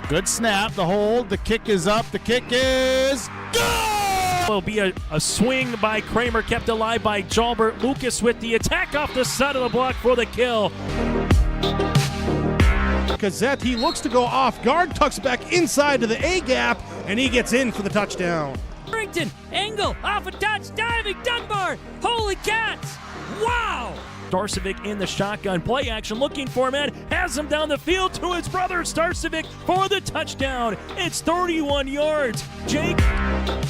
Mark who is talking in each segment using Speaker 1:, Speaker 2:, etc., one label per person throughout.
Speaker 1: Good snap, the hold, the kick is up, the kick is good!
Speaker 2: Will be a swing by Kramer, kept alive by Jalbert. Lucas with the attack off the side of the block for the kill.
Speaker 3: Gazette, he looks to go off guard, tucks back inside to the A gap, and he gets in for the touchdown.
Speaker 4: Harrington, angle, off a touch, diving, Dunbar, holy cats, wow!
Speaker 2: Starcevic in the shotgun, play action, looking for man, has him down the field to his brother Starcevic for the touchdown. It's 31 yards. Jake.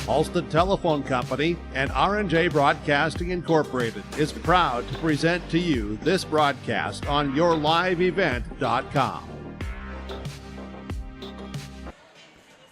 Speaker 5: Alston Telephone Company and R&J Broadcasting Incorporated is proud to present to you this broadcast on yourliveevent.com.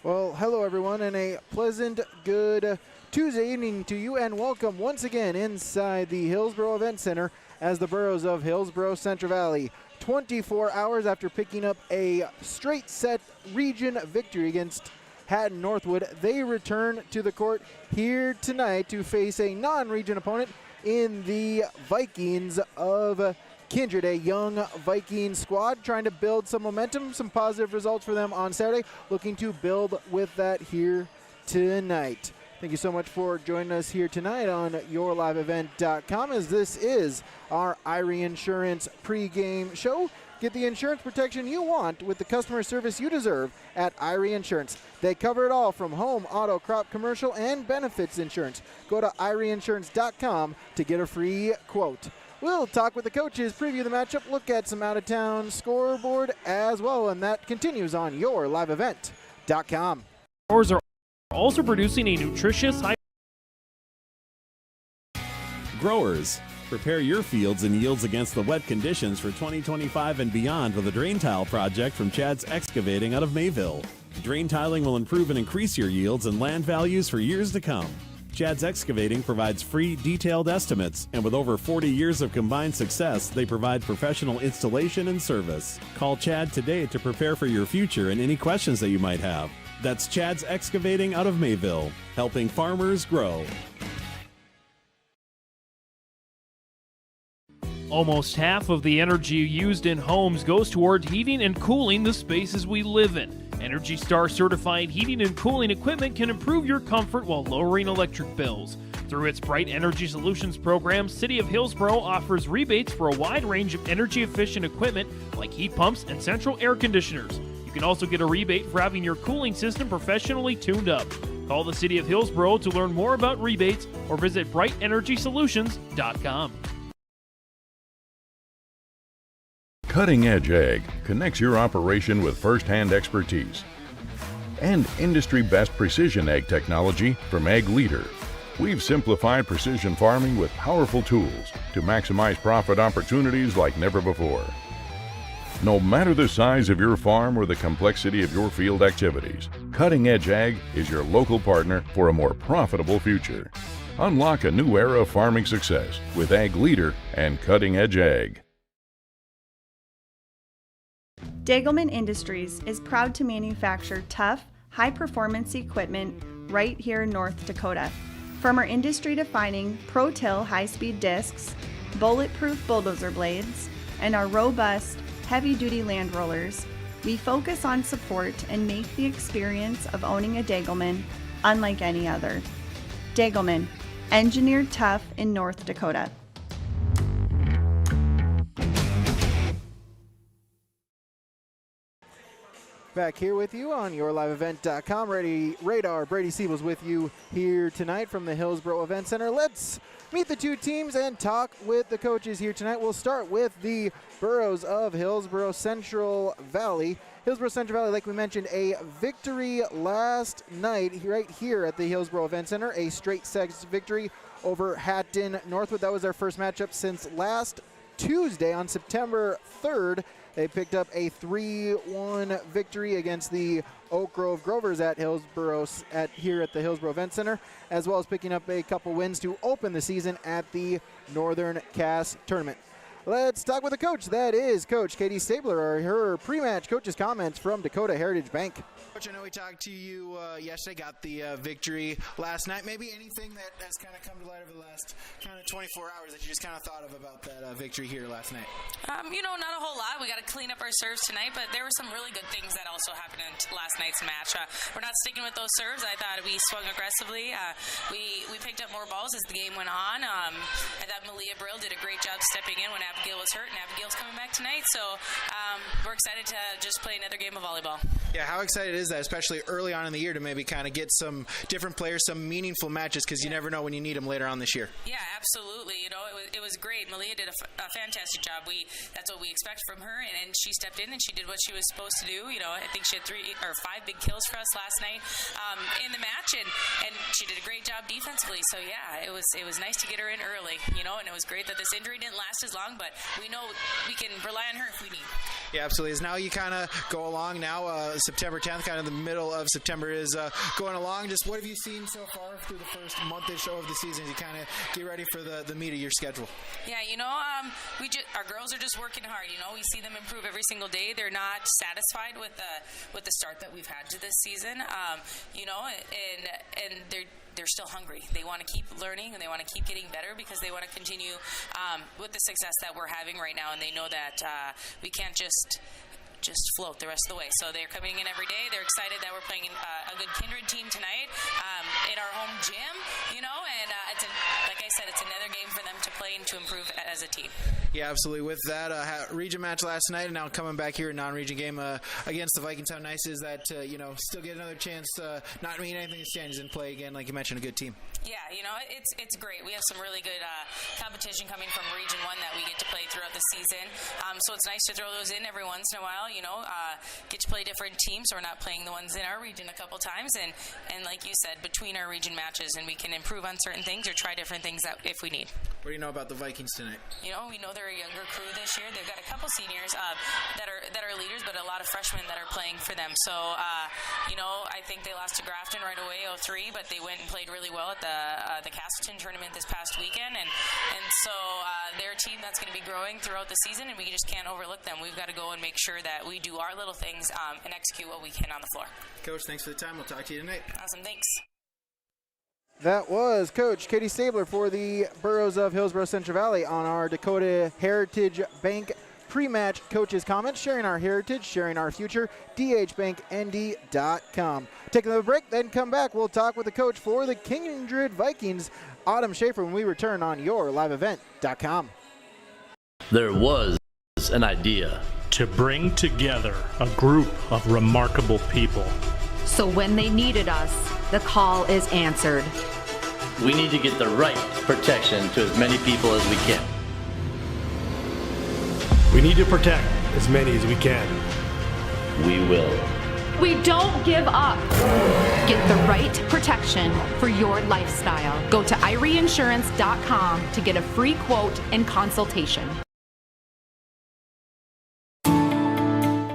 Speaker 6: Well, hello everyone, and a pleasant good Tuesday evening to you, and welcome once again inside the Hillsboro Event Center as the Burros of Hillsboro-Central Valley, 24 hours after picking up a straight set region victory against Haddon Northwood, they return to the court here tonight to face a non-region opponent in the Vikings of Kindred, a young Viking squad trying to build some momentum, some positive results for them on Saturday, looking to build with that here tonight. Thank you so much for joining us here tonight on yourliveevent.com, as this is our Irie Insurance pregame show. Get the insurance protection you want with the customer service you deserve at Irie Insurance. They cover it all from home, auto, crop, commercial, and benefits insurance. Go to IrieInsurance.com to get a free quote. We'll talk with the coaches, preview the matchup, look at some out-of-town scoreboard as well, and that continues on yourliveevent.com.
Speaker 2: Growers are also producing a nutritious high.
Speaker 7: Growers, prepare your fields and yields against the wet conditions for 2025 and beyond with a drain tile project from Chad's Excavating out of Mayville. Drain tiling will improve and increase your yields and land values for years to come. Chad's Excavating provides free, detailed estimates, and with over 40 years of combined success, they provide professional installation and service. Call Chad today to prepare for your future and any questions that you might have. That's Chad's Excavating out of Mayville, helping farmers grow.
Speaker 2: Almost half of the energy used in homes goes toward heating and cooling the spaces we live in. Energy Star certified heating and cooling equipment can improve your comfort while lowering electric bills. Through its Bright Energy Solutions program, City of Hillsboro offers rebates for a wide range of energy-efficient equipment like heat pumps and central air conditioners. You can also get a rebate for having your cooling system professionally tuned up. Call the City of Hillsboro to learn more about rebates or visit BrightEnergySolutions.com.
Speaker 8: Cutting Edge Ag connects your operation with first-hand expertise and industry-best precision ag technology from Ag Leader. We've simplified precision farming with powerful tools to maximize profit opportunities like never before. No matter the size of your farm or the complexity of your field activities, Cutting Edge Ag is your local partner for a more profitable future. Unlock a new era of farming success with Ag Leader and Cutting Edge Ag.
Speaker 9: Dagelman Industries is proud to manufacture tough, high-performance equipment right here in North Dakota. From our industry-defining Pro-Till high-speed discs, bulletproof bulldozer blades, and our robust, heavy-duty land rollers, we focus on support and make the experience of owning a Dagelman unlike any other. Dagelman, engineered tough in North Dakota.
Speaker 6: Back here with you on yourliveevent.com. Radar Brady Siebel's with you here tonight from the Hillsboro Event Center. Let's meet the two teams and talk with the coaches here tonight. We'll start with the Burros of Hillsboro-Central Valley. Hillsboro-Central Valley, like we mentioned, a victory last night right here at the Hillsboro Event Center, a straight sets victory over Haddon Northwood. That was their first matchup since last Tuesday on September 3rd. They picked up a 3-1 victory against the Oak Grove Grovers at Hillsboro here at the Hillsboro Event Center, as well as picking up a couple wins to open the season at the Northern Cass Tournament. let's talk with the coach. That is Coach Katie Stabler, her pre-match coach's comments from Dakota Heritage Bank.
Speaker 10: Coach, I know we talked to you yesterday, got the victory last night. Maybe anything that has kind of come to light over the last kind of 24 hours that you just kind of thought of about that victory here last night?
Speaker 11: Not a whole lot. We got to clean up our serves tonight, but there were some really good things that also happened in last night's match. We're not sticking with those serves. I thought we swung aggressively. We picked up more balls as the game went on. I thought Malia Brill did a great job stepping in when Abigail was hurt, and Abigail's coming back tonight. So we're excited to just play another game of volleyball.
Speaker 10: Yeah, how excited is that, especially early on in the year, to maybe kind of get some different players, some meaningful matches, because you never know when you need them later on this year.
Speaker 11: Yeah, absolutely. It was great. Malia did a fantastic job. That's what we expect from her, and she stepped in and she did what she was supposed to do. I think she had 3 or 5 big kills for us last night in the match, and she did a great job defensively. So yeah, it was nice to get her in early, and it was great that this injury didn't last as long, but we know we can rely on her if we need.
Speaker 10: Yeah, absolutely. As now you kind of go along now, September 10th, kind of the middle of September is going along. Just what have you seen so far through the first month or so of the season as you kind of get ready for the meat of your schedule?
Speaker 11: Yeah, our girls are just working hard. We see them improve every single day. They're not satisfied with the start that we've had to this season, and they're still hungry. They want to keep learning and they want to keep getting better because they want to continue with the success that we're having right now, and they know that we can't just float the rest of the way. So they're coming in every day. They're excited that we're playing a good Kindred team tonight in our home gym, and like I said, it's another game for them to play and to improve as a team.
Speaker 10: Yeah, absolutely. With that region match last night and now coming back here, a non-region game against the Vikings, how nice is that to, still get another chance to not mean anything to standings and play again, like you mentioned, a good team?
Speaker 11: Yeah, it's great. We have some really good competition coming from Region 1 that we get to play throughout the season. So it's nice to throw those in every once in a while, get to play different teams. So we're not playing the ones in our region a couple times. And like you said, between our region matches, and we can improve on certain things or try different things that if we need.
Speaker 10: What do you know about the Vikings tonight?
Speaker 11: We know they're a younger crew this year. They've got a couple seniors that are leaders, but a lot of freshmen that are playing for them. So, I think they lost to Grafton right away, 0-3, but they went and played really well at the Castleton tournament this past weekend. And so they're a team that's going to be growing throughout the season, and we just can't overlook them. We've got to go and make sure that we do our little things and execute what we can on the floor.
Speaker 10: Coach, thanks for the time. We'll talk to you tonight.
Speaker 11: Awesome. Thanks.
Speaker 6: That was Coach Katie Stabler for the Burros of Hillsboro-Central Valley on our Dakota Heritage Bank pre-match coaches' comments, sharing our heritage, sharing our future, dhbanknd.com. Take another break, then come back. We'll talk with the coach for the Kindred Vikings, Autumn Schaefer, when we return on yourliveevent.com.
Speaker 12: There was an idea
Speaker 13: to bring together a group of remarkable people.
Speaker 14: So when they needed us, the call is answered.
Speaker 12: We need to get the right protection to as many people as we can.
Speaker 13: We need to protect as many as we can.
Speaker 12: We will.
Speaker 14: We don't give up. Get the right protection for your lifestyle. Go to IRIinsurance.com to get a free quote and consultation.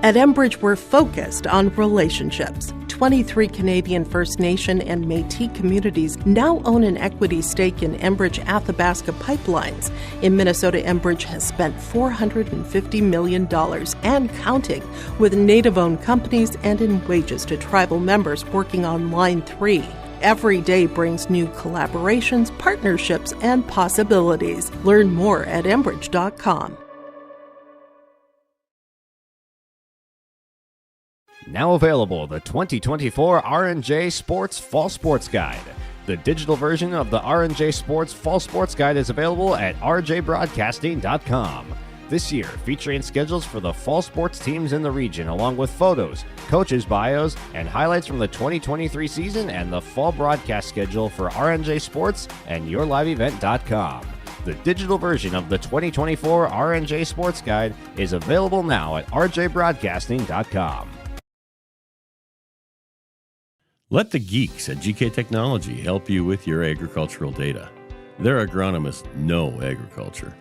Speaker 15: At Enbridge, we're focused on relationships. 23 Canadian First Nation and Métis communities now own an equity stake in Enbridge Athabasca Pipelines. In Minnesota, Enbridge has spent $450 million and counting with Native-owned companies and in wages to tribal members working on Line 3. Every day brings new collaborations, partnerships, and possibilities. Learn more at Enbridge.com.
Speaker 16: Now available, the 2024 R&J Sports Fall Sports Guide. The digital version of the R&J Sports Fall Sports Guide is available at rjbroadcasting.com. This year, featuring schedules for the fall sports teams in the region, along with photos, coaches' bios, and highlights from the 2023 season and the fall broadcast schedule for R&J Sports and yourliveevent.com. The digital version of the 2024 R&J Sports Guide is available now at rjbroadcasting.com.
Speaker 7: Let the geeks at GK Technology help you with your agricultural data. Their agronomists know agriculture.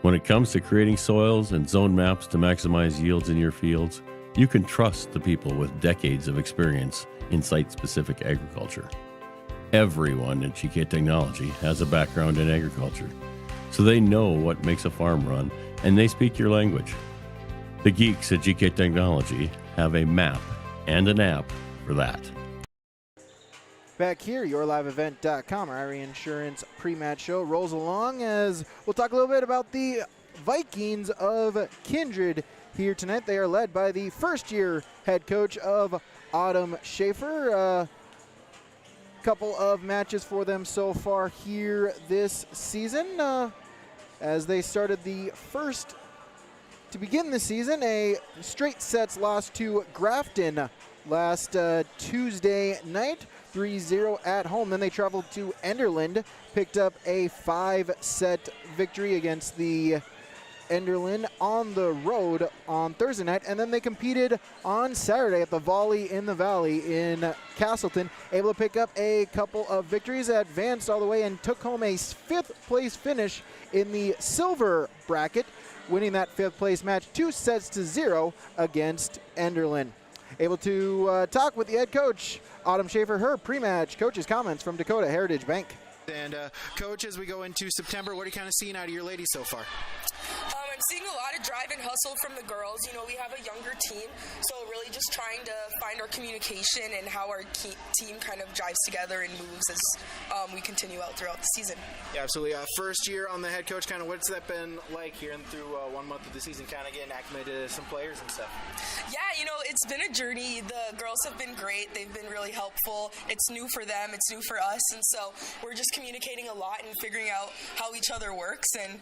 Speaker 7: When it comes to creating soils and zone maps to maximize yields in your fields, you can trust the people with decades of experience in site-specific agriculture. Everyone at GK Technology has a background in agriculture, so they know what makes a farm run
Speaker 17: and they speak your language. The geeks at GK Technology have a map and an app for that.
Speaker 6: Back here, yourliveevent.com, our Irie Insurance pre-match show rolls along as we'll talk a little bit about the Vikings of Kindred here tonight. They are led by the first-year head coach of Autumn Schaefer. A couple of matches for them so far here this season. As they started the first, to begin the season, a straight sets loss to Grafton last Tuesday night, 3-0 at home. Then they traveled to Enderlin, picked up a 5-set victory against the Enderlin on the road on Thursday night, and then they competed on Saturday at the Volley in the Valley in Castleton, able to pick up a couple of victories, advanced all the way and took home a 5th place finish in the silver bracket, winning that 5th place match 2-0 against Enderlin. Able to talk with the head coach, Autumn Schaefer, her pre-match coach's comments from Dakota Heritage Bank.
Speaker 10: And Coach, as we go into September, what are you kind of seeing out of your ladies so far?
Speaker 18: I'm seeing a lot of drive and hustle from the girls. You know, we have a younger team, so really just trying to find our communication and how our team kind of drives together and moves as we continue out throughout the season.
Speaker 10: Yeah, absolutely. First year on the head coach, kind of what's that been like here and through 1 month of the season, kind of getting acclimated to some players and stuff?
Speaker 18: Yeah, you know, it's been a journey. The girls have been great. They've been really helpful. It's new for them. It's new for us. And so we're just communicating a lot and figuring out how each other works and,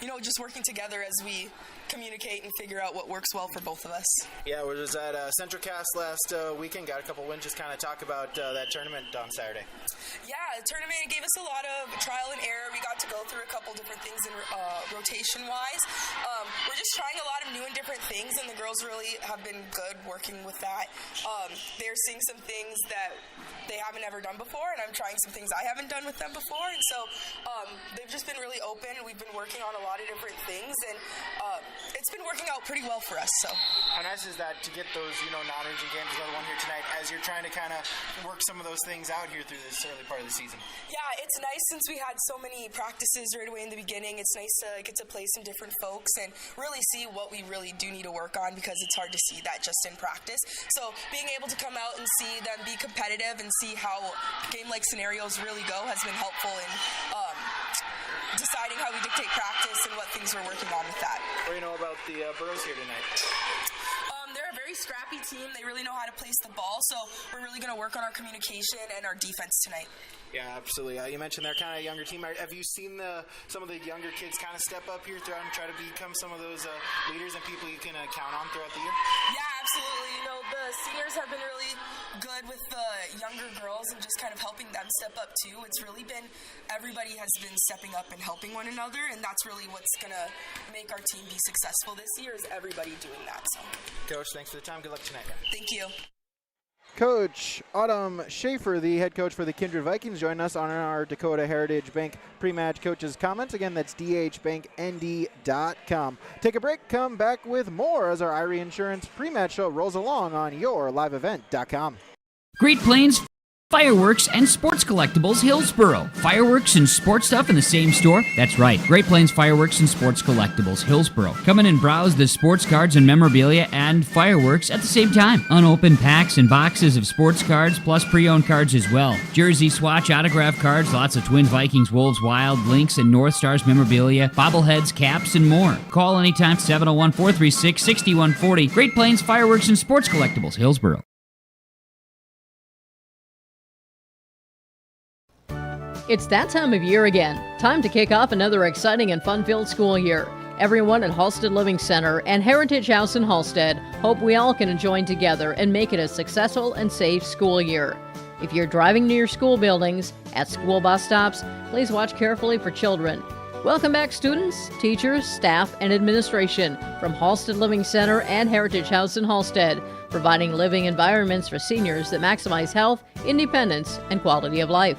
Speaker 18: you know, just working together as we communicate and figure out what works well for both of us.
Speaker 10: Yeah, we was at Central Cast last weekend, got a couple wins. Just kind of talk about that tournament on Saturday.
Speaker 18: Yeah, the tournament gave us a lot of trial and error. We got to go through a couple different things in rotation-wise. We're just trying a lot of new and different things, and the girls really have been good working with that. They're seeing some things that they haven't ever done before, and I'm trying some things I haven't done with them before, and so they've just been really open. We've been working on a lot of different things, and it's been working out pretty well for us. So
Speaker 10: how nice is that to get those, you know, non-region games, another one here tonight, as you're trying to kind of work some of those things out here through this early part of the season?
Speaker 18: Yeah, it's nice since we had so many practices right away in the beginning. It's nice to get to play some different folks and really see what we really do need to work on, because it's hard to see that just in practice. So being able to come out and see them be competitive and see how game-like scenarios really go has been helpful in deciding how we dictate practice and what things we're working on with that.
Speaker 10: What do you know about the Burros here tonight?
Speaker 18: They're a very scrappy team. They really know how to place the ball, so we're really going to work on our communication and our defense tonight.
Speaker 10: Yeah, absolutely. You mentioned they're kind of a younger team. Have you seen some of the younger kids kind of step up here throughout and try to become some of those leaders and people you can count on throughout the year?
Speaker 18: Yeah, absolutely. You know, the seniors have been really good with the younger girls and just kind of helping them step up too. It's really been, everybody has been stepping up and helping one another, and that's really what's going to make our team be successful this year, is everybody doing that. So,
Speaker 10: Coach, thanks for the time. Good luck tonight.
Speaker 18: Thank you.
Speaker 6: Coach Autumn Schaefer, the head coach for the Kindred Vikings, joined us on our Dakota Heritage Bank pre-match coaches comments. Again, that's dhbanknd.com. Take a break, come back with more as our Irie Insurance pre-match show rolls along on yourliveevent.com.
Speaker 4: Great Plains Fireworks and Sports Collectibles Hillsboro. Fireworks and sports stuff in the same store? That's right. Great Plains Fireworks and Sports Collectibles Hillsboro. Come in and browse the sports cards and memorabilia and fireworks at the same time. Unopened packs and boxes of sports cards plus pre-owned cards as well. Jersey, Swatch, autograph cards, lots of Twins, Vikings, Wolves, Wild, Lynx, and North Stars memorabilia, bobbleheads, caps, and more. Call anytime, 701-436-6140. Great Plains Fireworks and Sports Collectibles Hillsboro.
Speaker 19: It's that time of year again. Time to kick off another exciting and fun-filled school year. Everyone at Halstead Living Center and Heritage House in Halstead hope we all can join together and make it a successful and safe school year. If you're driving to your school buildings, at school bus stops, please watch carefully for children. Welcome back, students, teachers, staff, and administration from Halstead Living Center and Heritage House in Halstead, providing living environments for seniors that maximize health, independence, and quality of life.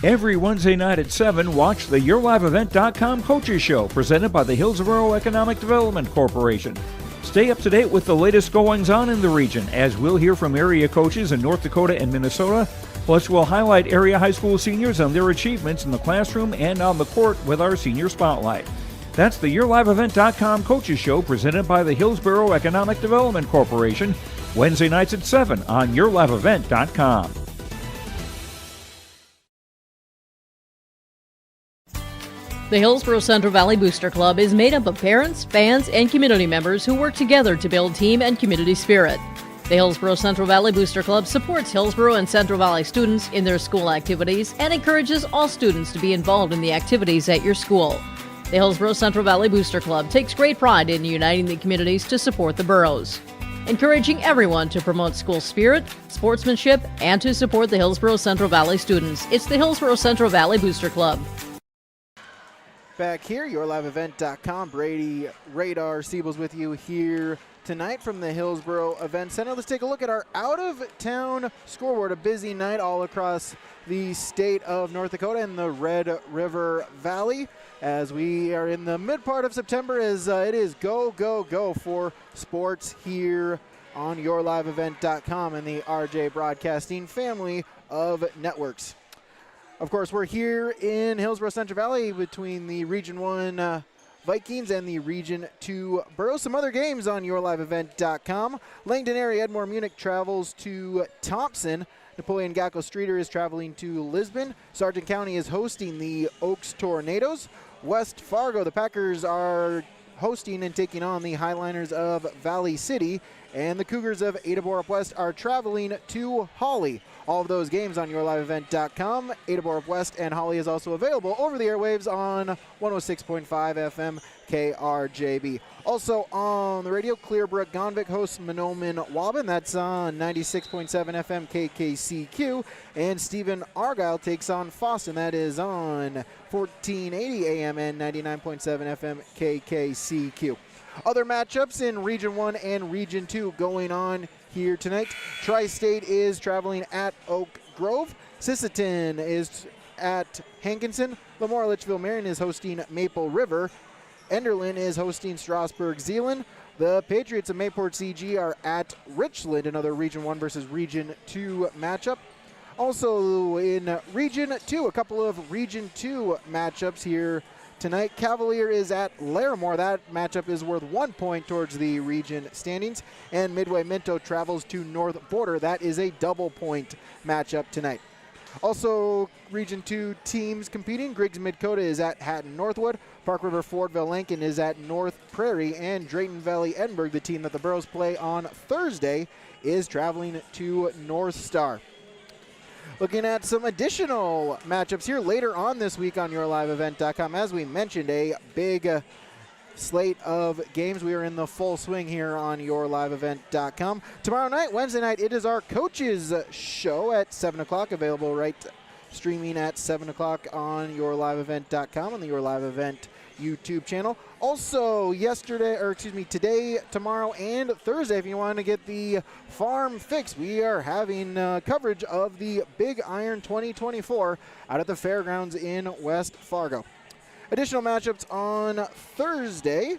Speaker 20: Every Wednesday night at 7, watch the YourLiveEvent.com Coaches Show, presented by the Hillsboro Economic Development Corporation. Stay up to date with the latest goings-on in the region, as we'll hear from area coaches in North Dakota and Minnesota, Plus, we'll highlight area high school seniors and their achievements in the classroom and on the court with our Senior Spotlight. That's the YourLiveEvent.com Coaches Show presented by the Hillsboro Economic Development Corporation, Wednesday nights at 7 on YourLiveEvent.com.
Speaker 19: The Hillsboro-Central Valley Booster Club is made up of parents, fans, and community members who work together to build team and community spirit. The Hillsboro-Central Valley Booster Club supports Hillsboro and Central Valley students in their school activities and encourages all students to be involved in the activities at your school. The Hillsboro-Central Valley Booster Club takes great pride in uniting the communities to support the boroughs, encouraging everyone to promote school spirit, sportsmanship, and to support the Hillsboro-Central Valley students. It's the Hillsboro-Central Valley Booster Club.
Speaker 6: Back here, YourLiveEvent.com. Brady Radar Siebels with you here tonight from the Hillsboro Event Center. Let's take a look at our out-of-town scoreboard. A busy night all across the state of North Dakota and the Red River Valley as we are in the mid part of September as it is go, go, go for sports here on YourLiveEvent.com and the RJ Broadcasting family of networks. Of course, we're here in Hillsboro-Central Valley between the Region 1 Vikings and the Region 2 Boroughs. Some other games on YourLiveEvent.com. Langdon area Edmore Munich travels to Thompson. Napoleon Gacko Streeter is traveling to Lisbon. Sargent County is hosting the Oaks Tornadoes. West Fargo, the Packers are hosting and taking on the Highliners of Valley City. And the Cougars of Ada Borup West are traveling to Hawley. All of those games on YourLiveEvent.com. Ada Borup West and Hawley is also available over the airwaves on 106.5 FM KRJB. Also on the radio, Clearbrook Gonvick hosts Mahnomen Waban. That's on 96.7 FM KKCQ. And Stephen Argyle takes on Foston. That is on 1480 AM and 99.7 FM KKCQ. Other matchups in Region 1 and Region 2 going on here tonight. Tri-State is traveling at Oak Grove. Sisseton is at Hankinson. Lamora Litchfield Marion is hosting Maple River. Enderlin is hosting Strasburg Zeeland. The Patriots of Mayport CG are at Richland, another Region 1 versus Region 2 matchup. Also in Region 2, a couple of Region 2 matchups here tonight. Cavalier is at Larimore. That matchup is worth 1 point towards the region standings. And Midway Minto travels to North Border. That is a double point matchup tonight. Also, Region 2 teams competing. Griggs Midcoda is at Hatton Northwood. Park River Fordville Lankin is at North Prairie. And Drayton Valley Edinburgh, the team that the Boroughs play on Thursday, is traveling to North Star. Looking at some additional matchups here later on this week on YourLiveEvent.com. As we mentioned, a big slate of games. We are in the full swing here on YourLiveEvent.com. Tomorrow night, Wednesday night, it is our coaches show at 7 o'clock, available streaming at 7 o'clock on YourLiveEvent.com and the Your Live Event YouTube channel. Also today, tomorrow, and Thursday, if you want to get the farm fix, we are having coverage of the Big Iron 2024 out at the fairgrounds in West Fargo. Additional matchups on Thursday.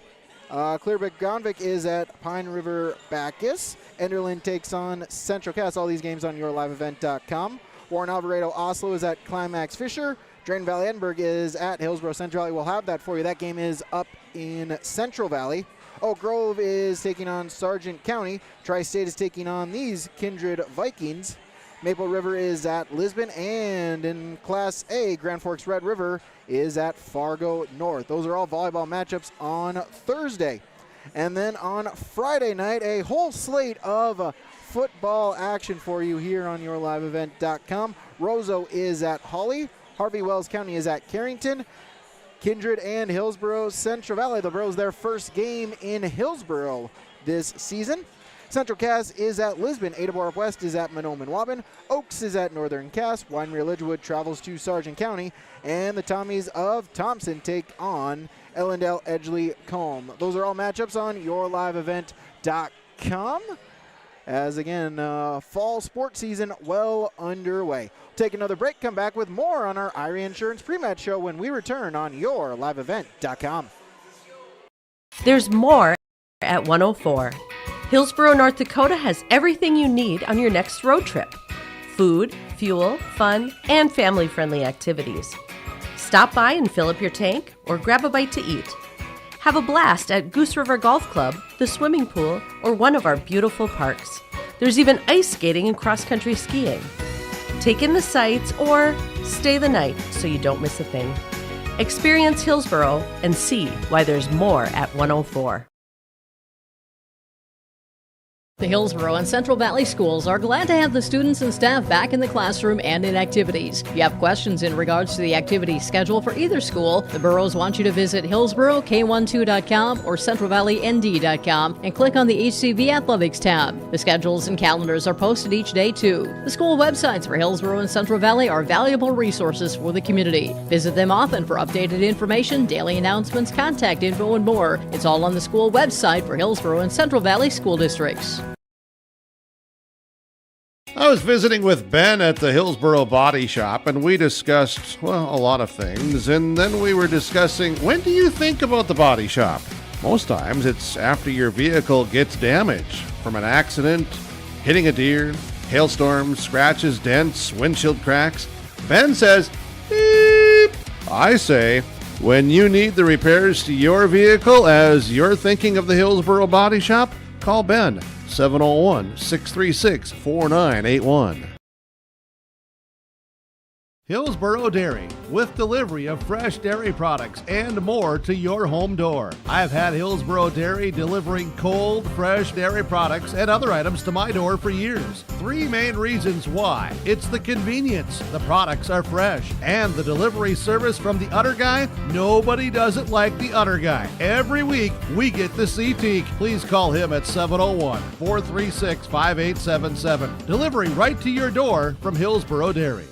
Speaker 6: Clearbrook Gonvick is at Pine River Bacchus. Enderlin takes on Central Cass. All these games on YourLiveEvent.com. Warren Alvarado Oslo is at Climax Fisher. Drayton Valley Edinburgh is at Hillsboro-Central Valley. We'll have that for you. That game is up in Central Valley. Oak Grove is taking on Sargent County. Tri-State is taking on these Kindred Vikings. Maple River is at Lisbon. And in Class A, Grand Forks Red River is at Fargo North. Those are all volleyball matchups on Thursday. And then on Friday night, a whole slate of football action for you here on YourLiveEvent.com. Roseau is at Hawley. Harvey Wells County is at Carrington. Kindred and Hillsboro-Central Valley. The Boroughs, their first game in Hillsboro this season. Central Cass is at Lisbon. Ada Borup West is at Mahnomen Waban. Oaks is at Northern Cass. Winery Lidgewood travels to Sargent County. And the Tommies of Thompson take on Ellendale Edgley Combe. Those are all matchups on YourLiveEvent.com. As again, fall sports season well underway. Take another break, come back with more on our Irie Insurance pre-match show when we return on YourLiveEvent.com.
Speaker 21: There's more at 104. Hillsboro, North Dakota has everything you need on your next road trip. food, fuel, fun, and family-friendly activities. Stop by and fill up your tank or grab a bite to eat. Have a blast at Goose River Golf Club, the swimming pool, or one of our beautiful parks. There's even ice skating and cross-country skiing. Take in the sights or stay the night so you don't miss a thing. Experience Hillsboro and see why there's more at 104.
Speaker 19: The Hillsboro and Central Valley schools are glad to have the students and staff back in the classroom and in activities. If you have questions in regards to the activity schedule for either school, the boroughs want you to visit HillsboroK12.com or CentralValleyND.com and click on the HCV Athletics tab. The schedules and calendars are posted each day too. The school websites for Hillsboro and Central Valley are valuable resources for the community. Visit them often for updated information, daily announcements, contact info, and more. It's all on the school website for Hillsboro and Central Valley school districts.
Speaker 5: I was visiting with Ben at the Hillsboro Body Shop, and we discussed, well, a lot of things. And then we were discussing, when do you think about the body shop? Most times it's after your vehicle gets damaged from an accident, hitting a deer, hailstorms, scratches, dents, windshield cracks. Ben says, beep. I say, when you need the repairs to your vehicle as you're thinking of the Hillsboro Body Shop, call Ben. 701-636-4981. Hillsboro Dairy, with delivery of fresh dairy products and more to your home door. I've had Hillsboro Dairy delivering cold, fresh dairy products and other items to my door for years. 3 main reasons why. It's the convenience, the products are fresh, and the delivery service from the Udder Guy. Nobody does it like the Udder Guy. Every week, we get to see Teak. Please call him at 701-436-5877. Delivery right to your door from Hillsboro Dairy.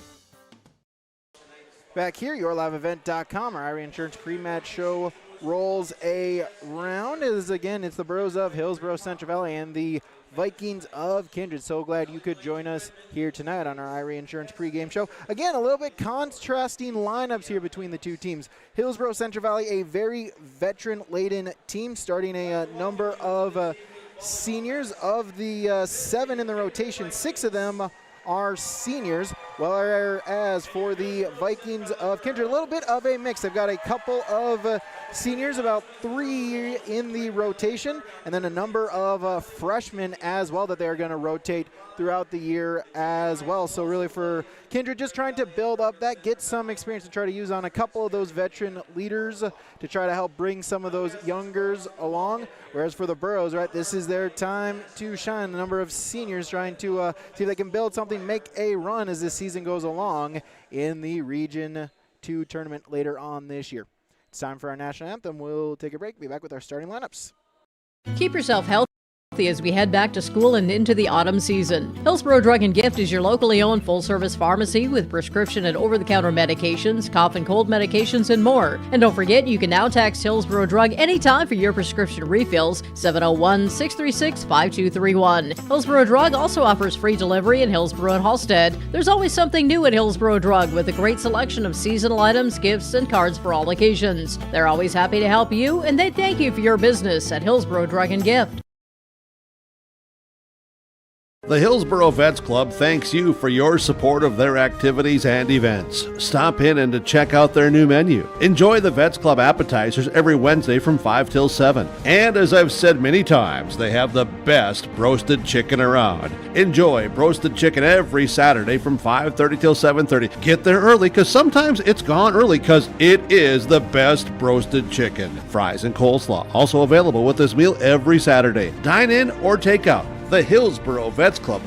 Speaker 6: Back here, yourliveevent.com, our Ira Insurance pre-match show rolls around. It's the Bros of Hillsboro Central Valley and the Vikings of Kindred. So glad you could join us here tonight on our Ira Insurance pregame show. Again, a little bit contrasting lineups here between the two teams. Hillsboro Central Valley, a very veteran-laden team, starting a number of seniors. Of the 7 in the rotation, 6 of them are seniors, whereas for the Vikings of Kindred, a little bit of a mix. They've got a couple of seniors, about 3 in the rotation, and then a number of freshmen as well that they're going to rotate throughout the year as well. So really for Kindred, just trying to build up that, get some experience to try to use on a couple of those veteran leaders to try to help bring some of those youngers along. Whereas for the Burros, right, this is their time to shine. A number of seniors trying to see if they can build something, make a run as this season goes along in the Region 2 tournament later on this year. It's time for our national anthem. We'll take a break, be back with our starting lineups.
Speaker 19: Keep yourself healthy as we head back to school and into the autumn season. Hillsboro Drug and Gift is your locally owned full-service pharmacy with prescription and over-the-counter medications, cough and cold medications, and more. And don't forget, you can now text Hillsboro Drug anytime for your prescription refills, 701-636-5231. Hillsboro Drug also offers free delivery in Hillsboro and Halstead. There's always something new at Hillsboro Drug with a great selection of seasonal items, gifts, and cards for all occasions. They're always happy to help you, and they thank you for your business at Hillsboro Drug and Gift.
Speaker 5: The Hillsboro Vets Club thanks you for your support of their activities and events. Stop in and to check out their new menu. Enjoy the Vets Club appetizers every Wednesday from 5 till 7. And as I've said many times, they have the best roasted chicken around. Enjoy roasted chicken every Saturday from 5:30 till 7:30. Get there early because sometimes it's gone early because it is the best roasted chicken. Fries and coleslaw also available with this meal every Saturday. Dine in or take out. The Hillsboro Vets Club.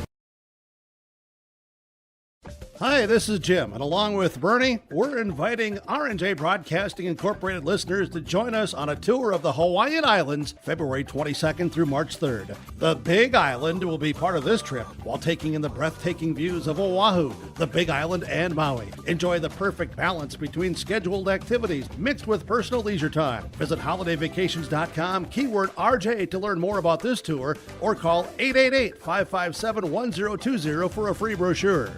Speaker 5: Hi, this is Jim, and along with Bernie, we're inviting R&J Broadcasting Incorporated listeners to join us on a tour of the Hawaiian Islands, February 22nd through March 3rd. The Big Island will be part of this trip while taking in the breathtaking views of Oahu, the Big Island, and Maui. Enjoy the perfect balance between scheduled activities mixed with personal leisure time. Visit holidayvacations.com, keyword RJ to learn more about this tour, or call 888-557-1020 for a free brochure.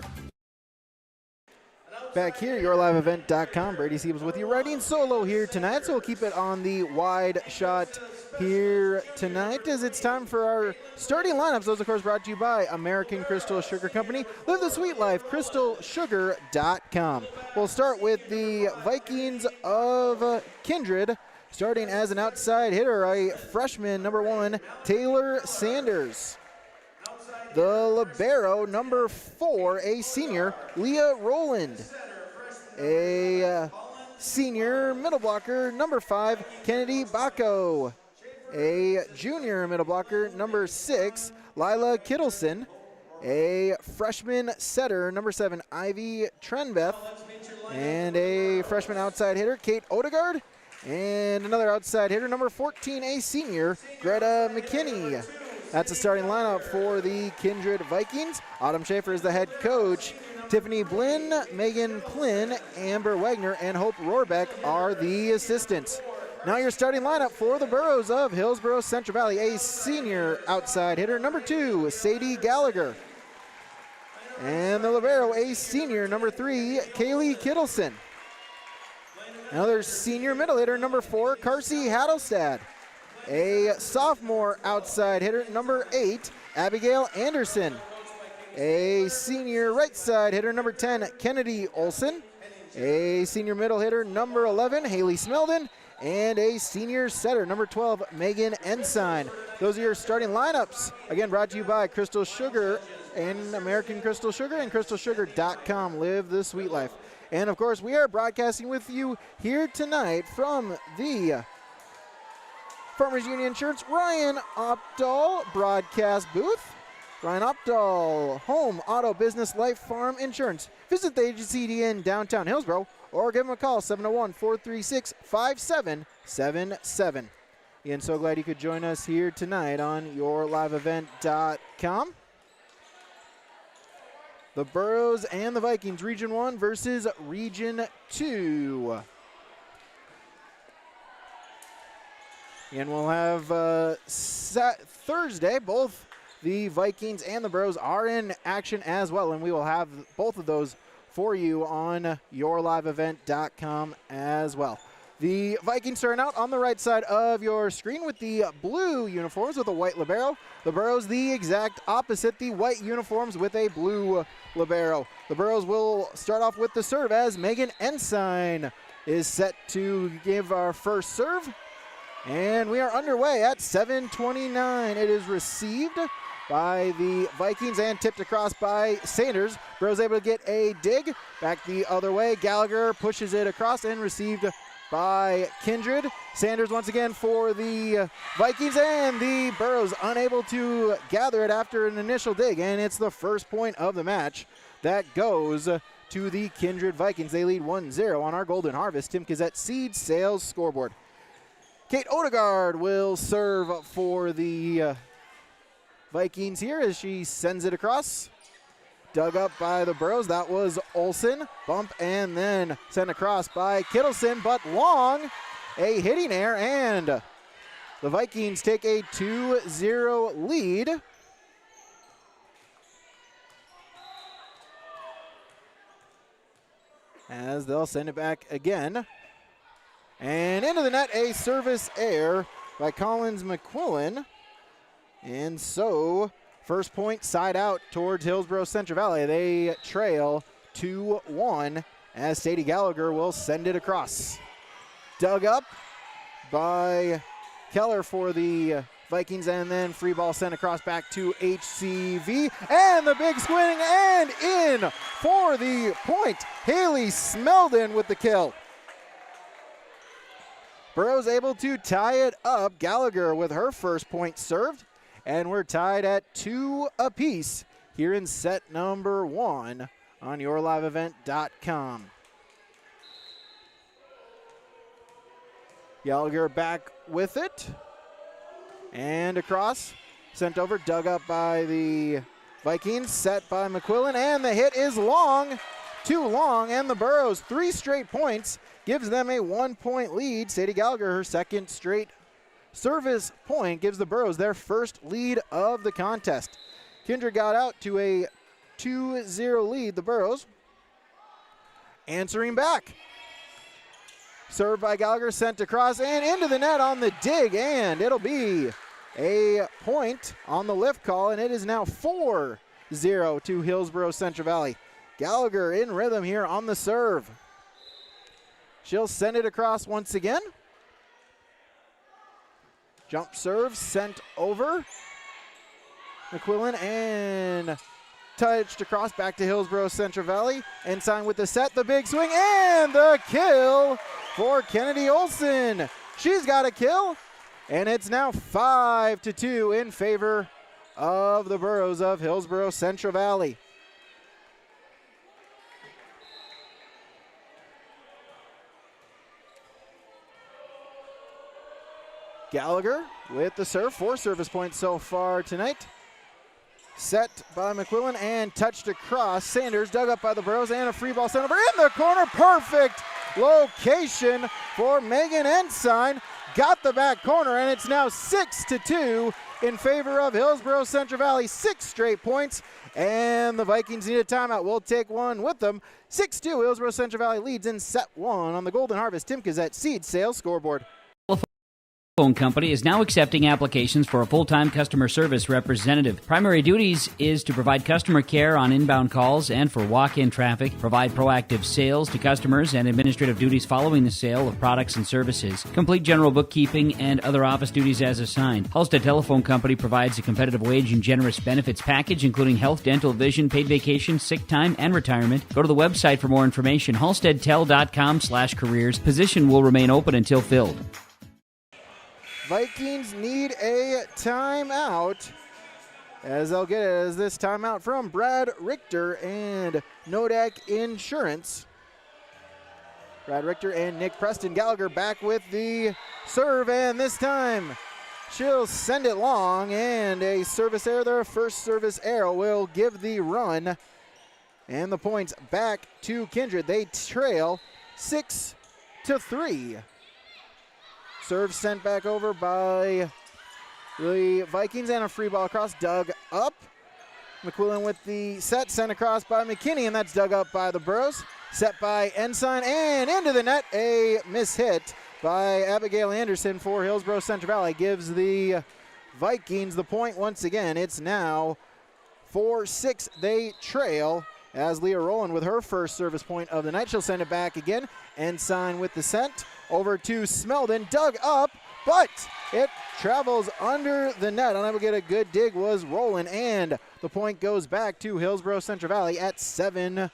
Speaker 6: Back here, yourliveevent.com. Brady Siebels with you, riding solo here tonight, so we'll keep it on the wide shot here tonight as it's time for our starting lineups. Those, of course, brought to you by American Crystal Sugar Company. Live the sweet life, crystalsugar.com. We'll start with the Vikings of Kindred, starting as an outside hitter, a freshman, number 1, Taylor Sanders. The libero, number 4, a senior, Leah Rowland. A senior middle blocker, number 5, Kennedy Bacco. A junior middle blocker, number 6, Lila Kittleson. A freshman setter, number 7, Ivy Trenbeth. And a freshman outside hitter, Kate Odegaard. And another outside hitter, number 14, a senior, Greta McKinney. That's a starting lineup for the Kindred Vikings. Autumn Schaefer is the head coach. Tiffany Blinn, Megan Klinn, Amber Wagner, and Hope Rohrbeck are the assistants. Now your starting lineup for the Burros of Hillsboro-Central Valley. A senior outside hitter, number 2, Sadie Gallagher. And the libero, a senior, number 3, Kaylee Kittleson. Another senior middle hitter, number 4, Carsey Hadelstad. A sophomore outside hitter, number 8, Abigail Anderson. A senior right side hitter, number 10, Kennedy Olson. A senior middle hitter, number 11, Haley Smeldon. And a senior setter, number 12, Megan Ensign. Those are your starting lineups. Again, brought to you by Crystal Sugar and American Crystal Sugar and crystalsugar.com. Live the sweet life. And, of course, we are broadcasting with you here tonight from the Farmers Union Insurance Ryan Opdahl broadcast booth. Ryan Opdahl, home, auto, business, life, farm insurance. Visit the agency in downtown Hillsboro or give them a call, 701-436-5777. Ian, so glad you could join us here tonight on yourliveevent.com. The Burros and the Vikings, Region 1 versus Region 2. And we'll have Thursday, both the Vikings and the Burros are in action as well, and we will have both of those for you on yourliveevent.com as well. The Vikings starting out on the right side of your screen with the blue uniforms with a white libero. The Burros the exact opposite, the white uniforms with a blue libero. The Burros will start off with the serve as Megan Ensign is set to give our first serve. And we are underway at 7:29. It is received by the Vikings and tipped across by Sanders. Burros able to get a dig back the other way. Gallagher pushes it across and received by Kindred. Sanders once again for the Vikings, and the Burros unable to gather it after an initial dig, and it's the first point of the match that goes to the Kindred Vikings. They lead 1-0 on our Golden Harvest Tim Kazette Seed Sales scoreboard. Kate Odegaard will serve for the Vikings here as she sends it across. Dug up by the Burros. That was Olson. Bump and then sent across by Kittleson, but long. A hitting error, and the Vikings take a 2-0 lead. As they'll send it back again. And into the net, a service error by Collins McQuillan. And so, first point side out towards Hillsboro-Central Valley. They trail 2-1 as Sadie Gallagher will send it across. Dug up by Keller for the Vikings, and then free ball sent across back to HCV. And the big swing and in for the point. Haley Smeldon with the kill. Burros able to tie it up. Gallagher with her first point served. And we're tied at 2 apiece here in set number 1 on yourliveevent.com. Gallagher back with it. And across. Sent over, dug up by the Vikings. Set by McQuillan. And the hit is long. Too long. And the Burros 3 straight points. Gives them a 1-point lead. Sadie Gallagher, her second straight service point, gives the Burros their first lead of the contest. Kindred got out to a 2-0 lead, the Burros. answering back. Served by Gallagher, sent across and into the net on the dig, and it'll be a point on the lift call, and it is now 4-0 to Hillsboro-Central Valley. Gallagher in rhythm here on the serve. She'll send it across once again. Jump serve sent over. McQuillan and touched across back to Hillsboro-Central Valley. Ensign with the set, the big swing, and the kill for Kennedy Olson. She's got a kill, and it's now 5-2 in favor of the Burros of Hillsboro-Central Valley. Gallagher with the serve, 4 service points so far tonight. Set by McQuillan and touched across. Sanders dug up by the Burros and a free ball sent over in the corner. Perfect location for Megan Ensign. Got the back corner, and it's now 6-2 in favor of Hillsboro-Central Valley. 6 straight points, and the Vikings need a timeout. We'll take one with them. 6-2, Hillsboro-Central Valley leads in set 1 on the Golden Harvest Tim Gazette Seed Sales Scoreboard.
Speaker 4: Phone company is now accepting applications for a full-time customer service representative. Primary duties is to provide customer care on inbound calls and for walk-in traffic, provide proactive sales to customers and administrative duties following the sale of products and services, complete general bookkeeping and other office duties as assigned. Halstead Telephone Company provides a competitive wage and generous benefits package including health, dental, vision, paid vacation, sick time, and retirement. Go to the website for more information, halsteadtel.com/careers. Position will remain open until filled.
Speaker 6: Vikings need a timeout, as they'll get it as this timeout from Brad Richter and Nodak Insurance. Brad Richter and Nick Preston. Gallagher back with the serve, and this time she'll send it long, and a service error. Their first service error will give the run, and the points back to Kindred. They trail 6-3. Serve sent back over by the Vikings, and a free ball across, dug up. McQuillan with the set, sent across by McKinney, and that's dug up by the Burros. Set by Ensign, and into the net, a mishit by Abigail Anderson for Hillsboro-Central Valley. Gives the Vikings the point once again. It's now 4-6. They trail as Leah Rowland with her first service point of the night. She'll send it back again. Ensign with the sent. Over to Smeldon, dug up, but it travels under the net. Unable to get a good dig was Rowland, and the point goes back to Hillsboro-Central Valley at 7-4.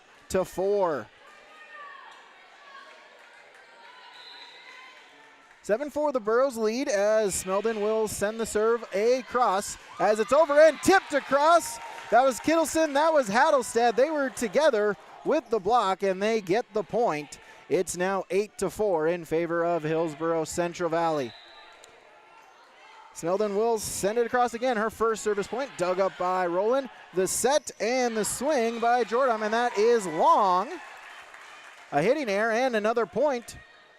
Speaker 6: 7-4 the Burros lead as Smeldon will send the serve across as it's over and tipped across. That was Kittleson, that was Hattelstad. They were together with the block, and they get the point. It's now 8-4 in favor of Hillsboro-Central Valley. Smeldon will send it across again. Her first service point, dug up by Rowland. The set and the swing by Jordan, and that is long. A hitting error and another point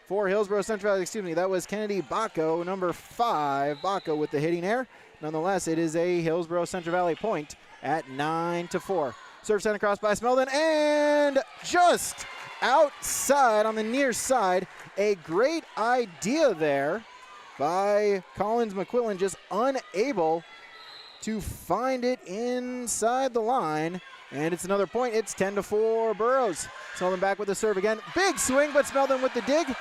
Speaker 6: for Hillsboro-Central Valley. Excuse me, that was Kennedy Bacco, number 5. Bacco with the hitting error. Nonetheless, it is a Hillsboro-Central Valley point at 9-4. Serve sent across by Smeldon, and just outside on the near side. A great idea there by Collins McQuillan, just unable to find it inside the line. And it's another point. It's 10-4 Burros. Smeldon back with the serve again. Big swing, but Smeldon with the dig.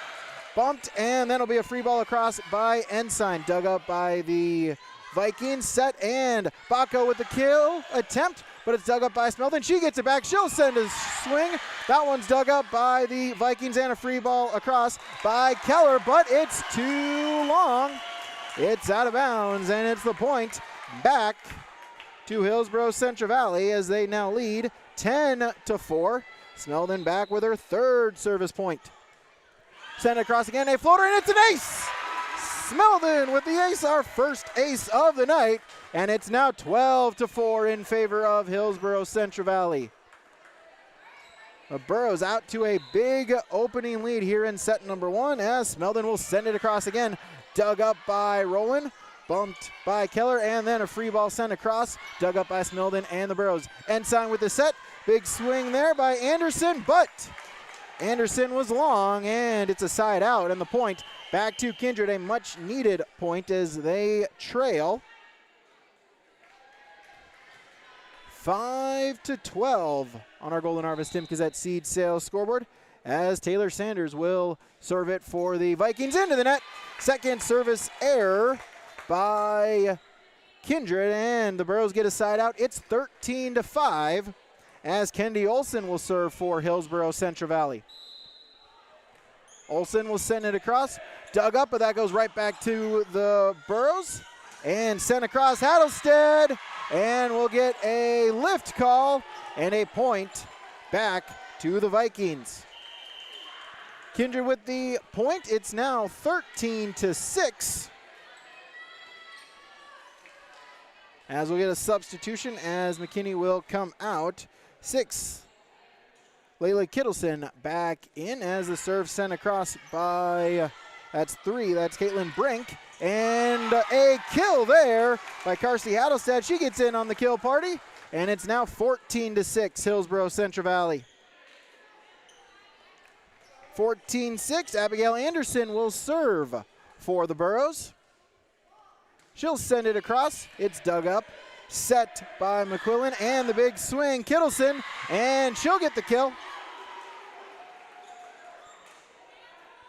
Speaker 6: Bumped, and then it'll be a free ball across by Ensign. Dug up by the Vikings. Set, and Bacco with the kill attempt, but it's dug up by Smeldon. She gets it back. She'll send a swing. That one's dug up by the Vikings, and a free ball across by Keller, but it's too long. It's out of bounds, and it's the point back to Hillsboro-Central Valley as they now lead 10-4. Smeldon back with her third service point. Send it across again, a floater, and it's an ace! Smeldon with the ace, our first ace of the night, and it's now 12-4 in favor of Hillsboro-Central Valley. The Burros out to a big opening lead here in set number 1 as Smeldon will send it across again. Dug up by Rowland, bumped by Keller, and then a free ball sent across. Dug up by Smeldon and the Burros. Ensign with the set. Big swing there by Anderson, but Anderson was long, and it's a side out, and the point back to Kindred, a much-needed point as they trail 5-12 on our Golden Harvest Tim Cassette Seed Sales scoreboard, as Taylor Sanders will serve it for the Vikings into the net. Second service error by Kindred, and the Burros get a side out. It's 13-5 as Kendi Olson will serve for Hillsboro-Central Valley. Olson will send it across, dug up, but that goes right back to the Burros, and sent across Hattlestead, and we'll get a lift call and a point back to the Vikings. Kindred with the point. It's now 13-6. As we'll get a substitution as McKinney will come out. 6. Layla Kittleson back in as the serve sent across by, that's 3, that's Caitlin Brink. And a kill there by Carsey Hattlestead. She gets in on the kill party, and it's now 14-6, Hillsboro-Central Valley. 14-6, Abigail Anderson will serve for the Burros. She'll send it across. It's dug up, set by McQuillan, and the big swing, Kittleson, and she'll get the kill.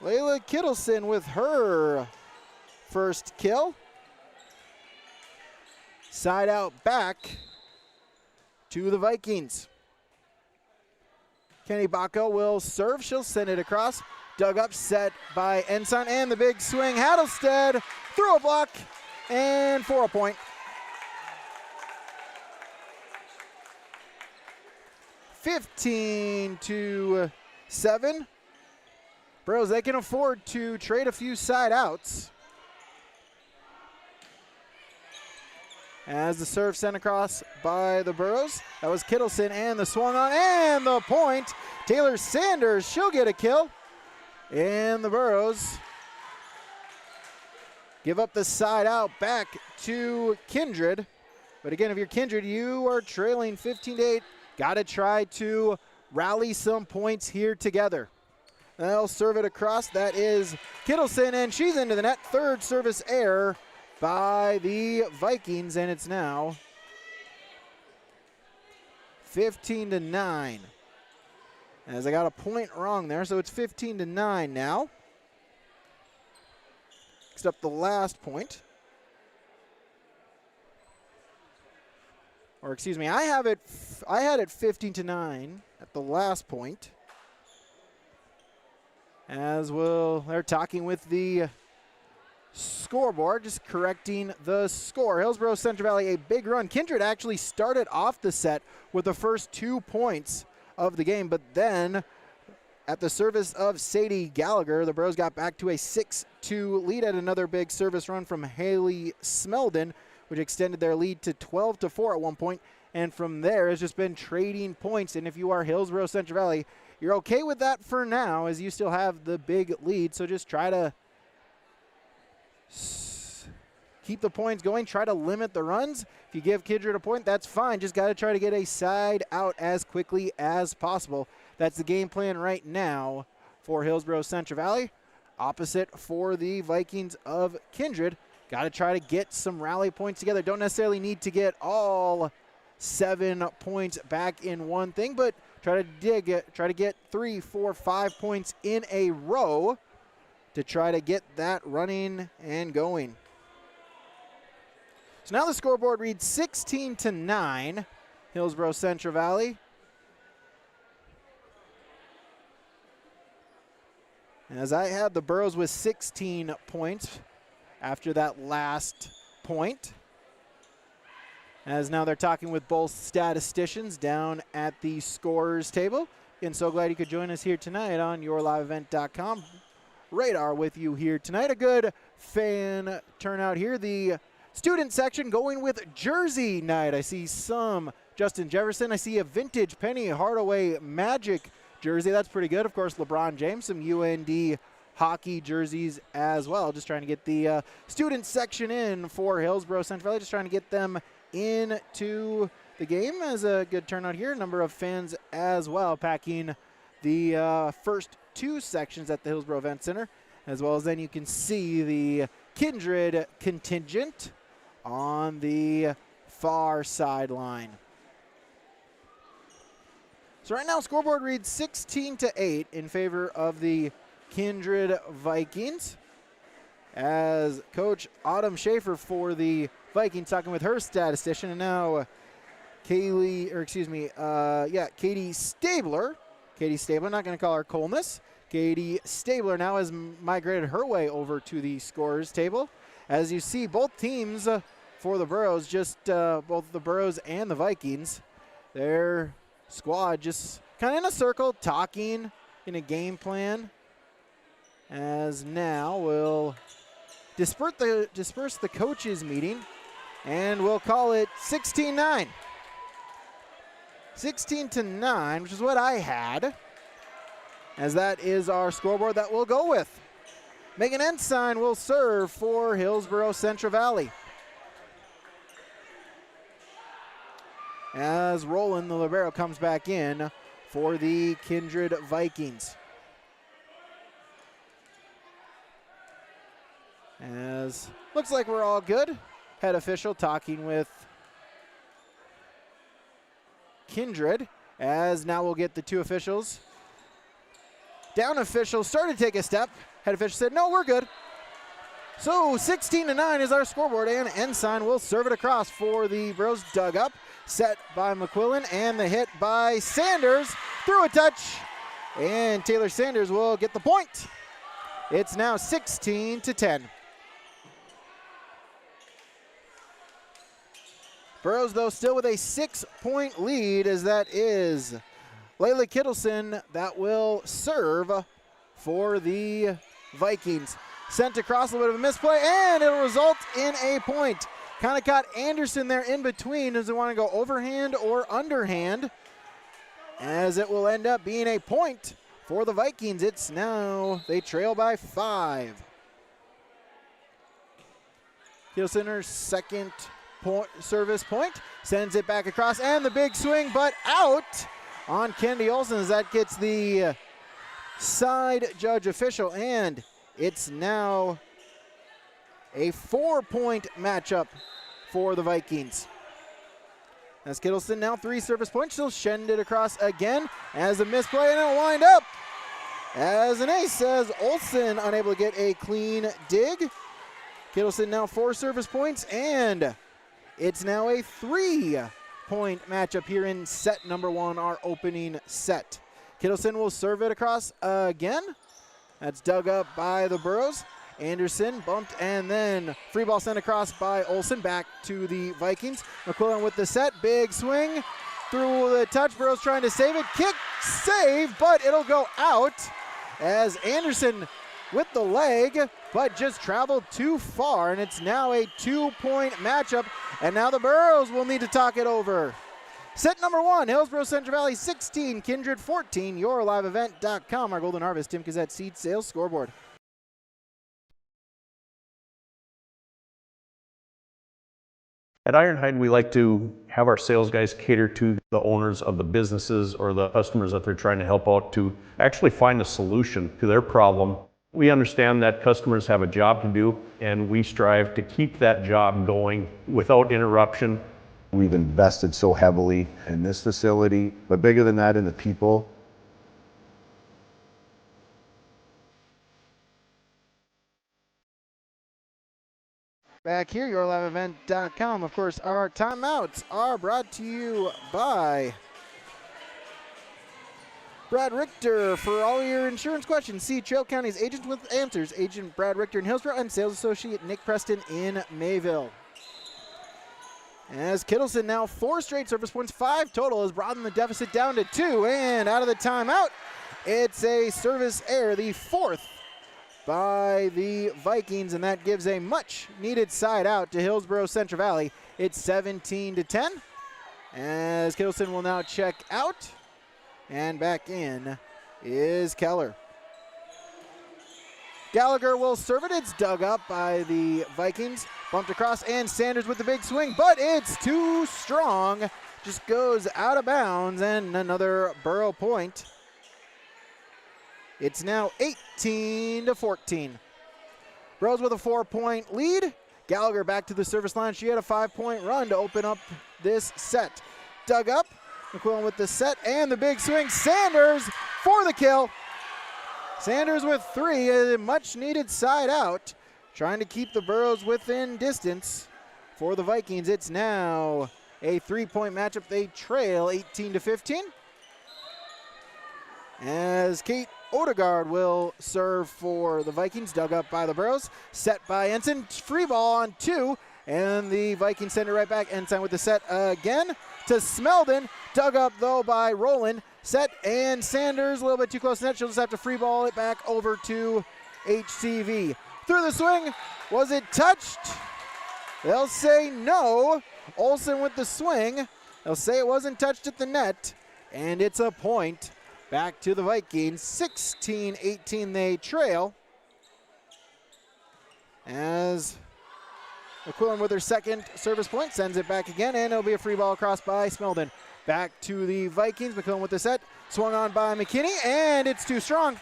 Speaker 6: Layla Kittleson with her first kill. Side out back to the Vikings. Kenny Baco will serve. She'll send it across. Dug up, set by Ensign, and the big swing. Hattlestead through a block and for a point. 15-7. Bros, they can afford to trade a few side outs. As the serve sent across by the Burros. That was Kittleson, and the swung on, and the point. Taylor Sanders, she'll get a kill. And the Burros give up the side out back to Kindred. But again, if you're Kindred, you are trailing 15-8. Got to try to rally some points here together. They'll serve it across. That is Kittleson, and she's into the net. Third service error by the Vikings, and it's now 15-9. As I got a point wrong there, so it's 15-9 now. Next up, the last point. Or excuse me, I had it 15-9 at the last point. They're talking with the scoreboard, just correcting the score. Hillsboro-Central Valley, a big run. Kindred actually started off the set with the first 2 points of the game, but then at the service of Sadie Gallagher, the Bros got back to a 6-2 lead at another big service run from Haley Smeldon, which extended their lead to 12-4 at one point. And from there, it's just been trading points. And if you are Hillsboro-Central Valley, you're okay with that for now, as you still have the big lead. So just try to keep the points going. Try to limit the runs. If you give Kindred a point, that's fine. Just got to try to get a side out as quickly as possible. That's the game plan right now for Hillsboro-Central Valley. Opposite for the Vikings of Kindred. Got to try to get some rally points together. Don't necessarily need to get all 7 points back in one thing, but try to get 3, 4, 5 points in a row to try to get that running and going. So now the scoreboard reads 16-9, Hillsboro-Central Valley. As I had the Burros with 16 points after that last point. As now they're talking with both statisticians down at the scorers table. And so glad you could join us here tonight on yourliveevent.com. Radar with you here tonight. A good fan turnout here. The student section going with jersey night. I see some Justin Jefferson. I see a vintage Penny Hardaway Magic jersey. That's pretty good. Of course, LeBron James, some UND hockey jerseys as well. Just trying to get the student section in for Hillsboro-Central Valley. Just trying to get them into the game. As a good turnout here. Number of fans as well packing the first two sections at the Hillsboro Event Center, as well as then you can see the Kindred contingent on the far sideline. So right now, scoreboard reads 16-8 in favor of the Kindred Vikings, as Coach Autumn Schaefer for the Vikings talking with her statistician, and now Katie Stabler. Katie Stabler, not going to call her Colness. Katie Stabler now has migrated her way over to the scorers table. As you see, both teams for the Burros, both the Burros and the Vikings, their squad just kind of in a circle, talking in a game plan. As now we'll disperse the coaches meeting, and we'll call it 16-9. 16-9, which is what I had, as that is our scoreboard that we'll go with. Megan Ensign will serve for Hillsboro-Central Valley. As Roland, the libero, comes back in for the Kindred Vikings. As looks like we're all good. Head official talking with Kindred, as now we'll get the two officials. Down official started to take a step. Head official said, no, we're good. So 16-9 is our scoreboard, and Ensign will serve it across for the Bros. Dug up. Set by McQuillan, and the hit by Sanders through a touch. And Taylor Sanders will get the point. It's now 16-10. Burros, though, still with a 6-point lead, as that is Layla Kittleson that will serve for the Vikings. Sent across, a little bit of a misplay, and it'll result in a point. Kind of caught Anderson there in between. Does it want to go overhand or underhand? As it will end up being a point for the Vikings. It's now, they trail by 5. Kittleson, her second service point, sends it back across, and the big swing, but out on Kennedy Olsen, as that gets the side judge official, and it's now a 4-point matchup for the Vikings. As Kittleson now 3 service points, she'll send it across again as a misplay, and it'll wind up as an ace, says Olsen unable to get a clean dig. Kittleson now 4 service points, and it's now a 3-point matchup here in set number 1, our opening set. Kittleson will serve it across again. That's dug up by the Burros. Anderson bumped, and then free ball sent across by Olsen back to the Vikings. McQuillan with the set, big swing through the touch. Burros trying to save it, kick, save, but it'll go out as Anderson with the leg, but just traveled too far, and it's now a 2-point matchup, and now the Burros will need to talk it over. Set number 1, Hillsboro-Central Valley 16, Kindred 14, yourliveevent.com. Our Golden Harvest Tim Kazette seed sales scoreboard.
Speaker 1: At Ironhide, we like to have our sales guys cater to the owners of the businesses or the customers that they're trying to help out to actually find a solution to their problem. We understand that customers have a job to do, and we strive to keep that job going without interruption.
Speaker 22: We've invested so heavily in this facility, but bigger than that, in the people.
Speaker 6: Back here, yourliveevent.com. Of course, our timeouts are brought to you by Brad Richter. For all your insurance questions, see Trail County's Agent with Answers, Agent Brad Richter in Hillsboro, and Sales Associate Nick Preston in Mayville. As Kittleson now 4 straight service points, 5 total, has broadened the deficit down to 2, and out of the timeout, it's a service error, the 4th by the Vikings, and that gives a much needed side out to Hillsboro-Central Valley. It's 17-10, as Kittleson will now check out, and back in is Keller. Gallagher will serve it. It's dug up by the Vikings. Bumped across, and Sanders with the big swing, but it's too strong. Just goes out of bounds, and another Burrow point. It's now 18-14. Bros with a 4-point lead. Gallagher back to the service line. She had a 5-point run to open up this set. Dug up. McQuillan with the set and the big swing. Sanders for the kill. Sanders with 3, a much needed side out. Trying to keep the Burros within distance. For the Vikings, it's now a 3-point matchup. They trail 18-15. As Kate Odegaard will serve for the Vikings, dug up by the Burros. Set by Ensign, free ball on 2, and the Vikings send it right back. Ensign with the set again to Smeldon, dug up though by Rowland. Set and Sanders a little bit too close to net. She'll just have to free ball it back over to HCV. Through the swing, was it touched? They'll say no. Olsen with the swing. They'll say it wasn't touched at the net, and it's a point. Back to the Vikings, 16-18 they trail. As McQuillan with her second service point sends it back again, and it'll be a free ball across by Smeldon. Back to the Vikings, McQuillan with the set, swung on by McKinney, and it's too strong.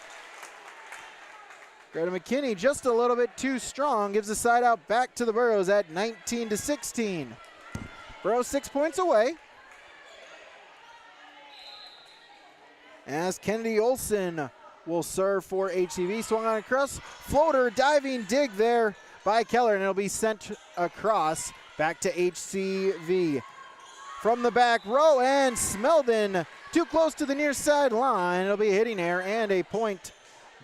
Speaker 6: Greta McKinney just a little bit too strong, gives the side out back to the Burros at 19-16. Burros 6 points away. As Kennedy Olsen will serve for HCV. Swung on across. Floater, diving dig there by Keller, and it'll be sent across back to HCV. From the back row, and Smeldon too close to the near side line. It'll be a hitting error and a point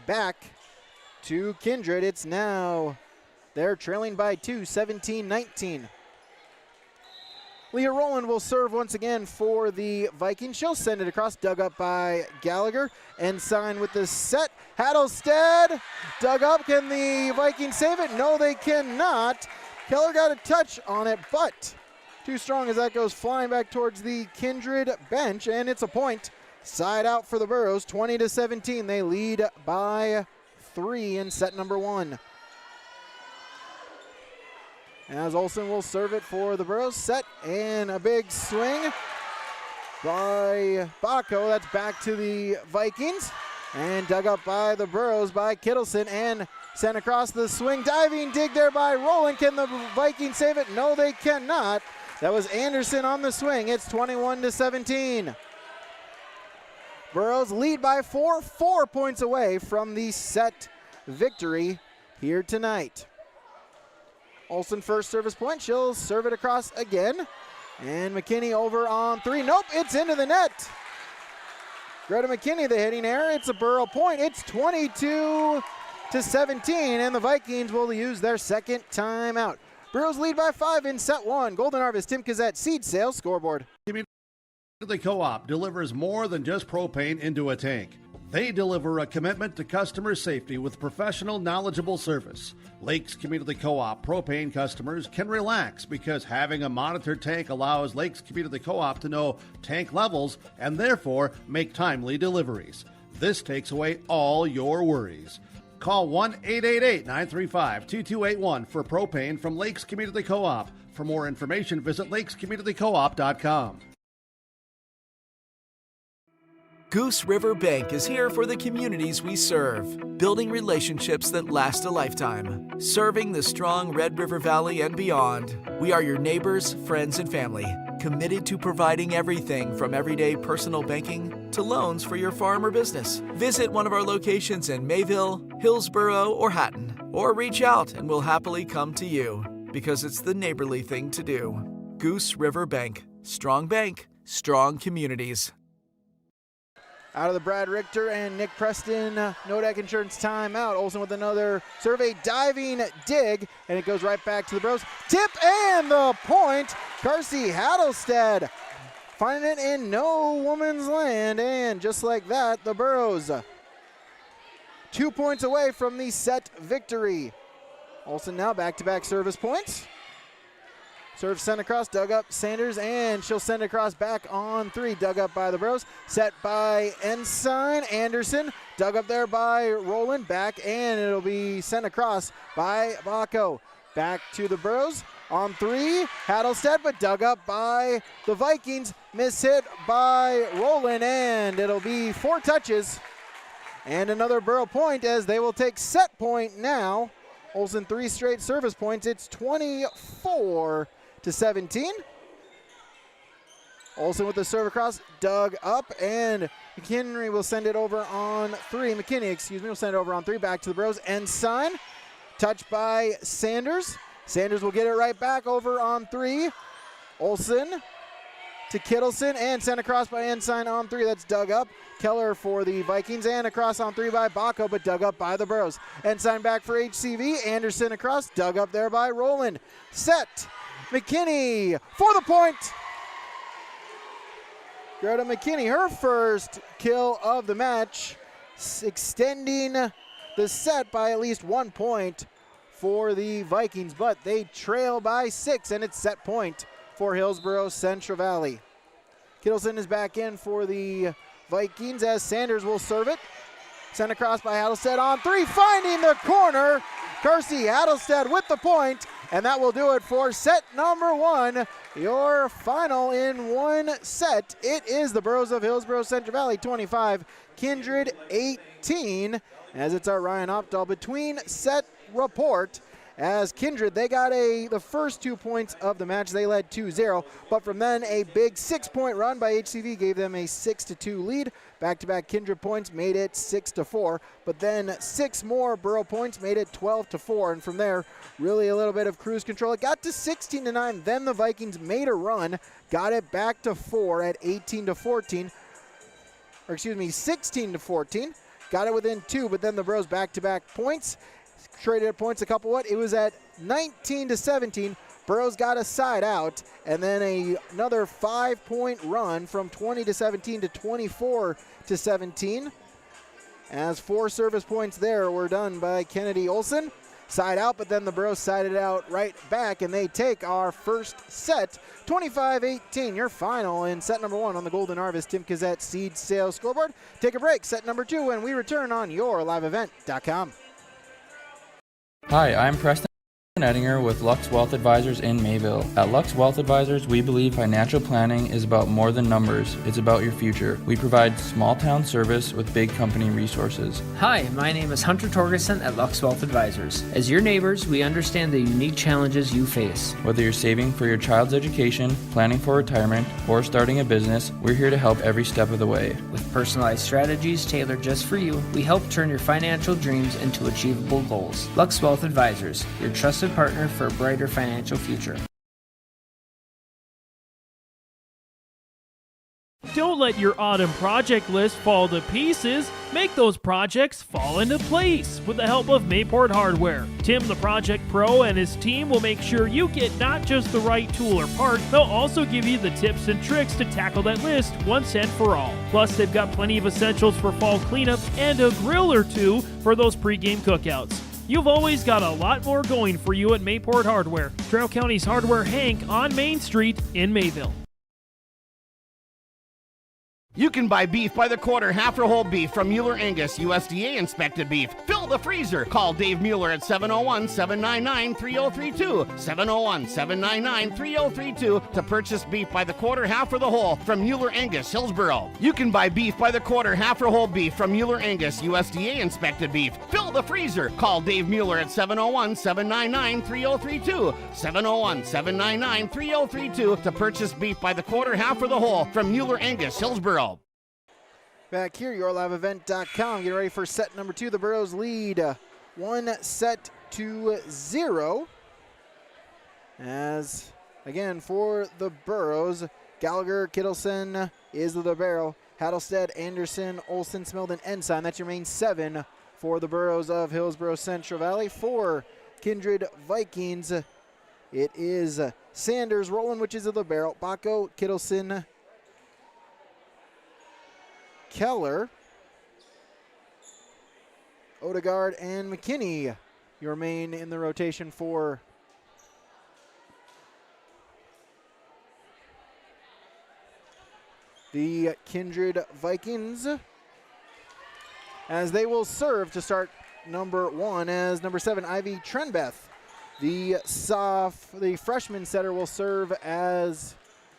Speaker 6: back to Kindred. It's now, they're trailing by 2, 17-19. Leah Rowland will serve once again for the Vikings. She'll send it across, dug up by Gallagher. Ensign with the set. Hattlestead dug up. Can the Vikings save it? No, they cannot. Keller got a touch on it, but too strong as that goes flying back towards the Kindred bench, and it's a point. Side out for the Burros, 20-17. They lead by 3 in set number 1. As Olsen will serve it for the Burros. Set and a big swing by Baco. That's back to the Vikings. And dug up by the Burros by Kittleson and sent across the swing. Diving dig there by Rowland. Can the Vikings save it? No, they cannot. That was Anderson on the swing. It's 21-17. Burros lead by 4 points away from the set victory here tonight. Olsen first service point. She'll serve it across again. And McKinney over on 3. Nope, it's into the net. Greta McKinney, the hitting error. It's a Burro point. It's 22-17, and the Vikings will use their second timeout. Burros lead by 5 in set 1. Golden Harvest, Tim Kazette, Seed Sales Scoreboard.
Speaker 5: The Co-op delivers more than just propane into a tank. They deliver a commitment to customer safety with professional, knowledgeable service. Lakes Community Co-op propane customers can relax because having a monitored tank allows Lakes Community Co-op to know tank levels and therefore make timely deliveries. This takes away all your worries. Call 1-888-935-2281 for propane from Lakes Community Co-op. For more information, visit lakescommunitycoop.com.
Speaker 2: Goose River Bank is here for the communities we serve, building relationships that last a lifetime. Serving the strong Red River Valley and beyond, we are your neighbors, friends, and family, committed to providing everything from everyday personal banking to loans for your farm or business. Visit one of our locations in Mayville, Hillsboro, or Hatton, or reach out and we'll happily come to you, because it's the neighborly thing to do. Goose River Bank. Strong bank, strong communities.
Speaker 6: Out of the Brad Richter and Nick Preston Nodak Insurance timeout. Olsen with another survey diving dig, and it goes right back to the Bros. Tip and the point. Carsey Hattlestead finding it in no woman's land, and just like that, the Burros 2 points away from the set victory. Olsen now back-to-back service points. Serve sent across, dug up Sanders, and she'll send across back on 3. Dug up by the Bros. Set by Ensign. Anderson dug up there by Rowland. Back, and it'll be sent across by Baco. Back to the Bros. On 3, Hattlestead, but dug up by the Vikings. Miss hit by Rowland, and it'll be 4 touches. And another Borough point as they will take set point now. Olsen 3 straight service points. It's 24-17. Olsen with the serve across, dug up, and McKinney will send it over on 3. McKinney, will send it over on 3. Back to the Bros. Ensign, touched by Sanders. Sanders will get it right back over on 3. Olsen to Kittleson and sent across by Ensign on 3. That's dug up. Keller for the Vikings and across on 3 by Baco, but dug up by the Burros. Ensign back for HCV. Anderson across, dug up there by Roland. Set. McKinney for the point. Greta McKinney, her first kill of the match, extending the set by at least 1 point for the Vikings, but they trail by 6, and it's set point for Hillsboro-Central Valley. Kittleson is back in for the Vikings as Sanders will serve it. Sent across by Hattlestead on 3, finding the corner. Kersey Hattlestead with the point, and that will do it for set number 1. Your final in one set. It is the Burros of Hillsboro-Central Valley 25, Kindred 18, as it's our Ryan Opdahl between set report. As Kindred, they got the first 2 points of the match. They led 2-0, but from then a big 6-point run by HCV gave them a 6-2 lead. Back-to-back Kindred points made it 6-4, but then 6 more Borough points made it 12-4, and from there, really a little bit of cruise control. It got to 16-9, then the Vikings made a run, got it back to 4 at 18-14, or 16-14, got it within 2, but then the Bros back-to-back points. Traded at points a couple. It was at 19-17. Burroughs got a side out, and then another 5-point run from 20-17 to 24-17. As 4 service points there were done by Kennedy Olson. Side out, but then the Burroughs sided out right back, and they take our first set, 25-18. Your final in set number 1 on the Golden Harvest Tim Kazette Seed Sales Scoreboard. Take a break, set number 2, when we return on YourLiveEvent.com.
Speaker 3: Hi, I'm Preston Ettinger with Lux Wealth Advisors in Mayville. At Lux Wealth Advisors, we believe financial planning is about more than numbers. It's about your future. We provide small town service with big company resources.
Speaker 8: Hi, my name is Hunter Torgerson at Lux Wealth Advisors. As your neighbors, we understand the unique challenges you face.
Speaker 3: Whether you're saving for your child's education, planning for retirement, or starting a business, we're here to help every step of the way.
Speaker 8: With personalized strategies tailored just for you, we help turn your financial dreams into achievable goals. Lux Wealth Advisors, your trusted partner for a brighter financial future.
Speaker 23: Don't let your autumn project list fall to pieces. Make those projects fall into place with the help of Mayport Hardware. Tim, the project pro, and his team will make sure you get not just the right tool or part, they'll also give you the tips and tricks to tackle that list once and for all. Plus, they've got plenty of essentials for fall cleanup and a grill or two for those pregame cookouts. You've always got a lot more going for you at Mayport Hardware, Trail County's Hardware Hank on Main Street in Mayville.
Speaker 24: You can buy beef by the quarter, half or whole beef from Mueller Angus, USDA inspected beef. Fill the freezer. Call Dave Mueller at 701-799-3032. 701-799-3032 to purchase beef by the quarter, half or the whole from Mueller Angus, Hillsboro. You can buy beef by the quarter, half or whole beef from Mueller Angus, USDA inspected beef. Fill the freezer. Call Dave Mueller at 701-799-3032. 701-799-3032 to purchase beef by the quarter, half or the whole from Mueller Angus, Hillsboro.
Speaker 6: Back here, YourLiveEvent.com. Get ready for set number 2. The Burros lead 1-0. As, again, for the Burros, Gallagher, Kittleson is the libero. Hattlestead, Anderson, Olson, Smilden, Ensign. That's your main 7 for the Burros of Hillsboro-Central Valley. For Kindred Vikings, it is Sanders, Roland, which is the libero. Baco, Kittleson, Keller, Odegaard, and McKinney, your main in the rotation for the Kindred Vikings, as they will serve to start number 1 as number 7, Ivy Trenbeth. The freshman setter will serve as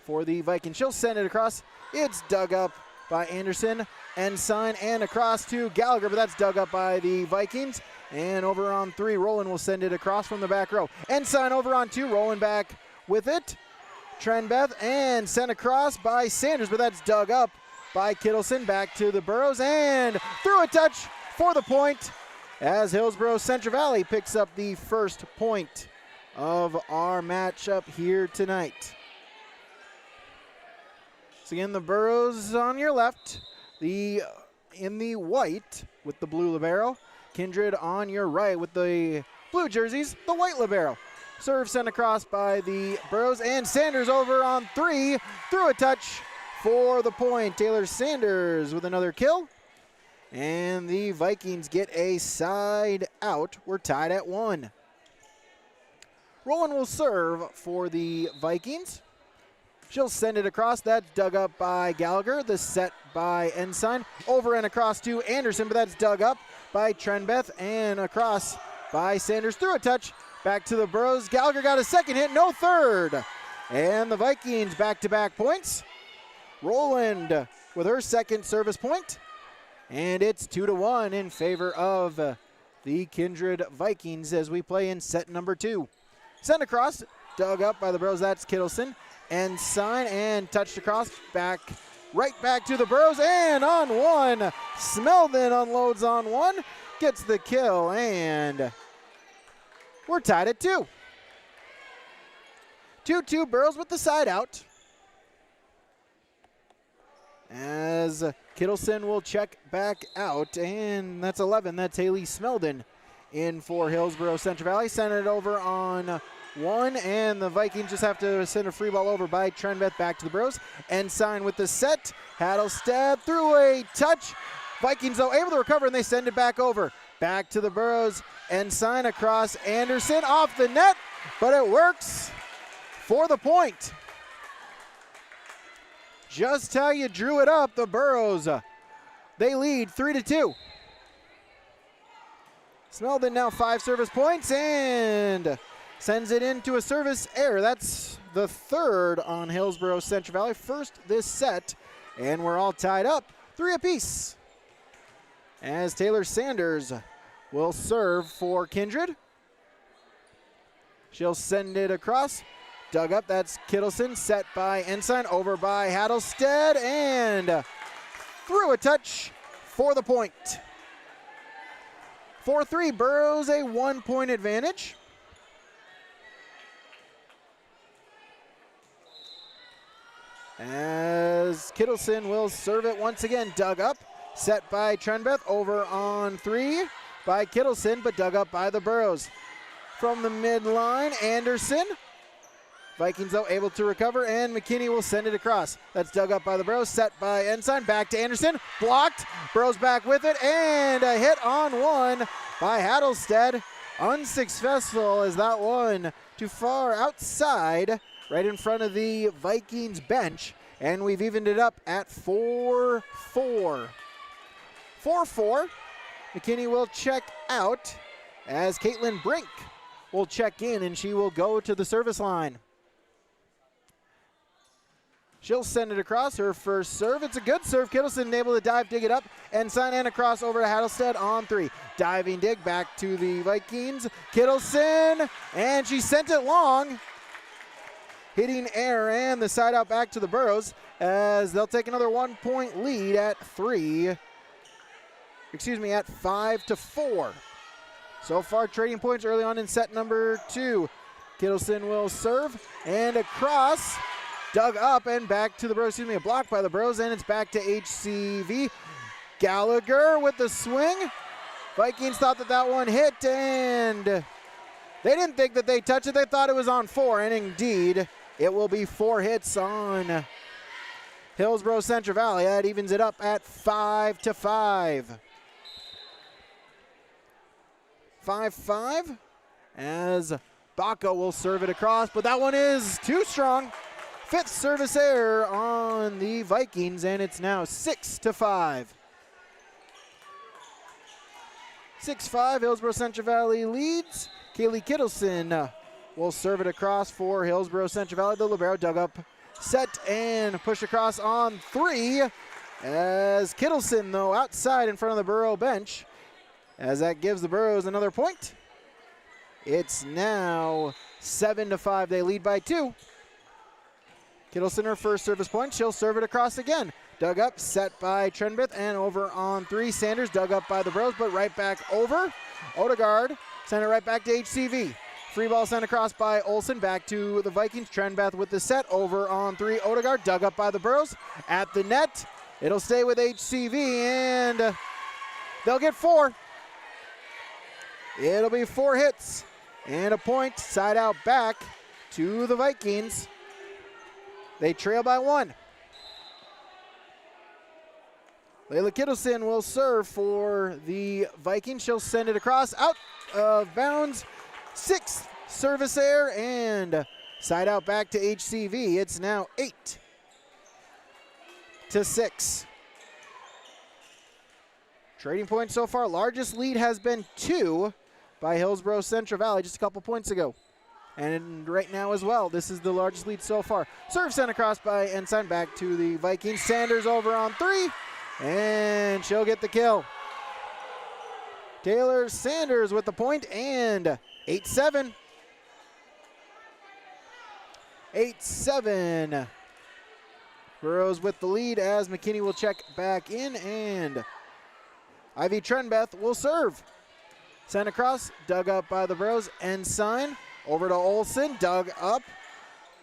Speaker 6: for the Vikings. She'll send it across. It's dug up by Anderson. Ensign and across to Gallagher, but that's dug up by the Vikings. And over on 3, Roland will send it across from the back row. Ensign over on 2, Roland back with it. Trenbeth and sent across by Sanders, but that's dug up by Kittleson. Back to the Burros and through a touch for the point as Hillsboro-Central Valley picks up the first point of our matchup here tonight. So again, the Burros on your left, in the white with the blue libero. Kindred on your right with the blue jerseys, the white libero. Serve sent across by the Burros and Sanders over on 3 through a touch for the point. Taylor Sanders with another kill. And the Vikings get a side out. We're tied at 1. Roland will serve for the Vikings. She'll send it across. That's dug up by Gallagher. The set by Ensign. Over and across to Anderson, but that's dug up by Trenbeth and across by Sanders through a touch. Back to the Burros. Gallagher got a second hit, no third. And the Vikings back-to-back points. Roland with her second service point. And it's 2-1 in favor of the Kindred Vikings as we play in set number 2. Sent across, dug up by the Burros. That's Kittleson. Ensign and touched across, right back to the Burros, and on 1, Smeldon unloads on 1, gets the kill, and we're tied at 2. 2-2, Burros with the side out. As Kittleson will check back out, and that's 11. That's Haley Smeldon in for Hillsboro-Central Valley. Sent it over on 1, and the Vikings just have to send a free ball over by Trenbeth back to the Burros. Ensign with the set. Hattlestead through a touch. Vikings, though, able to recover, and they send it back over. Back to the Burros. Ensign across Anderson off the net, but it works for the point. Just how you drew it up, the Burros. They lead 3-2. Smeldon now 5 service points and sends it into a service error. That's the third on Hillsboro-Central Valley. First this set, and we're all tied up 3 apiece. As Taylor Sanders will serve for Kindred. She'll send it across. Dug up, that's Kittleson, set by Ensign, over by Hattlestead, and through a touch for the point. 4-3, Burros a 1-point advantage. As Kittleson will serve it once again, dug up, set by Trenbeth, over on 3 by Kittleson, but dug up by the Burros. From the midline, Anderson. Vikings, though, able to recover, and McKinney will send it across. That's dug up by the Burros, set by Ensign, back to Anderson, blocked, Burros back with it, and a hit on 1 by Hattlestead. Unsuccessful as that one too far outside, right in front of the Vikings bench, and we've evened it up at 4-4. 4-4, McKinney will check out as Caitlin Brink will check in, and she will go to the service line. She'll send it across, her first serve. It's a good serve. Kittleson able to dive, dig it up, and sign and across over to Hattlestead on 3. Diving dig back to the Vikings. Kittleson, and she sent it long. Hitting air and the side out back to the Burros as they'll take another 1-point lead at 5-4. So far, trading points early on in set number 2. Kittleson will serve and across. Dug up and back to the Burros, a block by the Burros, and it's back to HCV. Gallagher with the swing. Vikings thought that one hit, and they didn't think that they touched it. They thought it was on 4, and indeed, it will be 4 hits on Hillsboro-Central Valley. That evens it up at 5-5. 5-5 as Baca will serve it across, but that one is too strong. 5th service error on the Vikings, and it's now 6-5. 6-5, Hillsboro-Central Valley leads. Kaylee Kittleson will serve it across for Hillsboro-Central Valley. The libero dug up, set, and push across on 3. As Kittleson, though, outside in front of the Borough bench, as that gives the Burrows another point. It's now 7-5. They lead by 2. Kittleson, her first service point. She'll serve it across again. Dug up, set by Trenbeth, and over on 3. Sanders dug up by the Burrows, but right back over. Odegaard sent it right back to HCV. Free ball sent across by Olsen, back to the Vikings. Trenbeth with the set, over on 3. Odegaard dug up by the Burrows. At the net, it'll stay with HCV, and they'll get 4. It'll be 4 hits and a point, side out back to the Vikings. They trail by 1. Layla Kittleson will serve for the Vikings. She'll send it across, out of bounds. 6th service error, and side out back to HCV. It's now 8-6. Trading points so far. Largest lead has been 2 by Hillsboro-Central Valley just a couple points ago. And right now as well, this is the largest lead so far. Serve sent across by Ensign, back to the Vikings. Sanders over on 3, and she'll get the kill. Taylor Sanders with the point, and 8-7. 8-7. Burrows with the lead as McKinney will check back in, and Ivy Trenbeth will serve. Sent across, dug up by the Burrows. Ensign over to Olsen, dug up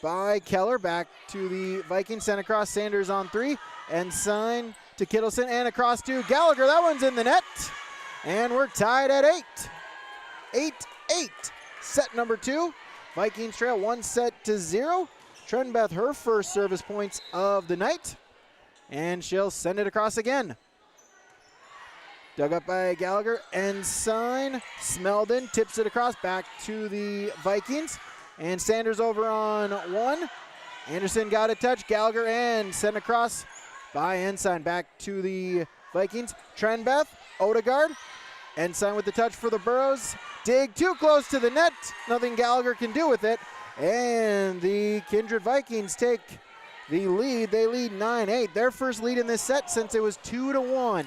Speaker 6: by Keller, back to the Vikings. Sent across, Sanders on 3. Ensign to Kittleson, and across to Gallagher. That one's in the net, and we're tied at 8. 8-8. Set number 2. Vikings trail 1-0. Trenbeth, her first service points of the night, and she'll send it across again. Dug up by Gallagher. Ensign. Smeldon tips it across, back to the Vikings. And Sanders over on 1. Anderson got a touch. Gallagher, and sent across by Ensign, back to the Vikings. Trenbeth. Odegaard. Ensign with the touch for the Burrows. Dig too close to the net. Nothing Gallagher can do with it. And the Kindred Vikings take the lead. They lead 9-8. Their first lead in this set since it was 2-1.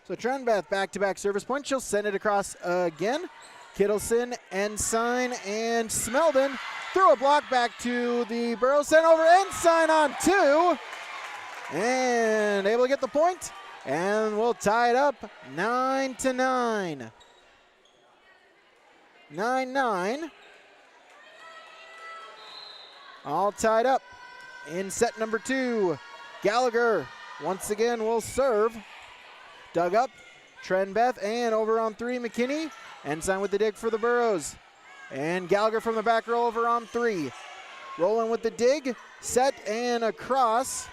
Speaker 6: So Trenbeth, back-to-back service point. She'll send it across again. Kittleson, Ensign, and Smeldon through a block back to the Burrows. Sent over Ensign on 2. And able to get the point. And we'll tie it up 9-9. 9-9. All tied up in set number 2. Gallagher once again will serve. Dug up, Trenbeth, and over on 3, McKinney. Ensign with the dig for the Burrows. And Gallagher from the back row over on 3. Rolling with the dig, set and across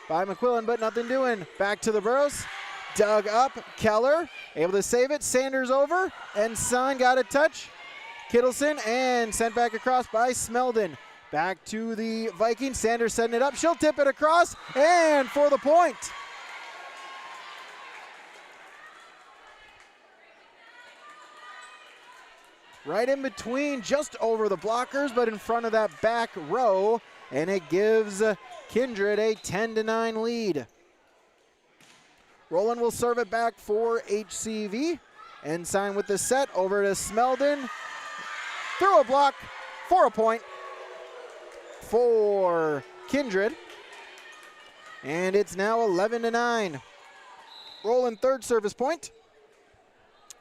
Speaker 6: by McQuillan, but nothing doing. Back to the Burrows. Dug up, Keller, able to save it. Sanders over, Ensign got a touch. Kittleson, and sent back across by Smeldon. Back to the Vikings. Sanders setting it up. She'll tip it across, and for the point. Right in between, just over the blockers, but in front of that back row, and it gives Kindred a 10-9 lead. Roland will serve it back for HCV. Ensign with the set, over to Smeldon. Through a block for a point for Kindred. And it's now 11-9. Roland, third service point.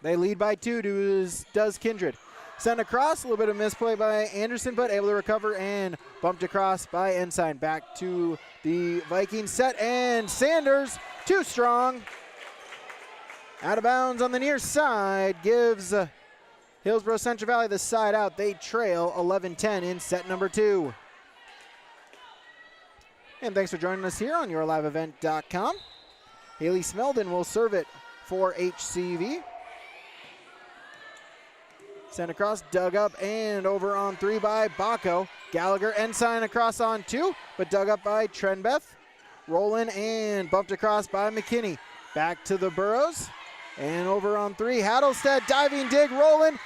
Speaker 6: They lead by 2, does Kindred. Sent across, a little bit of misplay by Anderson, but able to recover and bumped across by Ensign. Back to the Vikings set, and Sanders, too strong. Out of bounds on the near side, gives Hillsboro-Central Valley the side out. They trail 11-10 in set number 2. And thanks for joining us here on YourLiveEvent.com. Haley Smeldon will serve it for HCV. Sent across, dug up, and over on 3 by Baco. Gallagher, Ensign across on 2, but dug up by Trenbeth. Rolling and bumped across by McKinney. Back to the Burrows, and over on 3, Hattlestead, diving dig, rolling.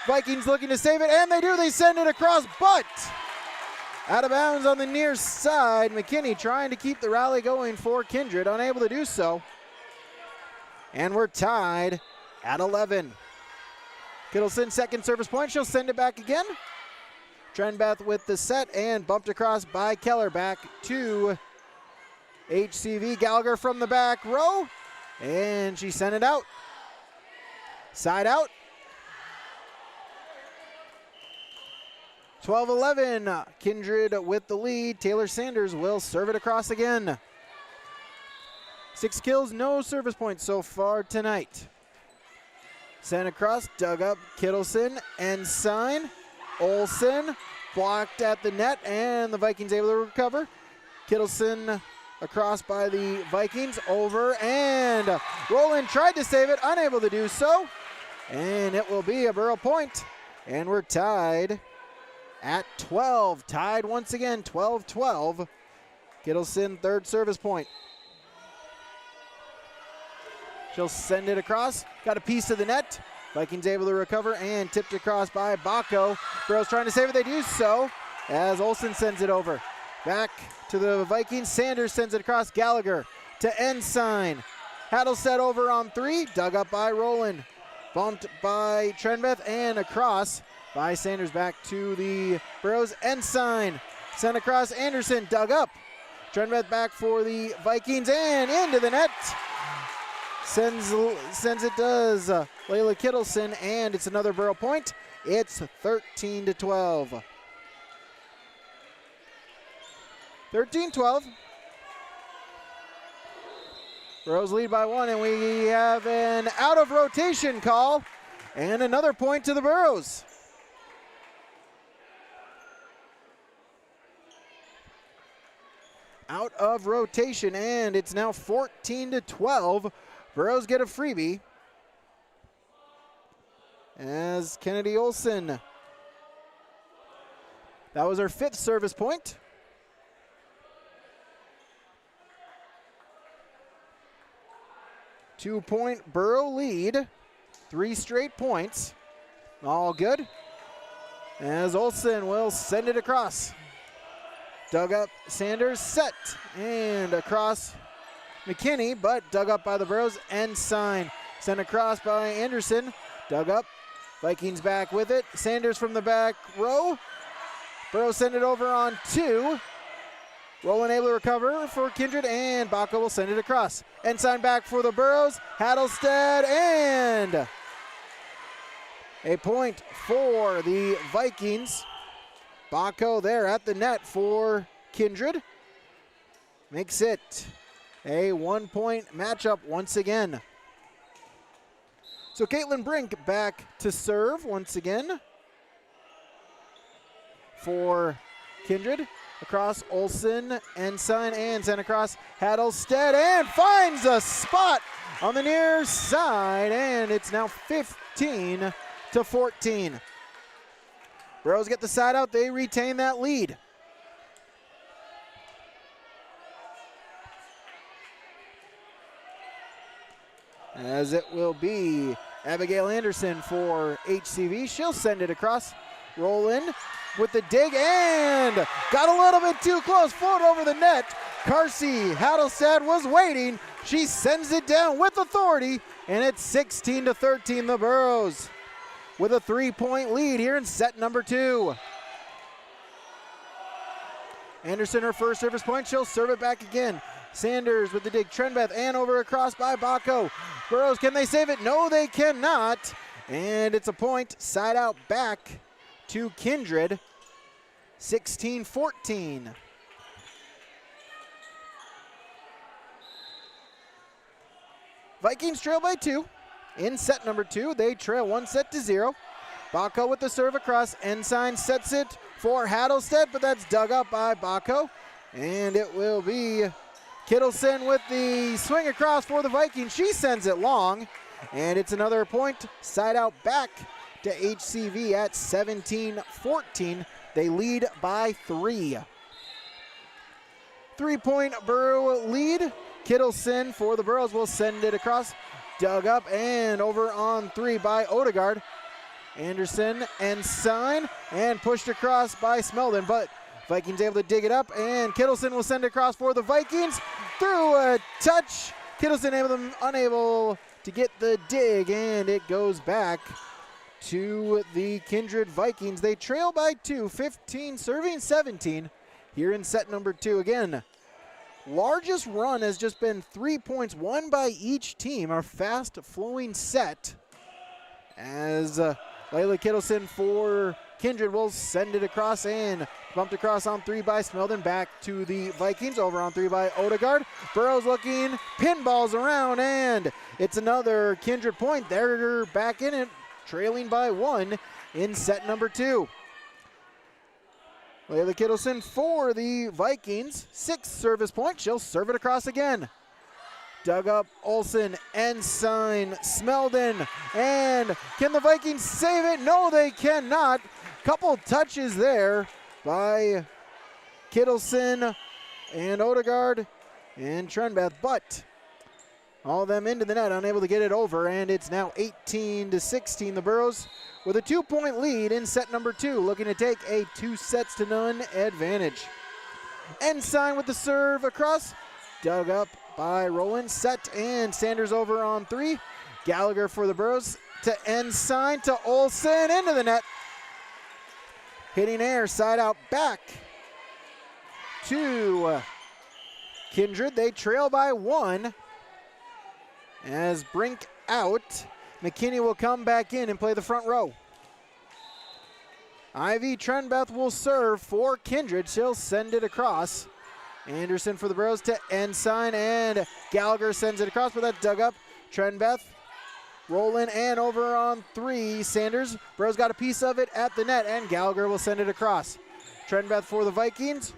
Speaker 6: Vikings looking to save it, and they do. They send it across, but Out of bounds on the near side. McKinney trying to keep the rally going for Kindred, unable to do so. And we're tied at 11. Kittleson, second service point. She'll send it back again. Trenbeth with the set and bumped across by Keller. Back to HCV. Gallagher from the back row. And she sent it out. Side out. 12-11. Kindred with the lead. Taylor Sanders will serve it across again. 6 kills, no service points so far tonight. Sent across, dug up, Kittleson, Ensign, Olsen, blocked at the net, and the Vikings able to recover. Kittleson across by the Vikings, over, and Rowland tried to save it, unable to do so. And it will be a Borough point, and we're tied at 12. Tied once again, 12-12. Kittleson, third service point. She'll send it across. Got a piece of the net. Vikings able to recover and tipped across by Bacco. Burrows trying to save it. They do so as Olsen sends it over. Back to the Vikings. Sanders sends it across. Gallagher to Ensign. Haddlestead over on 3. Dug up by Rowland. Bumped by Trenbeth and across by Sanders. Back to the Burrows. Ensign sent across. Anderson dug up. Trenbeth back for the Vikings and into the net. Sends it does Layla Kittleson, and it's another Borough point. It's 13-12. 13-12. Burroughs lead by 1, and we have an out of rotation call and another point to the Burroughs. Out of rotation, and it's now 14-12. Burroughs get a freebie as Kennedy Olsen. That was her 5th service point. Two-point Borough lead. 3 straight points. All good. As Olsen will send it across. Dug up Sanders, set, and across McKinney, but dug up by the Burroughs. Ensign sent across by Anderson. Dug up. Vikings back with it. Sanders from the back row. Burroughs send it over on 2. Rowland able to recover for Kindred, and Bacco will send it across. Ensign back for the Burroughs. Haddlestead, and a point for the Vikings. Bacco there at the net for Kindred. Makes it a 1-point matchup once again. So Caitlin Brink back to serve once again for Kindred. Across Olsen, Ensign, and sent across Haddlestead, and finds a spot on the near side, and it's now 15-14. Burroughs get the side out. They retain that lead. As it will be Abigail Anderson for HCV. She'll send it across. Rowland with the dig, and got a little bit too close. Float over the net. Carsey Haddlestead was waiting. She sends it down with authority, and it's 16-13 the Burroughs with a 3-point lead here in set number 2. Anderson, her first service point. She'll serve it back again. Sanders with the dig. Trenbeth and over across by Bacco. Burroughs, can they save it? No, they cannot. And it's a point. Side out back to Kindred. 16-14. Vikings trail by 2 in set number 2. They trail 1-0. Bacco with the serve across. Ensign sets it for Haddlestead, but that's dug up by Bacco. And it will be Kittleson with the swing across for the Vikings. She sends it long, and it's another point. Side out back to HCV at 17-14. They lead by 3. 3-point Borough lead. Kittleson for the Burroughs will send it across. Dug up and over on 3 by Odegaard. Anderson and Sign, and pushed across by Smeldon, but Vikings able to dig it up, and Kittleson will send it across for the Vikings. Through a touch, Kittleson unable to get the dig, and it goes back to the Kindred Vikings. They trail by 2, 15 serving 17 here in set number 2. Again, largest run has just been 3 points, won by each team. Our fast-flowing set as Layla Kittleson for Kindred will send it across and bumped across on 3 by Smeldon. Back to the Vikings, over on 3 by Odegaard. Burrows looking, pinballs around, and it's another Kindred point. They're back in it, trailing by 1 in set number 2. Layla Kittleson for the Vikings, 6th service point. She'll serve it across again. Dug up, Olsen, Ensign, Smeldon, and can the Vikings save it? No, they cannot. Couple touches there by Kittleson and Odegaard and Trenbeth, but all of them into the net, unable to get it over, and it's now 18-16. The Burros with a 2-point lead in set number 2, looking to take a 2-0 advantage. Ensign with the serve across, dug up by Rowland, set, and Sanders over on 3. Gallagher for the Burros to Ensign to Olsen, into the net. Hitting air, side out, back to Kindred. They trail by 1 as Brink out. McKinney will come back in and play the front row. Ivy Trenbeth will serve for Kindred. She'll send it across. Anderson for the Burros to Ensign, and Gallagher sends it across, but that's dug up. Trenbeth, Roland, and over on 3, Sanders. Burros got a piece of it at the net, and Gallagher will send it across. Trenbeth for the Vikings.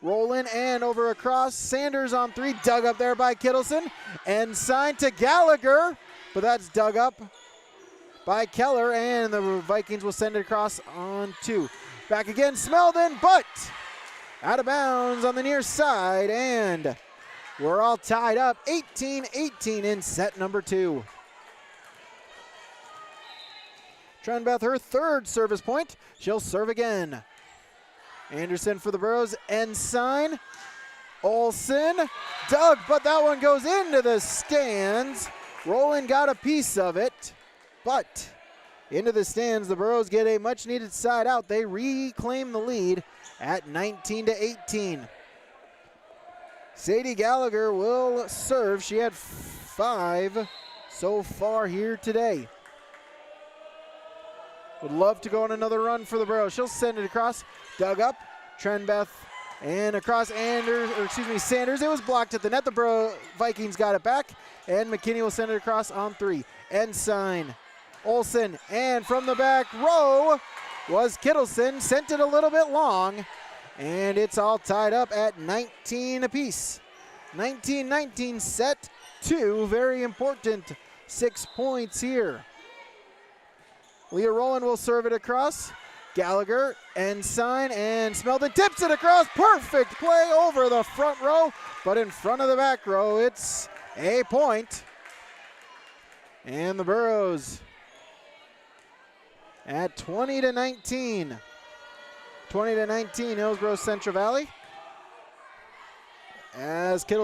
Speaker 6: Roland and over across. Sanders on 3, dug up there by Kittleson. Ensign to Gallagher, but that's dug up by Keller, and the Vikings will send it across on 2. Back again, Smeldon, but out of bounds on the near side, and we're all tied up 18-18 in set number 2. Trenbeth, her 3rd service point. She'll serve again. Anderson for the Burros. Ensign. Olsen. Dug, but that one goes into the stands. Roland got a piece of it, but into the stands. The Burros get a much-needed side out. They reclaim the lead at 19-18. Sadie Gallagher will serve. She had 5 so far here today. Would love to go on another run for the Burros. She'll send it across. Dug up. Trenbeth and across Sanders. It was blocked at the net. The Vikings got it back, and McKinney will send it across on 3. Ensign, Olsen, and from the back row was Kittleson. Sent it a little bit long, and it's all tied up at 19 apiece. 19-19 set 2. Very important 6 points here. Leah Rowland will serve it across. Gallagher, Ensign, and Smeldon tips it across. Perfect play over the front row, but in front of the back row, it's a point. And the Burros at 20-19. 20-19, Hillsboro-Central Valley. As that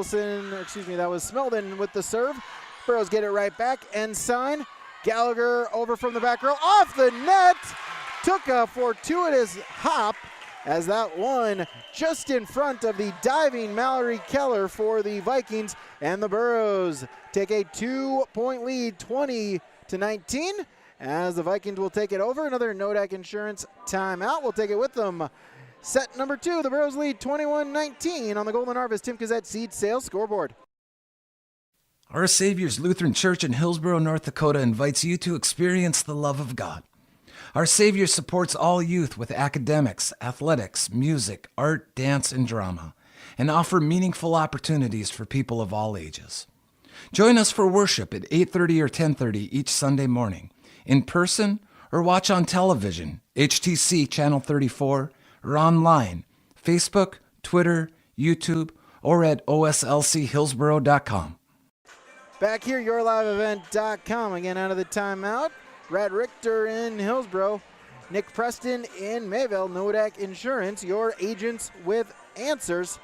Speaker 6: was Smeldon with the serve. Burros get it right back. Ensign, Gallagher over from the back row, off the net. Took a fortuitous hop as that one just in front of the diving Mallory Keller for the Vikings, and the Burros take a 2-point lead, 20-19, as the Vikings will take it over. Another Nodak Insurance timeout. We'll take it with them. Set number 2, the Burros lead 21-19 on the Golden Harvest Tim Cassette Seed Sales scoreboard.
Speaker 9: Our Savior's Lutheran Church in Hillsboro, North Dakota invites you to experience the love of God. Our Savior supports all youth with academics, athletics, music, art, dance, and drama, and offer meaningful opportunities for people of all ages. Join us for worship at 8:30 or 10:30 each Sunday morning, in person or watch on television, HTC Channel 34, or online, Facebook, Twitter, YouTube, or at oslchillsboro.com.
Speaker 6: Back here, yourliveevent.com. Again, out of the timeout. Brad Richter in Hillsboro Nick Preston in Mayville, Nodak Insurance, your agents with answers.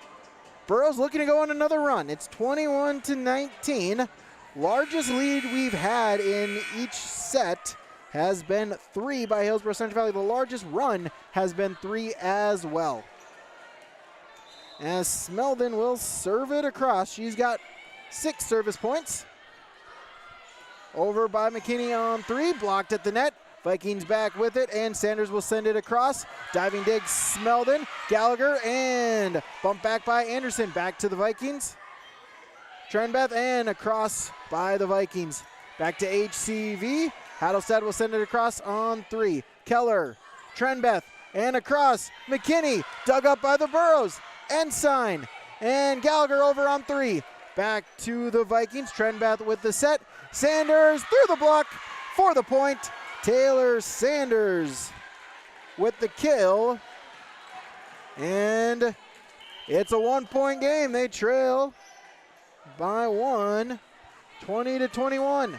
Speaker 6: Burrows looking to go on another run. It's 21-19. Largest lead we've had in each set has been 3 by Hillsboro-Central Valley. The largest run has been 3 as well. As Smeldon will serve it across. She's got 6 service points. Over by McKinney on 3, blocked at the net. Vikings back with it, and Sanders will send it across. Diving dig, Smeldon, Gallagher, and bump back by Anderson. Back to the Vikings. Trenbeth, and across by the Vikings. Back to HCV. Hadelstad will send it across on 3. Keller, Trenbeth, and across. McKinney, dug up by the Burrows. Ensign, and Gallagher over on 3. Back to the Vikings. Trenbeth with the set. Sanders through the block for the point. Taylor Sanders with the kill. And it's a 1-point game. They trail by 1, 20-21.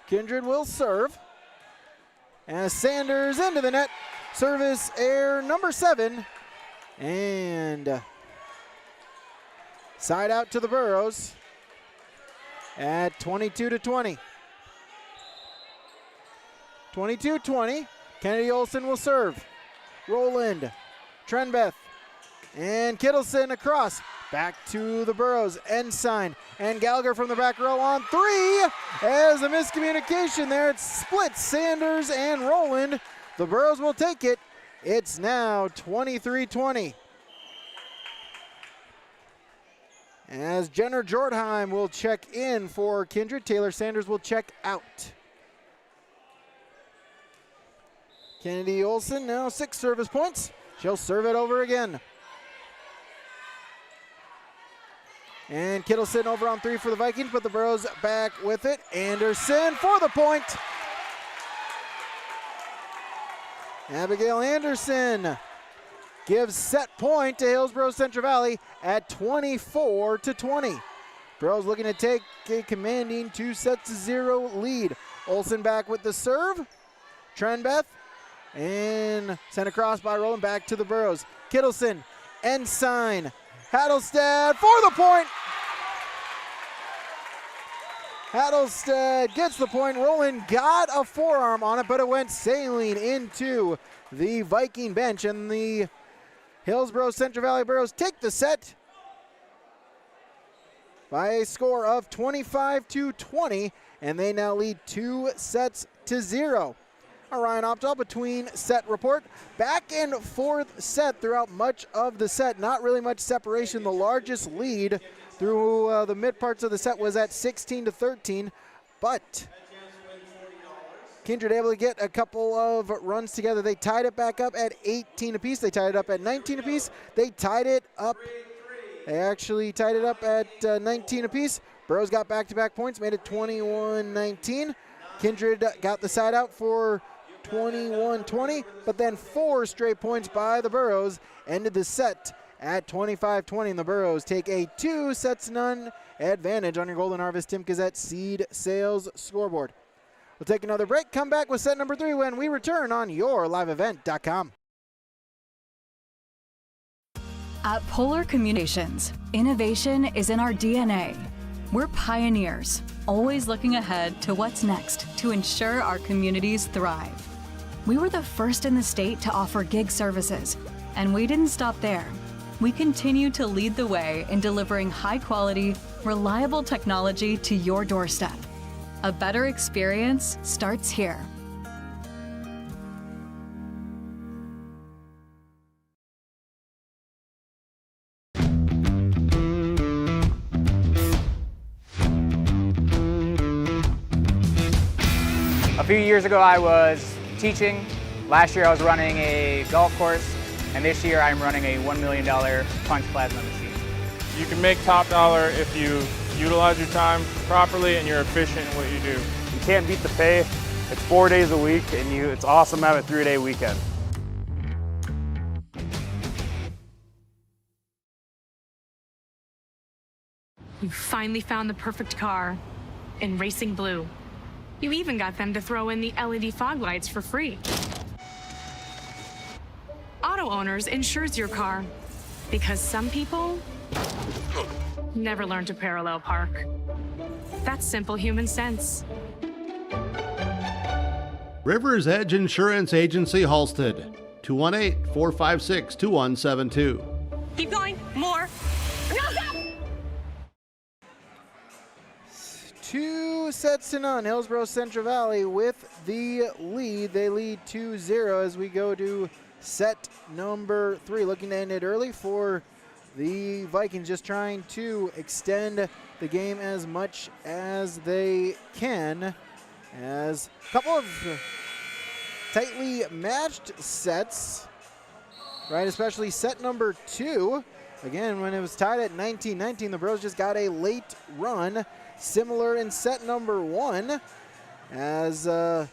Speaker 6: Kindred will serve. As Sanders into the net. Service error number 7. And side out to the Burrows at 22-20. 22-20. Kennedy Olson will serve. Roland, Trenbeth, and Kittleson across. Back to the Burrows. Ensign and Gallagher from the back row on 3. As a miscommunication there, it splits Sanders and Roland. The Burrows will take it. It's now 23-20. As Jenner Jortheim will check in for Kindred, Taylor Sanders will check out. Kennedy Olson now 6 service points. She'll serve it over again. And Kittleson over on 3 for the Vikings, but the Burrows back with it. Anderson for the point. Abigail Anderson gives set point to Hillsboro-Central Valley at 24-20. Burrows looking to take a commanding 2-0 lead. Olson back with the serve. Trenbeth, and sent across by Roland back to the Burrows. Kittleson, Ensign, Hadelstad for the point. Hadelstad gets the point. Roland got a forearm on it, but it went sailing into the Viking bench, and the Hillsboro-Central Valley Burrows take the set by a score of 25-20, and they now lead 2-0. Ryan Opdahl between set report. Back and forth set throughout much of the set. Not really much separation. The largest lead through the mid parts of the set was at 16-13, but Kindred able to get a couple of runs together. They tied it back up at 18 apiece. They tied it up at 19 apiece. They tied it up. They actually tied it up at 19 apiece. Burrows got back-to-back points, made it 21-19. Kindred got the side out for 21-20, but then 4 straight points by the Burrows ended the set at 25-20, and the Burrows take a 2-0 advantage on your Golden Harvest Tim Gazette Seed Sales scoreboard. We'll take another break, come back with set number 3 when we return on yourliveevent.com.
Speaker 11: At Polar Communications, innovation is in our DNA. We're pioneers, always looking ahead to what's next to ensure our communities thrive. We were the first in the state to offer gig services, and we didn't stop there. We continue to lead the way in delivering high-quality, reliable technology to your doorstep. A better experience starts here.
Speaker 12: A few years ago I was teaching. Last year I was running a golf course, and this year I'm running a $1 million punch plasma machine.
Speaker 13: You can make top dollar if you utilize your time properly and you're efficient in what you do.
Speaker 14: You can't beat the pay. It's 4 days a week, and it's awesome to have a 3-day weekend.
Speaker 25: You finally found the perfect car in racing blue.
Speaker 7: You even got them to throw in the LED fog lights for free. Auto Owners insures your car because some people never learn to parallel park. That's simple human sense.
Speaker 5: River's Edge Insurance Agency, Halstead. 218-456-2172.
Speaker 7: Keep going. More.
Speaker 6: Two sets to none. Hillsboro-Central Valley with the lead. They lead 2-0 as we go to set number 3. Looking to end it early for the Vikings, just trying to extend the game as much as they can. As a couple of tightly matched sets, right? Especially set number 2. Again, when it was tied at 19-19, the Bros just got a late run. Similar in set number 1, as it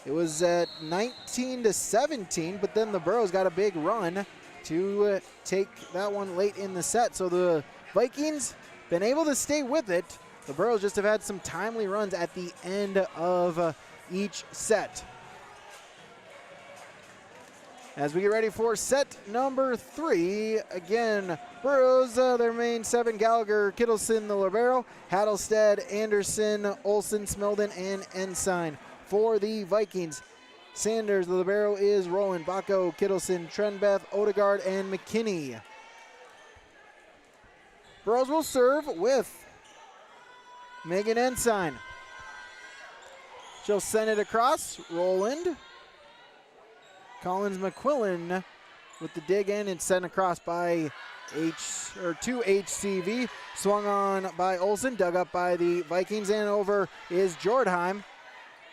Speaker 6: was at 19-17, but then the Bros got a big run to take that one late in the set. So the Vikings been able to stay with it. The Bros just have had some timely runs at the end of each set. As we get ready for set number 3, again, Burrows, their main 7, Gallagher, Kittleson, the libero, Hattlestead, Anderson, Olson, Smeldon, and Ensign. For the Vikings, Sanders, the libero is Roland, Baco, Kittleson, Trenbeth, Odegaard, and McKinney. Burrows will serve with Megan Ensign. She'll send it across, Roland. Collins McQuillan with the dig in and sent across by to HCV. Swung on by Olsen, dug up by the Vikings, and over is Jordheim.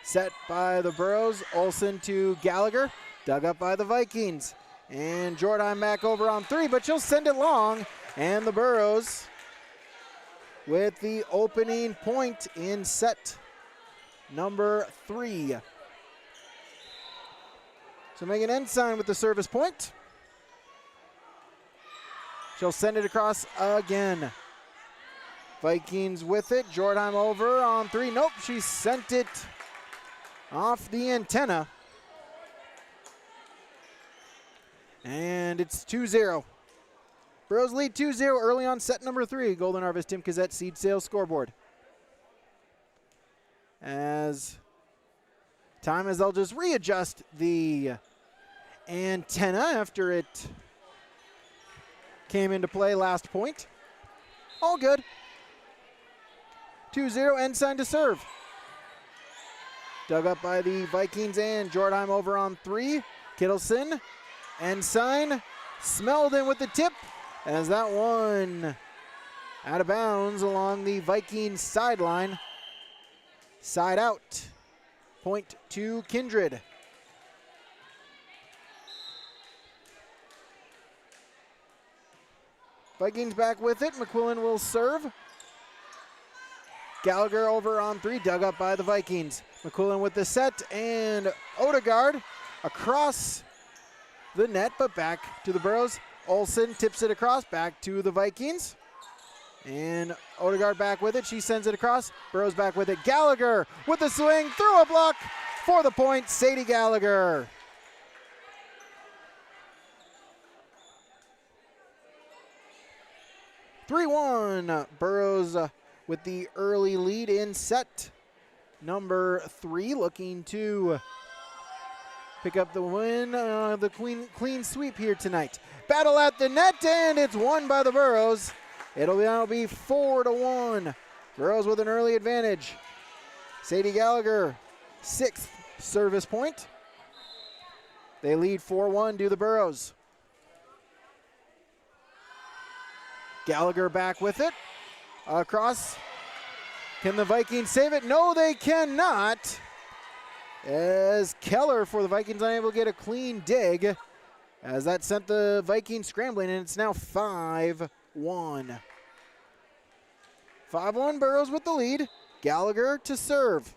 Speaker 6: Set by the Burrows. Olsen to Gallagher, dug up by the Vikings. And Jordheim back over on 3, but she'll send it long. And the Burrows with the opening point in set number 3. So Megan Ensign with the service point. She'll send it across again. Vikings with it. Jordheim over on 3. Nope, she sent it off the antenna. And it's 2-0. Bros lead 2-0 early on set number 3. Golden Harvest Tim Kazette seed sales scoreboard. As time as they'll just readjust the antenna after it came into play last point. All good. 2-0, Ensign to serve. Dug up by the Vikings and Jordheim over on 3. Kittleson, Ensign, Smeldon with the tip as that one out of bounds along the Vikings sideline. Side out. Point to Kindred. Vikings back with it. McQuillan will serve. Gallagher over on 3, dug up by the Vikings. McQuillan with the set, and Odegaard across the net, but back to the Burrows. Olsen tips it across, back to the Vikings. And Odegaard back with it. She sends it across. Burrows back with it. Gallagher with the swing, through a block for the point. Sadie Gallagher. (3-1). Burrows with the early lead in set number 3, looking to pick up the win, the clean sweep here tonight. Battle at the net, and it's won by the Burrows. It'll now be 4-1. Burrows with an early advantage. Sadie Gallagher, 6th service point. They lead 4-1 to the Burrows. Gallagher back with it. Across. Can the Vikings save it? No, they cannot. As Keller for the Vikings unable to get a clean dig, as that sent the Vikings scrambling, and it's now 5-1. 5-1, Burrows with the lead. Gallagher to serve.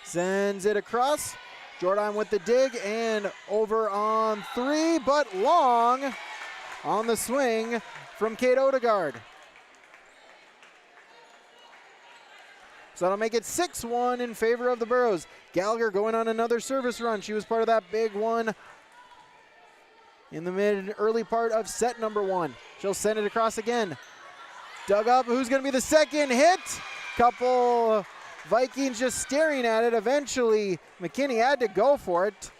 Speaker 6: Sends it across. Jordheim with the dig, and over on 3, but long on the swing from Kate Odegaard. So that'll make it 6-1 in favor of the Burros. Gallagher going on another service run. She was part of that big one in the early part of set number 1. She'll send it across again. Dug up. Who's going to be the second hit? Couple Vikings just staring at it. Eventually, McKinney had to go for it.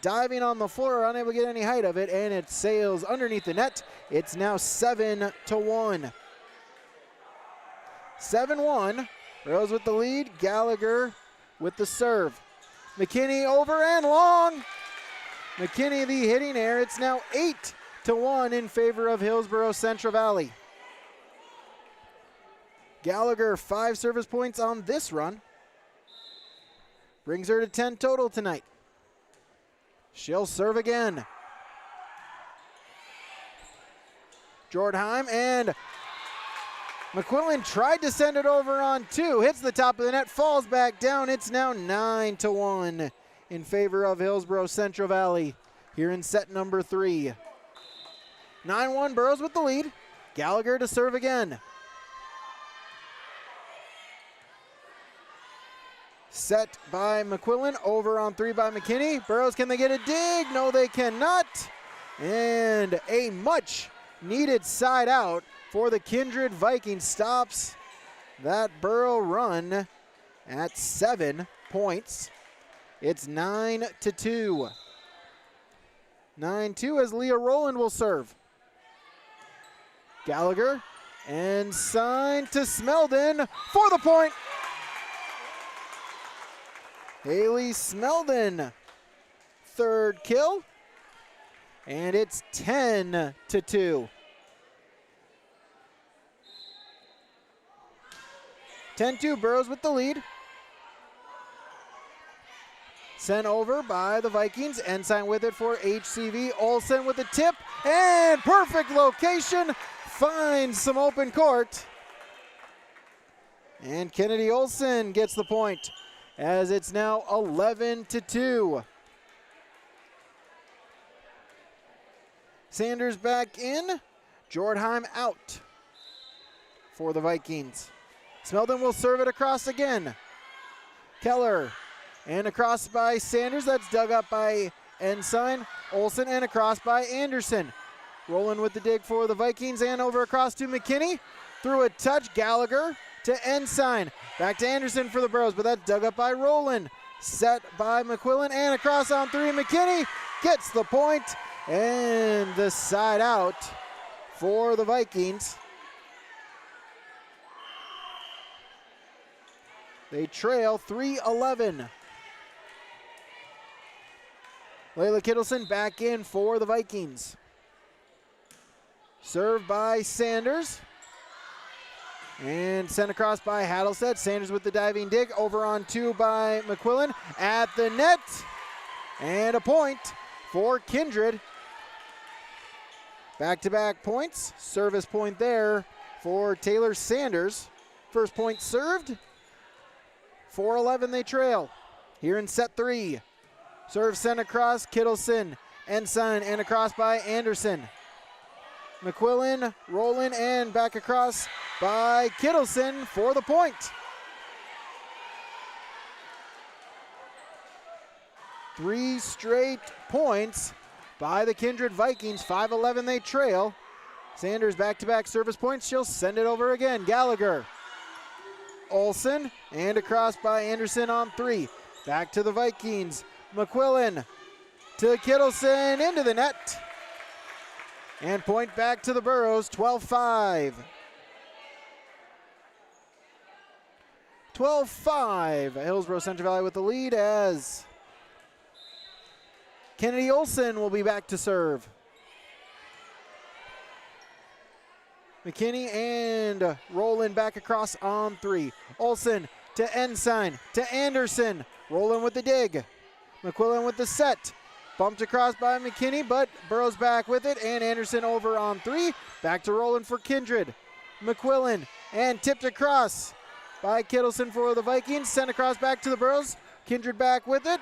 Speaker 6: Diving on the floor, unable to get any height of it, and it sails underneath the net. It's now 7-1. 7-1. Rose with the lead. Gallagher with the serve. McKinney over and long. McKinney the hitting air. It's now 8-1 in favor of Hillsboro-Central Valley. Gallagher 5 service points on this run. Brings her to 10 total tonight. She'll serve again. Jordheim and McQuillan tried to send it over on 2. Hits the top of the net, falls back down. It's now 9-1 in favor of Hillsboro-Central Valley here in set number 3. 9-1, Burros with the lead. Gallagher to serve again. Set by McQuillan, over on 3 by McKinney. Burros, can they get a dig? No, they cannot. And a much needed side out for the Kindred Vikings stops that Burro run at 7 points. It's 9-2. 9-2 as Leah Rowland will serve. Gallagher and sign to Smeldon for the point. Haley Smeldon, third kill, and it's 10-2. 10-2, Burros with the lead. Sent over by the Vikings. Ensign with it for HCV. Olsen with the tip, and perfect location. Finds some open court. And Kennedy Olsen gets the point as it's now 11-2. Sanders back in. Jordheim out for the Vikings. Smeldon will serve it across again. Keller and across by Sanders. That's dug up by Ensign. Olsen and across by Anderson. Rolling with the dig for the Vikings and over across to McKinney. Through a touch, Gallagher to Ensign. Back to Anderson for the Burros, but that's dug up by Rowland. Set by McQuillan and across on 3. McKinney gets the point and the side out for the Vikings. They trail 3-11. Layla Kittleson back in for the Vikings. Served by Sanders. And sent across by Hattlestead. Sanders with the diving dig. Over on 2 by McQuillan. At the net. And a point for Kindred. Back-to-back points. Service point there for Taylor Sanders. First point served. 4-11 they trail here in set 3. Serve sent across, Kittleson, Ensign, and across by Anderson. McQuillan, Rowland, and back across by Kittleson for the point. Three straight points by the Kindred Vikings. 5-11 they trail. Sanders back-to-back service points. She'll send it over again. Gallagher. Olsen and across by Anderson on 3. Back to the Vikings. McQuillan to Kittleson into the net. And point back to the Burros, 12-5. 12-5. Hillsboro-Central Valley with the lead as Kennedy Olsen will be back to serve. McKinney and Rowland back across on 3. Olsen to Ensign to Anderson. Rowland with the dig. McQuillan with the set. Bumped across by McKinney, but Burrows back with it, and Anderson over on 3. Back to Rowland for Kindred. McQuillan and tipped across by Kittleson for the Vikings. Sent across back to the Burrows. Kindred back with it.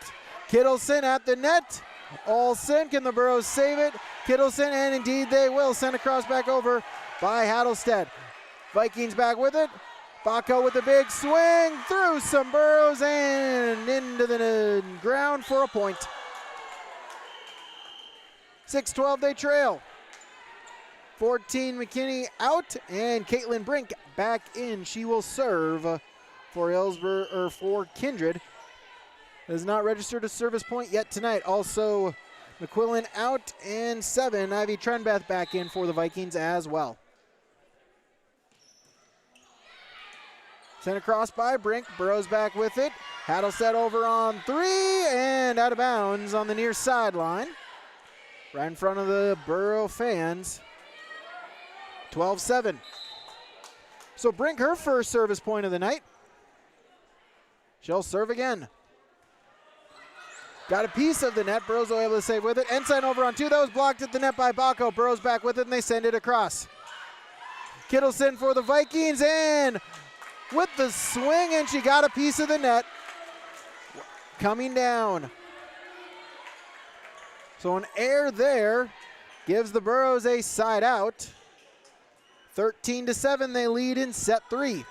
Speaker 6: Kittleson at the net. Olsen, can the Burrows save it? Kittleson, and indeed they will. Sent across back over by Hattlestead. Vikings back with it. Baco with a big swing through some burrows and into the ground for a point. 6-12 they trail. 14 McKinney out and Caitlin Brink back in. She will serve for Hillsboro or for Kindred. Has not registered a service point yet tonight. Also McQuillan out and 7. Ivy Trenbeth back in for the Vikings as well. Sent across by Brink. Burrows back with it. Haddlestead over on 3 and out of bounds on the near sideline. Right in front of the Burrow fans. 12-7. So Brink, her first service point of the night. She'll serve again. Got a piece of the net. Burrows will able to save with it. Ensign over on 2. That was blocked at the net by Baco. Burrows back with it and they send it across. Kittleson for the Vikings and with the swing, and she got a piece of the net. Coming down. So an error there gives the Burrows a side out. 13-7 they lead in set 3.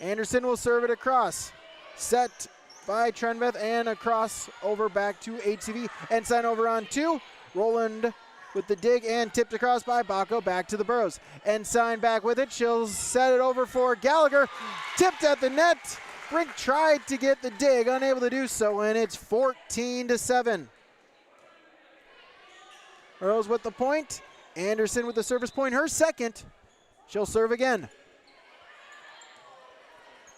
Speaker 6: Anderson will serve it across. Set by Trenbeth and across over back to HCV. Ensign over on 2. Roland with the dig and tipped across by Baco back to the Burrows. Ensign back with it. She'll set it over for Gallagher. Tipped at the net. Brink tried to get the dig, unable to do so, and it's 14-7. Burrows with the point. Anderson with the service point, her second. She'll serve again.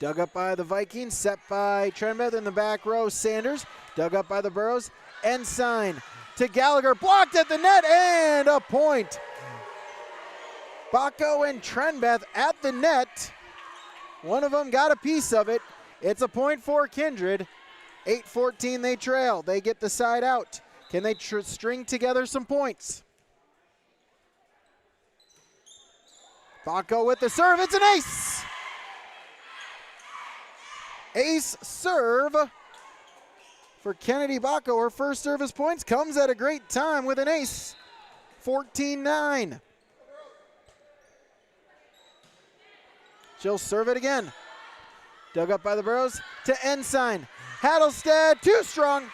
Speaker 6: Dug up by the Vikings, set by Trenbeth in the back row. Sanders, dug up by the Burrows. Ensign to Gallagher, blocked at the net, and a point. Baco and Trenbeth at the net. One of them got a piece of it. It's a point for Kindred. 8-14 they trail. They get the side out. Can they string together some points? Baco with the serve. It's an ace. Ace serve for Kennedy Baco. Her first service points comes at a great time with an ace. 14-9. She'll serve it again. Dug up by the Burrows to Ensign. Haddlestead, too strong.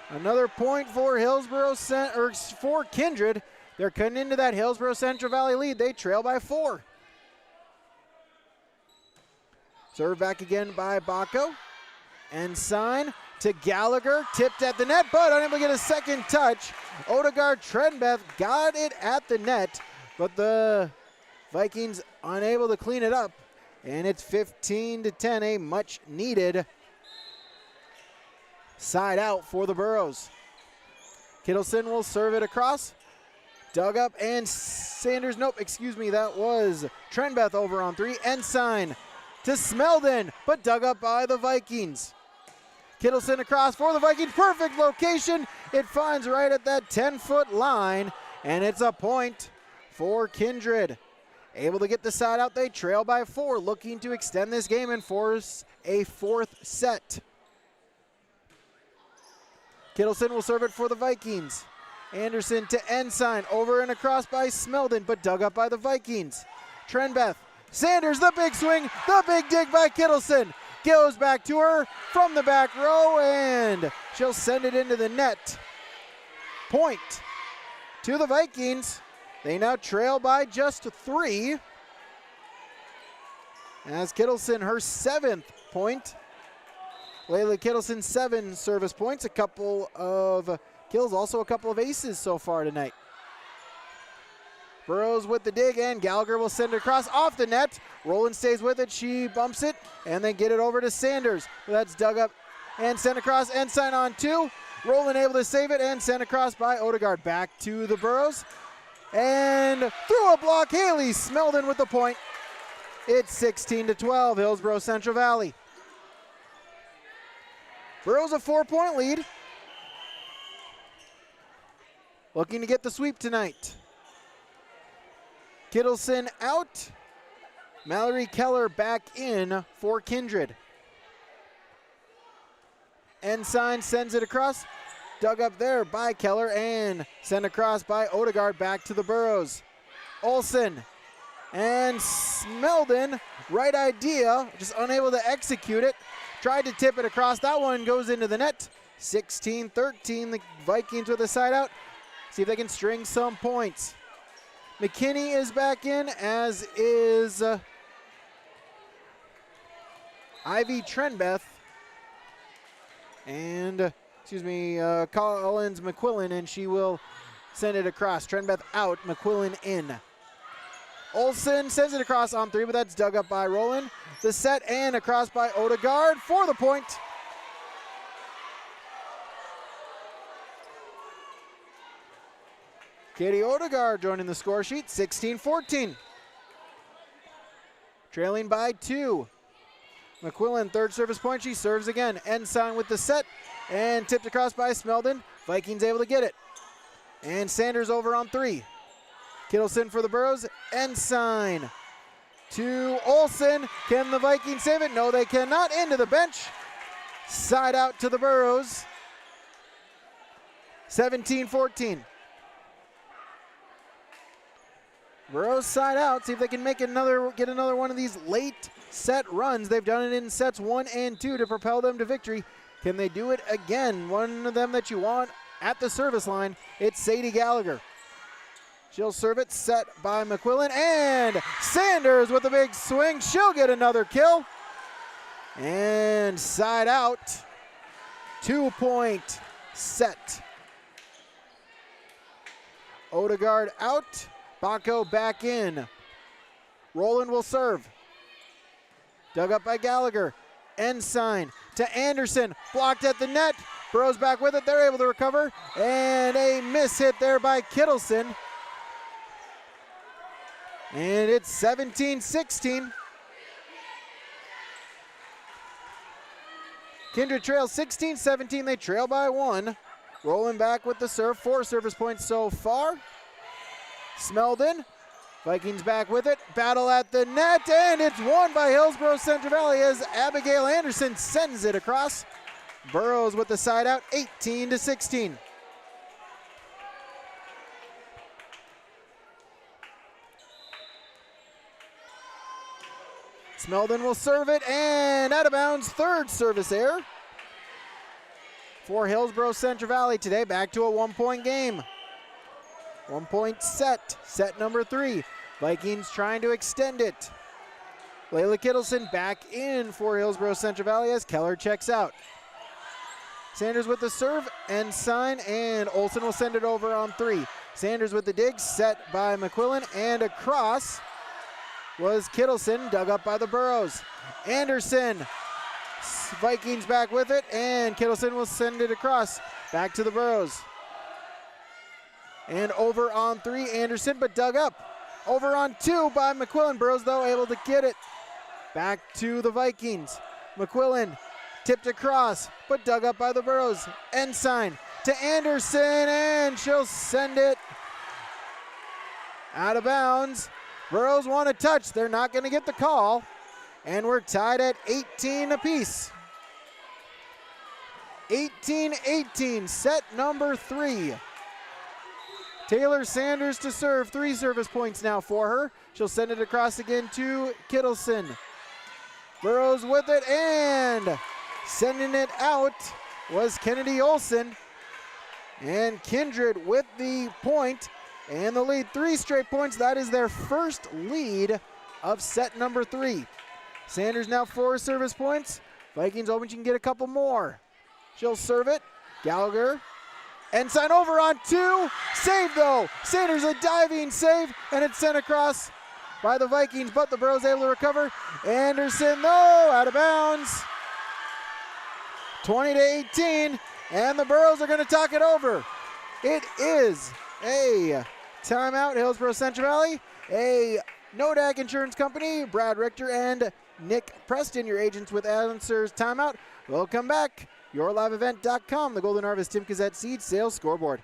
Speaker 6: Another point for for Kindred. They're cutting into that Hillsboro-Central Valley lead. They trail by 4. Serve back again by Baco. Ensign to Gallagher. Tipped at the net, but unable to get a second touch. Odegaard Trenbeth got it at the net, but the Vikings unable to clean it up. And it's 15-10, a much needed side out for the Burrows. Kittleson will serve it across. Dug up and Sanders, that was Trenbeth over on 3. Ensign to Smeldon, but dug up by the Vikings. Kittleson across for the Vikings, perfect location. It finds right at that 10-foot line, and it's a point for Kindred. Able to get the side out, they trail by 4, looking to extend this game and force a 4th set. Kittleson will serve it for the Vikings. Anderson to Ensign, over and across by Smeldon, but dug up by the Vikings. Trenbeth, Sanders, the big swing, the big dig by Kittleson. Goes back to her from the back row, and she'll send it into the net. Point to the Vikings. They now trail by just 3. As Kittleson, her 7th point. Layla Kittleson, 7 service points, a couple of kills, also a couple of aces so far tonight. Burrows with the dig, and Gallagher will send it across off the net. Roland stays with it. She bumps it, and then get it over to Sanders. That's dug up and sent across. Ensign on 2. Roland able to save it and sent across by Odegaard. Back to the Burrows. And through a block, Haley Smeldon with the point. It's 16-12, Hillsboro-Central Valley. Burrows a 4-point lead. Looking to get the sweep tonight. Kittleson out. Mallory Keller back in for Kindred. Ensign sends it across. Dug up there by Keller and sent across by Odegaard back to the Burrows. Olsen and Smeldon, right idea, just unable to execute it. Tried to tip it across. That one goes into the net. 16-13, the Vikings with a side out. See if they can string some points. McKinney is back in, as is Ivy Trenbeth. And, Collins McQuillan, and she will send it across. Trenbeth out, McQuillan in. Olsen sends it across on 3, but that's dug up by Rowland. The set and across by Odegaard for the point. Katie Odegaard joining the score sheet, 16-14. Trailing by 2. McQuillan, third service point, she serves again. Ensign with the set and tipped across by Smeldon. Vikings able to get it. And Sanders over on 3. Kittleson for the Burros. Ensign to Olsen. Can the Vikings save it? No, they cannot. Into the bench. Side out to the Burros. 17-14. Burros side out. See if they can get another one of these late set runs. They've done it in sets 1 and 2 to propel them to victory. Can they do it again? One of them that you want at the service line, it's Sadie Gallagher. She'll serve it, set by McQuillan, and Sanders with a big swing. She'll get another kill. And side out, 2-point set. Odegaard out, Baco back in. Rowland will serve. Dug up by Gallagher. Ensign to Anderson, blocked at the net. Burrows back with it, they're able to recover. And a miss hit there by Kittleson. And it's 17-16. Kindred trails 16-17, they trail by 1. Rolling back with the serve, 4 service points so far. Smeldon, Vikings back with it, battle at the net, and it's won by Hillsboro-Central Valley as Abigail Anderson sends it across. Burrows with the side out, 18-16. Smeldon will serve it, and out of bounds, third service error for Hillsboro-Central Valley today. Back to a 1-point game. 1-point set, set number 3. Vikings trying to extend it. Layla Kittleson back in for Hillsboro-Central Valley as Keller checks out. Sanders with the serve, Ensign, and Olsen will send it over on 3. Sanders with the dig, set by McQuillan, and across was Kittleson, dug up by the Burros. Anderson, Vikings back with it, and Kittleson will send it across, back to the Burros. And over on 3, Anderson, but dug up. Over on 2 by McQuillan. Burrows, though, able to get it. Back to the Vikings. McQuillan tipped across, but dug up by the Burros. Ensign to Anderson, and she'll send it out of bounds. Burros want a touch. They're not going to get the call. And we're tied at 18 apiece. 18-18, set number 3. Taylor Sanders to serve, 3 service points now for her. She'll send it across again to Kittleson. Burrows with it, and sending it out was Kennedy Olsen. And Kindred with the point and the lead. 3 straight points. That is their first lead of set number 3. Sanders now 4 service points. Vikings hoping she can get a couple more. She'll serve it. Gallagher. Ensign over on 2. Save though. Sanders a diving save, and it's sent across by the Vikings, but the Burros able to recover. Anderson though, out of bounds. 20-18, and the Burros are going to talk it over. It is a timeout, Hillsboro-Central Valley. A Nodak Insurance Company, Brad Richter and Nick Preston, your agents with answers timeout. We'll come back. YourLiveEvent.com, the Golden Harvest Tim Gazette Seed Sales Scoreboard.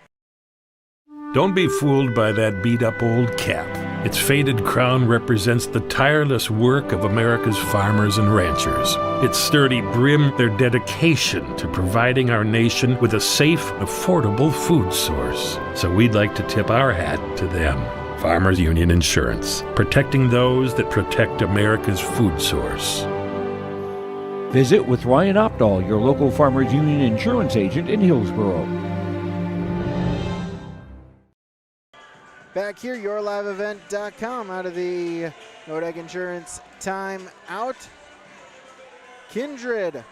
Speaker 10: Don't be fooled by that beat-up old cap. Its faded crown represents the tireless work of America's farmers and ranchers. Its sturdy brim, their dedication to providing our nation with a safe, affordable food source. So we'd like to tip our hat to them. Farmers Union Insurance, protecting those that protect America's food source.
Speaker 20: Visit with Ryan Opdahl, your local Farmers Union insurance agent in Hillsboro.
Speaker 6: Back here, yourliveevent.com out of the Nodec Insurance timeout. Kindred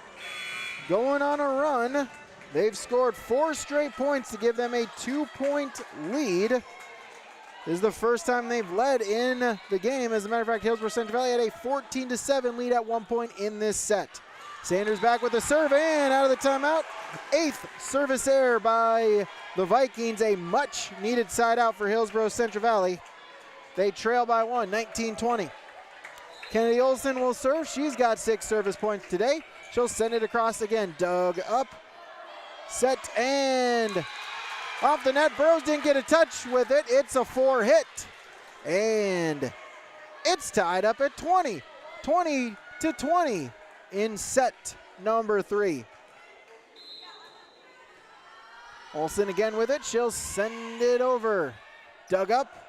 Speaker 6: going on a run. They've scored 4 straight points to give them a 2-point lead. This is the first time they've led in the game. As a matter of fact, Hillsboro-Central Valley had a 14-7 lead at one point in this set. Sanders back with the serve and out of the timeout. 8th service error by the Vikings, a much needed side out for Hillsboro-Central Valley. They trail by 1, 19-20. Kennedy Olson will serve. She's got 6 service points today. She'll send it across again. Dug up, set, and off the net. Burrows didn't get a touch with it. It's a 4-hit. And it's tied up at 20. 20-20 in set number 3. Olson again with it. She'll send it over. Dug up.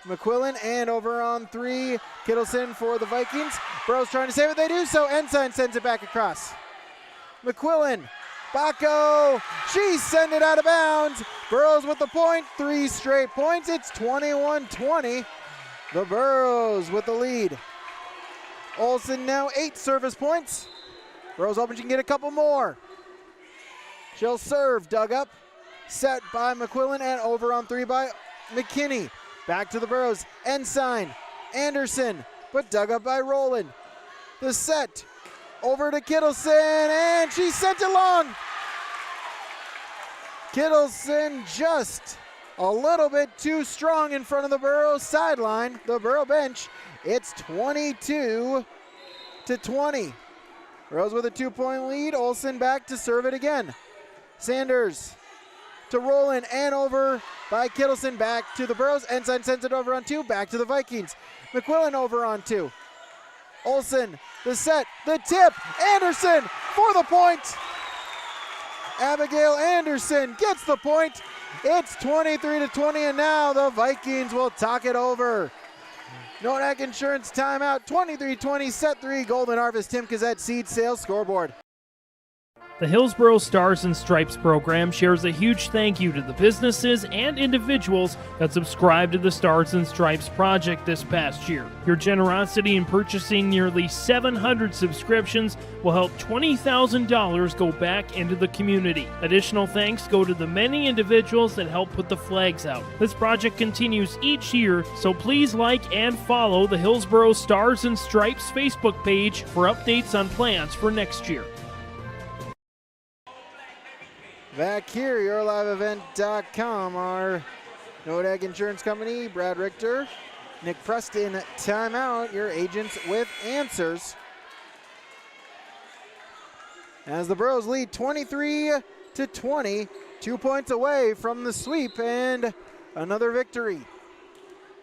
Speaker 6: McQuillan and over on 3. Kittleson for the Vikings. Burrows trying to save it. They do so. Ensign sends it back across. McQuillan. Baco. She sent it out of bounds. Burrows with the point. 3 straight points. It's 21-20. The Burrows with the lead. Olson now 8 service points. Burrows hoping she can get a couple more. She'll serve. Dug up. Set by McQuillan and over on 3 by McKinney. Back to the Burrows. Ensign. Anderson. But dug up by Rowland. The set. Over to Kittleson. And she sent it long. Kittleson just a little bit too strong in front of the Burrows sideline. The Burrow bench. It's 22-20. Burrows with a 2-point lead. Olson back to serve it again. Sanders to Rowland and over by Kittleson. Back to the Burrows. Ensign sends it over on 2. Back to the Vikings. McQuillan over on 2. Olson, the set, the tip. Anderson for the point. Abigail Anderson gets the point. It's 23-20, and now the Vikings will talk it over. Nodec Insurance timeout. 23-20, set 3. Golden Harvest Tim Kazette Seed Sales Scoreboard.
Speaker 23: The Hillsboro Stars and Stripes program shares a huge thank you to the businesses and individuals that subscribed to the Stars and Stripes project this past year. Your generosity in purchasing nearly 700 subscriptions will help $20,000 go back into the community. Additional thanks go to the many individuals that help put the flags out. This project continues each year, so please like and follow the Hillsboro Stars and Stripes Facebook page for updates on plans for next year.
Speaker 6: Back here, yourliveevent.com, our Nodec Insurance Company, Brad Richter, Nick Preston, timeout, your agents with answers. As the Burrows lead 23-20, 2 points away from the sweep and another victory.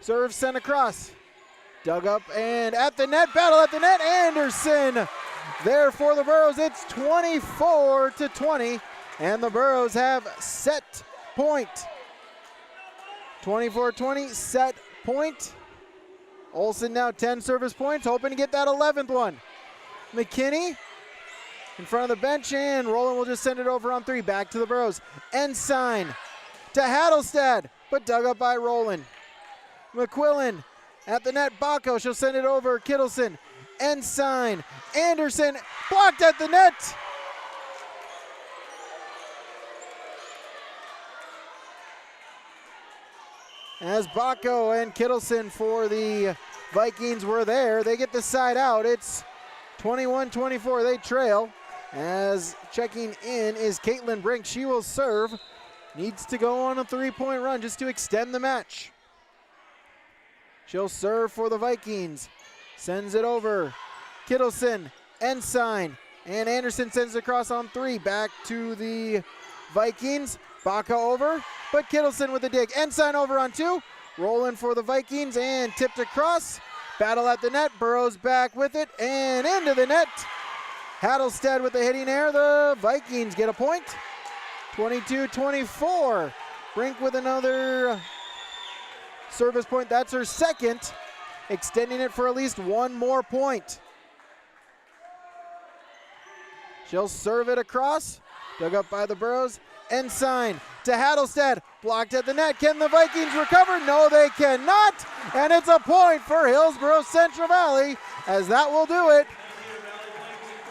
Speaker 6: Serve sent across, dug up and at the net, battle at the net, Anderson there for the Burrows. It's 24-20. And the Burrows have set point. 24-20, set point. Olson now 10 service points, hoping to get that 11th one. McKinney in front of the bench, and Rowland will just send it over on 3. Back to the Burrows. Ensign to Hattelstad, but dug up by Rowland. McQuillan at the net. Baco, she'll send it over. Kittleson. Ensign. Anderson blocked at the net. As Baco and Kittleson for the Vikings were there, they get the side out. It's 21-24, they trail. As checking in is Caitlin Brink. She will serve. Needs to go on a 3-point run just to extend the match. She'll serve for the Vikings. Sends it over. Kittleson, Ensign, and Anderson sends it across on 3. Back to the Vikings. Baca over, but Kittleson with the dig. Ensign over on 2. Rolling for the Vikings and tipped across. Battle at the net. Burrows back with it and into the net. Hattelstad with the hitting air. The Vikings get a point. 22-24. Brink with another service point. That's her second, extending it for at least one more point. She'll serve it across, dug up by the Burros. Ensign to Hattelstead, blocked at the net. Can the Vikings recover? No, they cannot. And it's a point for Hillsboro-Central Valley, as that will do it.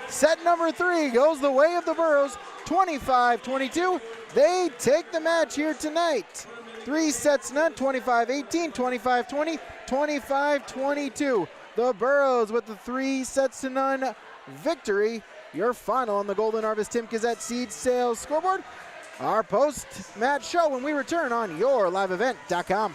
Speaker 6: Set number 3 goes the way of the Burros, 25-22. They take the match here tonight. 3 sets to none, 25-18, 25-20, 25-22. The Burros with the 3 sets to none victory. Your final on the Golden Harvest Tim Gazette Seed Sales scoreboard. Our post-match show when we return on yourliveevent.com.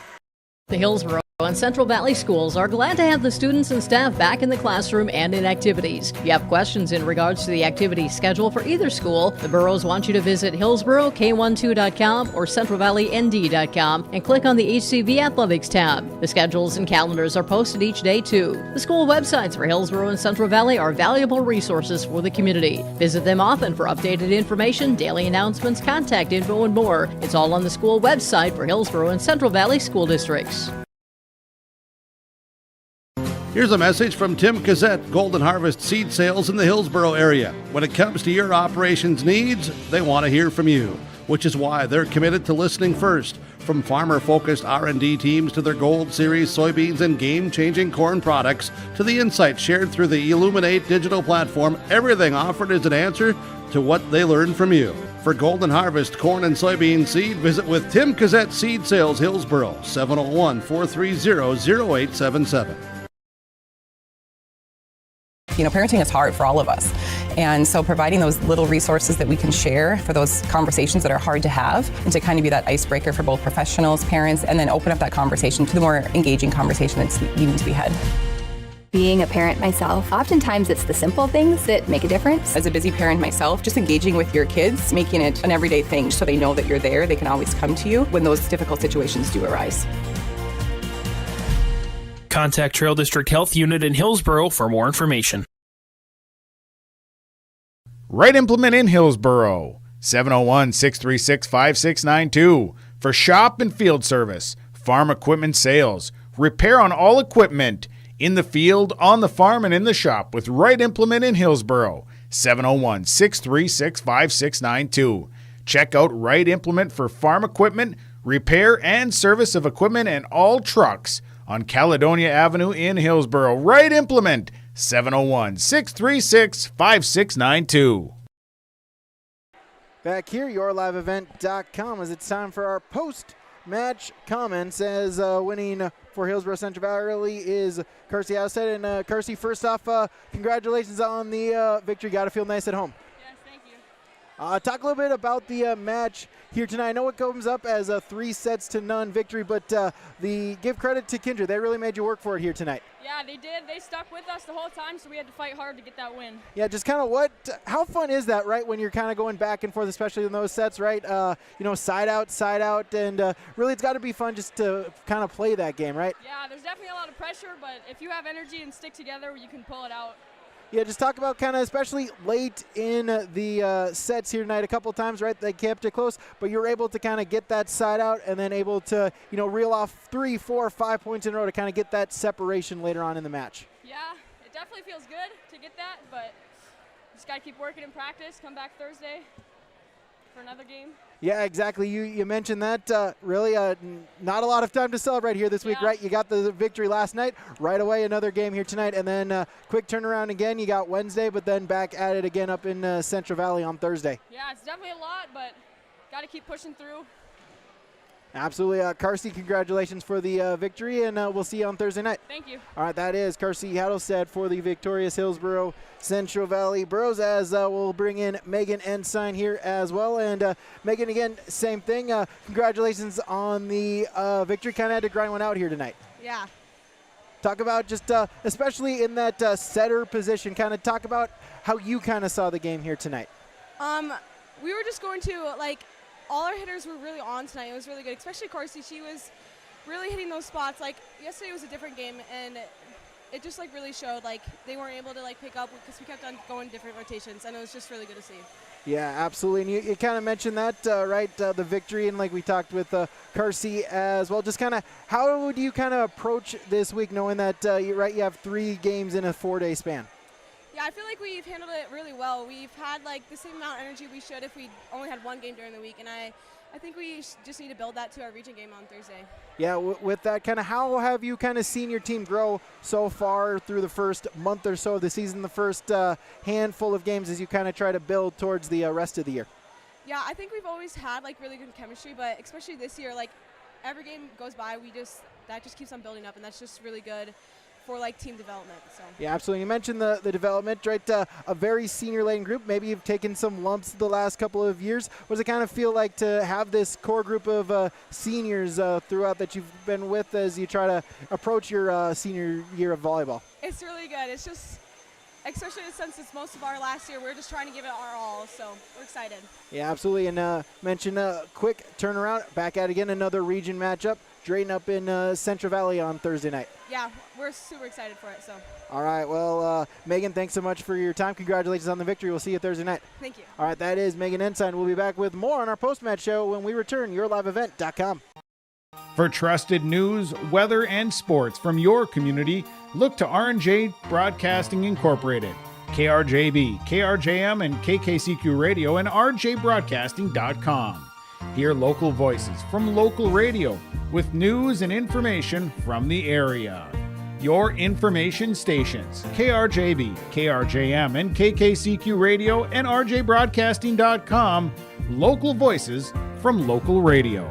Speaker 19: The Hillsboro and Central Valley Schools are glad to have the students and staff back in the classroom and in activities. If you have questions in regards to the activity schedule for either school, the Burros want you to visit HillsboroK12.com or CentralValleyND.com and click on the HCV Athletics tab. The schedules and calendars are posted each day too. The school websites for Hillsboro and Central Valley are valuable resources for the community. Visit them often for updated information, daily announcements, contact info, and more. It's all on the school website for Hillsboro and Central Valley School Districts.
Speaker 5: Here's a message from Tim Gazette, Golden Harvest Seed Sales in the Hillsboro area. When it comes to your operations needs, they want to hear from you, which is why they're committed to listening first. From farmer-focused R&D teams to their Gold Series soybeans and game-changing corn products to the insights shared through the Illuminate digital platform, everything offered is an answer to what they learned from you. For Golden Harvest corn and soybean seed, visit with Tim Gazette Seed Sales Hillsboro, 701-430-0877.
Speaker 15: You know, parenting is hard for all of us. And so providing those little resources that we can share for those conversations that are hard to have and to kind of be that icebreaker for both professionals, parents, and then open up that conversation to the more engaging conversation that's needing to be had.
Speaker 16: Being a parent myself, oftentimes it's the simple things that make a difference.
Speaker 15: As a busy parent myself, just engaging with your kids, making it an everyday thing so they know that you're there, they can always come to you when those difficult situations do arise.
Speaker 17: Contact Trail District Health Unit in Hillsboro for more information.
Speaker 18: Right Implement in Hillsboro, 701-636-5692 for shop and field service, farm equipment sales, repair on all equipment, in the field, on the farm, and in the shop with Right Implement in Hillsboro, 701-636-5692. Check out Right Implement for farm equipment, repair and service of equipment and all trucks on Caledonia Avenue in Hillsboro. Right Implement, 701-636-5692.
Speaker 6: Back here, yourliveevent.com, as it's time for our post-match comments, as winning for Hillsboro-Central Valley is Kersey Hattelstead. And Kersey, first off, congratulations on the victory. Got to feel nice at home.
Speaker 25: Yes, thank you.
Speaker 6: Talk a little bit about the match here tonight. I know it comes up as a 3 sets to none victory, but give credit to Kindred. They really made you work for it here tonight.
Speaker 25: Yeah, they did. They stuck with us the whole time, so we had to fight hard to get that win.
Speaker 6: Yeah, just kind of how fun is that, right, when you're kind of going back and forth, especially in those sets, right? Side out, and really it's got to be fun just to kind of play that game, right?
Speaker 25: Yeah, there's definitely a lot of pressure, but if you have energy and stick together, you can pull it out.
Speaker 6: Yeah, just talk about kind of, especially late in the sets here tonight, a couple of times, right? They kept it close, but you were able to kind of get that side out and then able to, reel off 3, 4, 5 points in a row to kind of get that separation later on in the match.
Speaker 25: Yeah, it definitely feels good to get that, but just got to keep working in practice, come back Thursday for another game.
Speaker 6: Yeah, exactly. You mentioned that. Really, not a lot of time to celebrate here this week, right? You got the victory last night. Right away, another game here tonight. And then quick turnaround again. You got Wednesday, but then back at it again up in Central Valley on Thursday.
Speaker 25: Yeah, it's definitely a lot, but got to keep pushing through.
Speaker 6: Absolutely. Carsey, congratulations for the victory, and we'll see you on Thursday night.
Speaker 25: Thank you.
Speaker 6: All right, that is Carsey Hattelstead for the victorious Hillsboro-Central Valley Burros, as we'll bring in Megan Ensign here as well. And Megan, again, same thing. Congratulations on the victory. Kind of had to grind one out here tonight.
Speaker 26: Yeah.
Speaker 6: Talk about just, especially in that setter position, kind of talk about how you kind of saw the game here tonight.
Speaker 26: We were just going to, all our hitters were really on tonight. It was really good, especially Carsey. She was really hitting those spots. Yesterday was a different game, and it just really showed. They weren't able to pick up because we kept on going different rotations, and it was just really good to see.
Speaker 6: Yeah, absolutely. And you kind of mentioned that, right, the victory, and like we talked with Carsey as well. Just kind of how would you kind of approach this week knowing that, you have 3 games in a 4-day span?
Speaker 26: Yeah, I feel like we've handled it really well. We've had like the same amount of energy we should if we only had 1 game during the week, and I think we just need to build that to our region game on Thursday.
Speaker 6: Yeah, with that, kind of how have you kind of seen your team grow so far through the first month or so of the season, the first handful of games as you kind of try to build towards the rest of the year?
Speaker 26: Yeah, I think we've always had like really good chemistry, but especially this year, like every game goes by, that just keeps on building up, and that's just really good for like team development. So
Speaker 6: yeah, absolutely. You mentioned the development, right? A very senior-laden group. Maybe you've taken some lumps the last couple of years. What does it kind of feel like to have this core group of seniors throughout that you've been with as you try to approach your senior year of volleyball?
Speaker 26: It's really good. It's just, especially since it's most of our last year, we're just trying to give it our all. So we're excited.
Speaker 6: Yeah, absolutely. And mention a quick turnaround. Back at again, another region matchup. Drayton up in Central Valley on Thursday night.
Speaker 26: Yeah, we're super excited for it. So.
Speaker 6: All right. Well, Megan, thanks so much for your time. Congratulations on the victory. We'll see you Thursday night.
Speaker 26: Thank you.
Speaker 6: All right. That is Megan Ensign. We'll be back with more on our post-match show when we return. YourLiveEvent.com.
Speaker 18: For trusted news, weather, and sports from your community, look to R&J Broadcasting Incorporated. KRJB, KRJM, and KKCQ Radio, and rjbroadcasting.com. Hear local voices from local radio with news and information from the area. Your information stations, KRJB, KRJM, and KKCQ Radio, and rjbroadcasting.com. Local voices from local radio.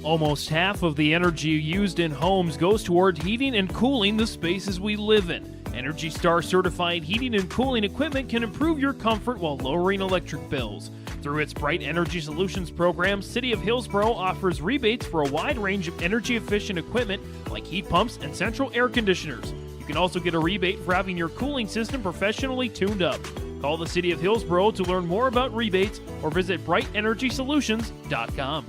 Speaker 23: Almost half of the energy used in homes goes toward heating and cooling the spaces we live in. Energy Star certified heating and cooling equipment can improve your comfort while lowering electric bills. Through its Bright Energy Solutions program, City of Hillsboro offers rebates for a wide range of energy-efficient equipment like heat pumps and central air conditioners. You can also get a rebate for having your cooling system professionally tuned up. Call the City of Hillsboro to learn more about rebates or visit brightenergysolutions.com.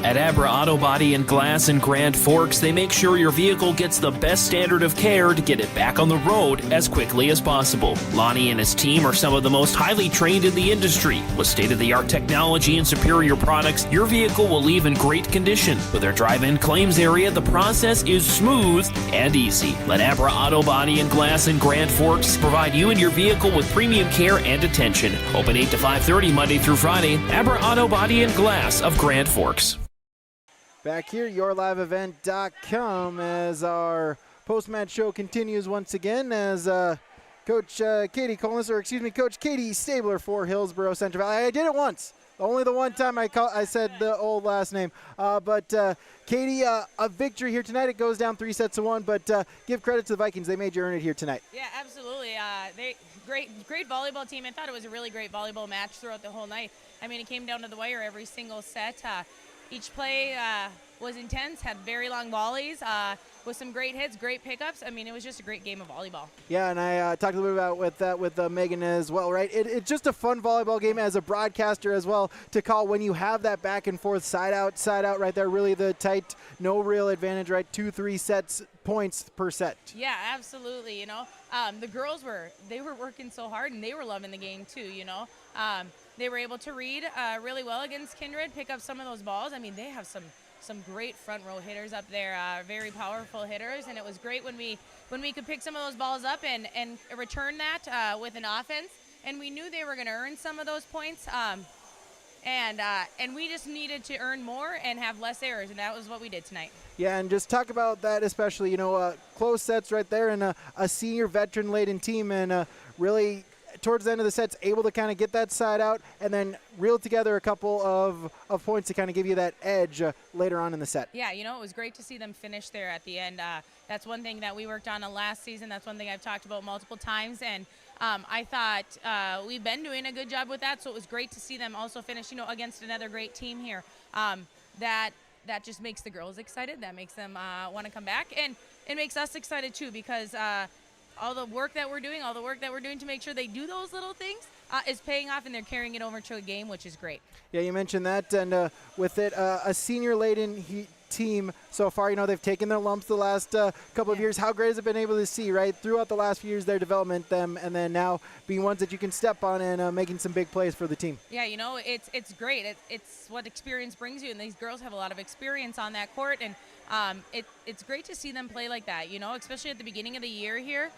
Speaker 17: At Abra Auto Body and Glass in Grand Forks, they make sure your vehicle gets the best standard of care to get it back on the road as quickly as possible. Lonnie and his team are some of the most highly trained in the industry. With state-of-the-art technology and superior products, your vehicle will leave in great condition. With their drive-in claims area, the process is smooth and easy. Let Abra Auto Body and Glass in Grand Forks provide you and your vehicle with premium care and attention. Open 8 to 5:30 Monday through Friday. Abra Auto Body and Glass of Grand Forks.
Speaker 6: Back here, YourLiveEvent.com, as our post-match show continues once again as Coach Katie Collins, Coach Katie Stabler for Hillsboro-Central Valley. I did it once. Only the one time I said the old last name. But Katie, a victory here tonight. It goes down 3-1, but give credit to the Vikings. They made you earn it here tonight.
Speaker 1: Yeah, absolutely. Great volleyball team. I thought it was a really great volleyball match throughout the whole night. I mean, it came down to the wire every single set. Each play was intense, had very long volleys, with some great hits, great pickups. I mean, it was just a great game of volleyball.
Speaker 6: Yeah, and I talked a little bit about with Megan as well, right? It's just a fun volleyball game as a broadcaster as well to call when you have that back and forth, side out right there, really the tight, no real advantage, right? 2-3 sets, points per set.
Speaker 1: Yeah, absolutely, you know. The girls were working so hard, and they were loving the game too, you know. They were able to read really well against Kindred, pick up some of those balls. I mean, they have some great front row hitters up there, very powerful hitters, and it was great when we could pick some of those balls up and return that with an offense. And we knew they were going to earn some of those points, and we just needed to earn more and have less errors, and that was what we did tonight.
Speaker 6: Yeah, and just talk about that especially, you know, close sets right there, and a senior veteran-laden team, and really towards the end of the sets, able to kind of get that side out and then reel together a couple of points to kind of give you that edge later on in the set.
Speaker 1: Yeah, you know, it was great to see them finish there at the end. That's one thing that we worked on last season. That's one thing I've talked about multiple times, and I thought we've been doing a good job with that, so it was great to see them also finish, you know, against another great team here. That just makes the girls excited. That makes them want to come back, and it makes us excited too, because all the work that we're doing to make sure they do those little things is paying off, and they're carrying it over to a game, which is great.
Speaker 6: Yeah, you mentioned that, and with it, a senior-laden team so far. They've taken their lumps the last couple of years. How great has it been able to see, right, throughout the last few years, their development, them, and then now being ones that you can step on and making some big plays for the team?
Speaker 1: Yeah, it's great. It's what experience brings you, and these girls have a lot of experience on that court, and it's great to see them play like that, especially at the beginning of the year here.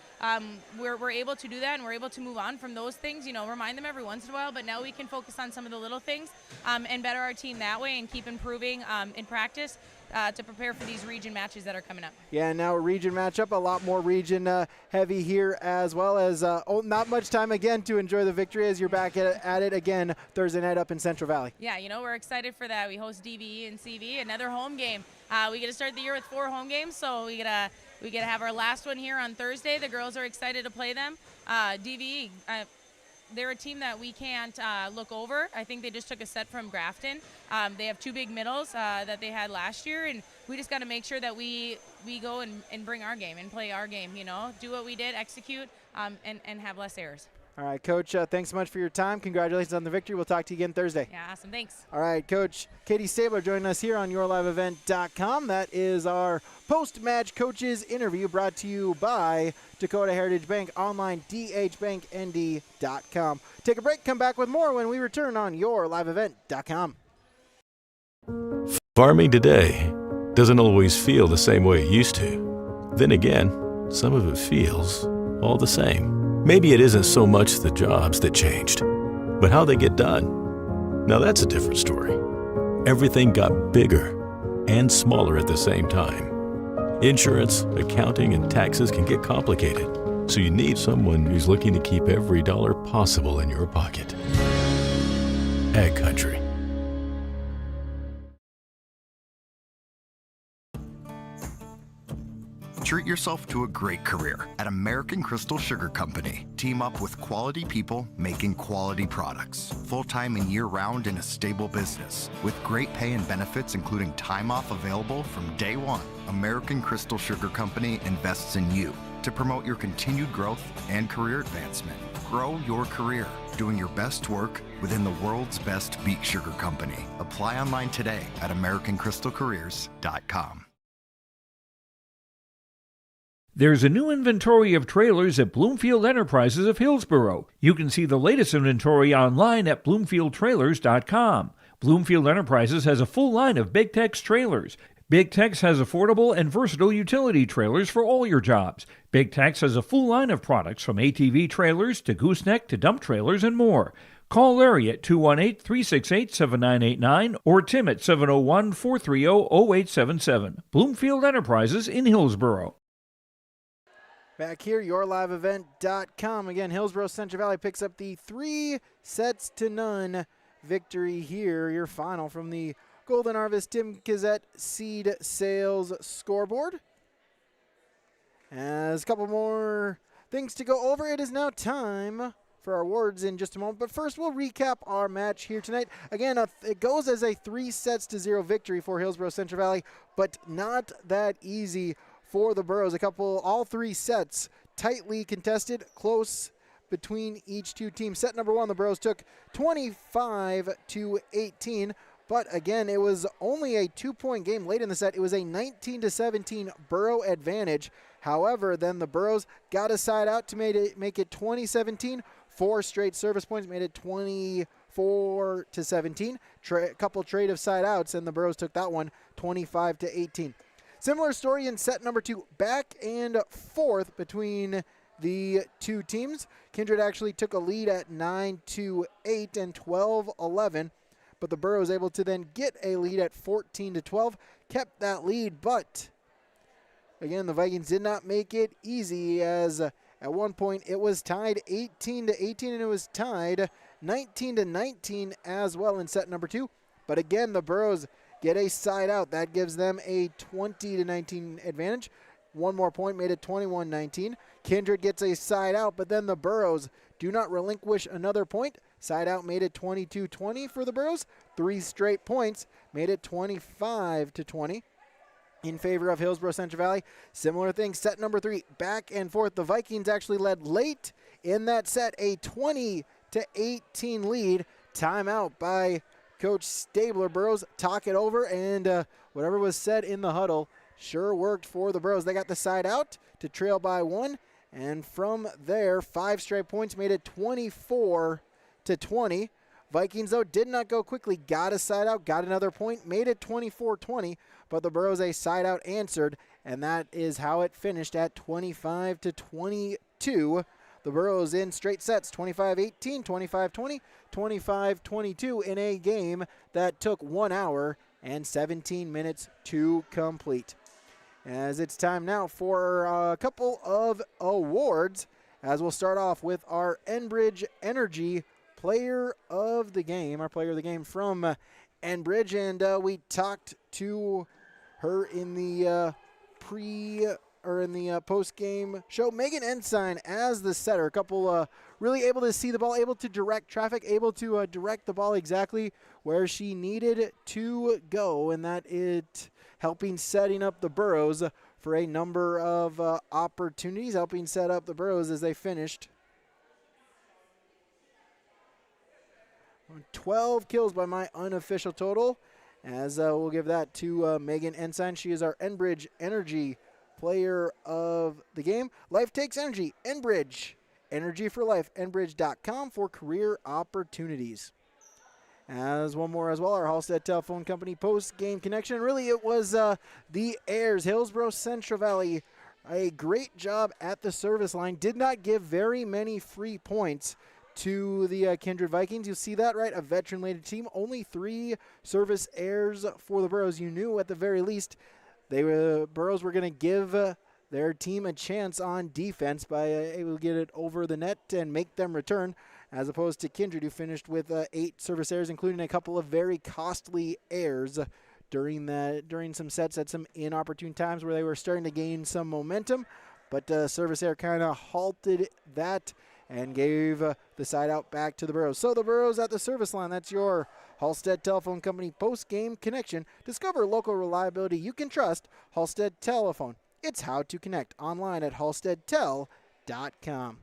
Speaker 1: We're able to do that, and we're able to move on from those things, remind them every once in a while, but now we can focus on some of the little things and better our team that way and keep improving in practice to prepare for these region matches that are coming up.
Speaker 6: Yeah, now a region matchup, a lot more region heavy here, as well as not much time again to enjoy the victory as you're back at it again Thursday night up in Central Valley.
Speaker 1: Yeah, we're excited for that. We host DVE and CV, another home game. We get to start the year with 4 home games, so we get to have our last one here on Thursday. The girls are excited to play them. DVE, they're a team that we can't look over. I think they just took a set from Grafton. They have 2 big middles that they had last year, and we just got to make sure that we go and bring our game and play our game, do what we did, execute, and have less errors.
Speaker 6: All right, Coach, thanks so much for your time. Congratulations on the victory. We'll talk to you again Thursday.
Speaker 1: Yeah, awesome. Thanks.
Speaker 6: All right, Coach Katie Stabler joining us here on YourLiveEvent.com. That is our post-match coaches interview brought to you by Dakota Heritage Bank, online dhbanknd.com. Take a break, come back with more when we return on YourLiveEvent.com.
Speaker 2: Farming today doesn't always feel the same way it used to. Then again, some of it feels all the same. Maybe it isn't so much the jobs that changed, but how they get done. Now that's a different story. Everything got bigger and smaller at the same time. Insurance, accounting, and taxes can get complicated, so you need someone who's looking to keep every dollar possible in your pocket. Ag Country.
Speaker 3: Treat yourself to a great career at American Crystal Sugar Company. Team up with quality people making quality products. Full-time and year-round in a stable business. With great pay and benefits including time off available from day one. American Crystal Sugar Company invests in you to promote your continued growth and career advancement. Grow your career doing your best work within the world's best beet sugar company. Apply online today at AmericanCrystalCareers.com.
Speaker 20: There's a new inventory of trailers at Bloomfield Enterprises of Hillsboro. You can see the latest inventory online at BloomfieldTrailers.com. Bloomfield Enterprises has a full line of Big Tex trailers. Big Tex has affordable and versatile utility trailers for all your jobs. Big Tex has a full line of products from ATV trailers to gooseneck to dump trailers and more. Call Larry at 218-368-7989 or Tim at 701-430-0877. Bloomfield Enterprises in Hillsboro.
Speaker 6: Back here, YourLiveEvent.com. Again, Hillsboro-Central Valley picks up the 3-0 victory here. Your final from the Golden Harvest Tim Kizet Seed Sales scoreboard. As a couple more things to go over, it is now time for our awards in just a moment. But first, we'll recap our match here tonight. Again, it goes as a 3-0 victory for Hillsboro-Central Valley, but not that easy for the Burros. All 3 sets tightly contested, close between each 2 teams. Set number 1, the Burros took 25-18, but again, it was only a 2-point game late in the set. It was a 19-17 Burro advantage. However, then the Burros got a side out to make it 20-17. 4 straight service points made it 24-17. A couple trade of side outs, and the Burros took that one 25-18. Similar story in set number 2, back and forth between the 2 teams. Kindred actually took a lead at 9-8 and 12-11, but the Burros able to then get a lead at 14-12, kept that lead, but again, the Vikings did not make it easy, as at one point it was tied 18-18 and it was tied 19-19 as well in set number 2. But again, the Burros get a side out. That gives them a 20-19 advantage. One more point made it 21-19. Kindred gets a side out, but then the Burros do not relinquish another point. Side out made it 22-20 for the Burros. 3 straight points made it 25-20 in favor of Hillsboro-Central Valley. Similar thing, set number 3, back and forth. The Vikings actually led late in that set, a 20-18 lead. Timeout by Coach Stabler. Burrows talk it over, and whatever was said in the huddle sure worked for the Burrows. They got the side out to trail by 1, and from there, 5 straight points made it 24-20. Vikings, though, did not go quickly. Got a side out, got another point, made it 24-20, but the Burrows a side out answered, and that is how it finished at 25-22. The Burrows in straight sets, 25-18, 25-20, 25-22 in a game that took 1 hour and 17 minutes to complete. As it's time now for a couple of awards, as we'll start off with our Enbridge Energy Player of the Game, our Player of the Game from Enbridge, and we talked to her in the post-game show. Megan Ensign as the setter, a couple really able to see the ball, able to direct traffic, able to direct the ball exactly where she needed to go, and that it helping setting up the Burrows for a number of opportunities, helping set up the Burrows as they finished 12 kills by my unofficial total, as we'll give that to Megan Ensign. She is our Enbridge Energy Player of the Game. Life takes energy. Enbridge. Energy for life. Enbridge.com for career opportunities. As one more as well, our Halstead Telephone Company post-game connection. Really, it was the Airs, Hillsboro-Central Valley. A great job at the service line. Did not give very many free points to the Kindred Vikings. You'll see that, right? A veteran-laden team. Only 3 service errors for the Burrows. You knew at the very least Burrows were going to give their team a chance on defense by able to get it over the net and make them return, as opposed to Kindred, who finished with 8 service errors, including a couple of very costly errors during some sets at some inopportune times where they were starting to gain some momentum. But service error kind of halted that and gave the side out back to the Burrows. So the Burrows at the service line. That's your Halstead Telephone Company post-game connection. Discover local reliability you can trust. Halstead Telephone. It's how to connect online at halsteadtel.com.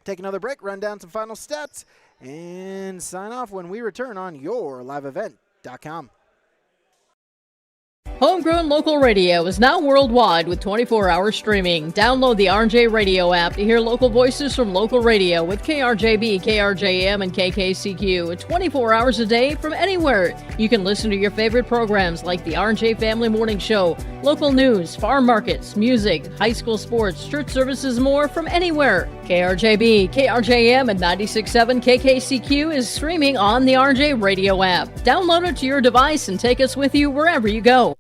Speaker 6: Take another break, run down some final stats, and sign off when we return on yourliveevent.com.
Speaker 19: Homegrown local radio is now worldwide with 24-hour streaming. Download the RJ Radio app to hear local voices from local radio with KRJB, KRJM, and KKCQ 24 hours a day from anywhere. You can listen to your favorite programs like the RJ Family Morning Show, local news, farm markets, music, high school sports, church services, more from anywhere. KRJB, KRJM, and 96.7 KKCQ is streaming on the RJ Radio app. Download it to your device and take us with you wherever you go.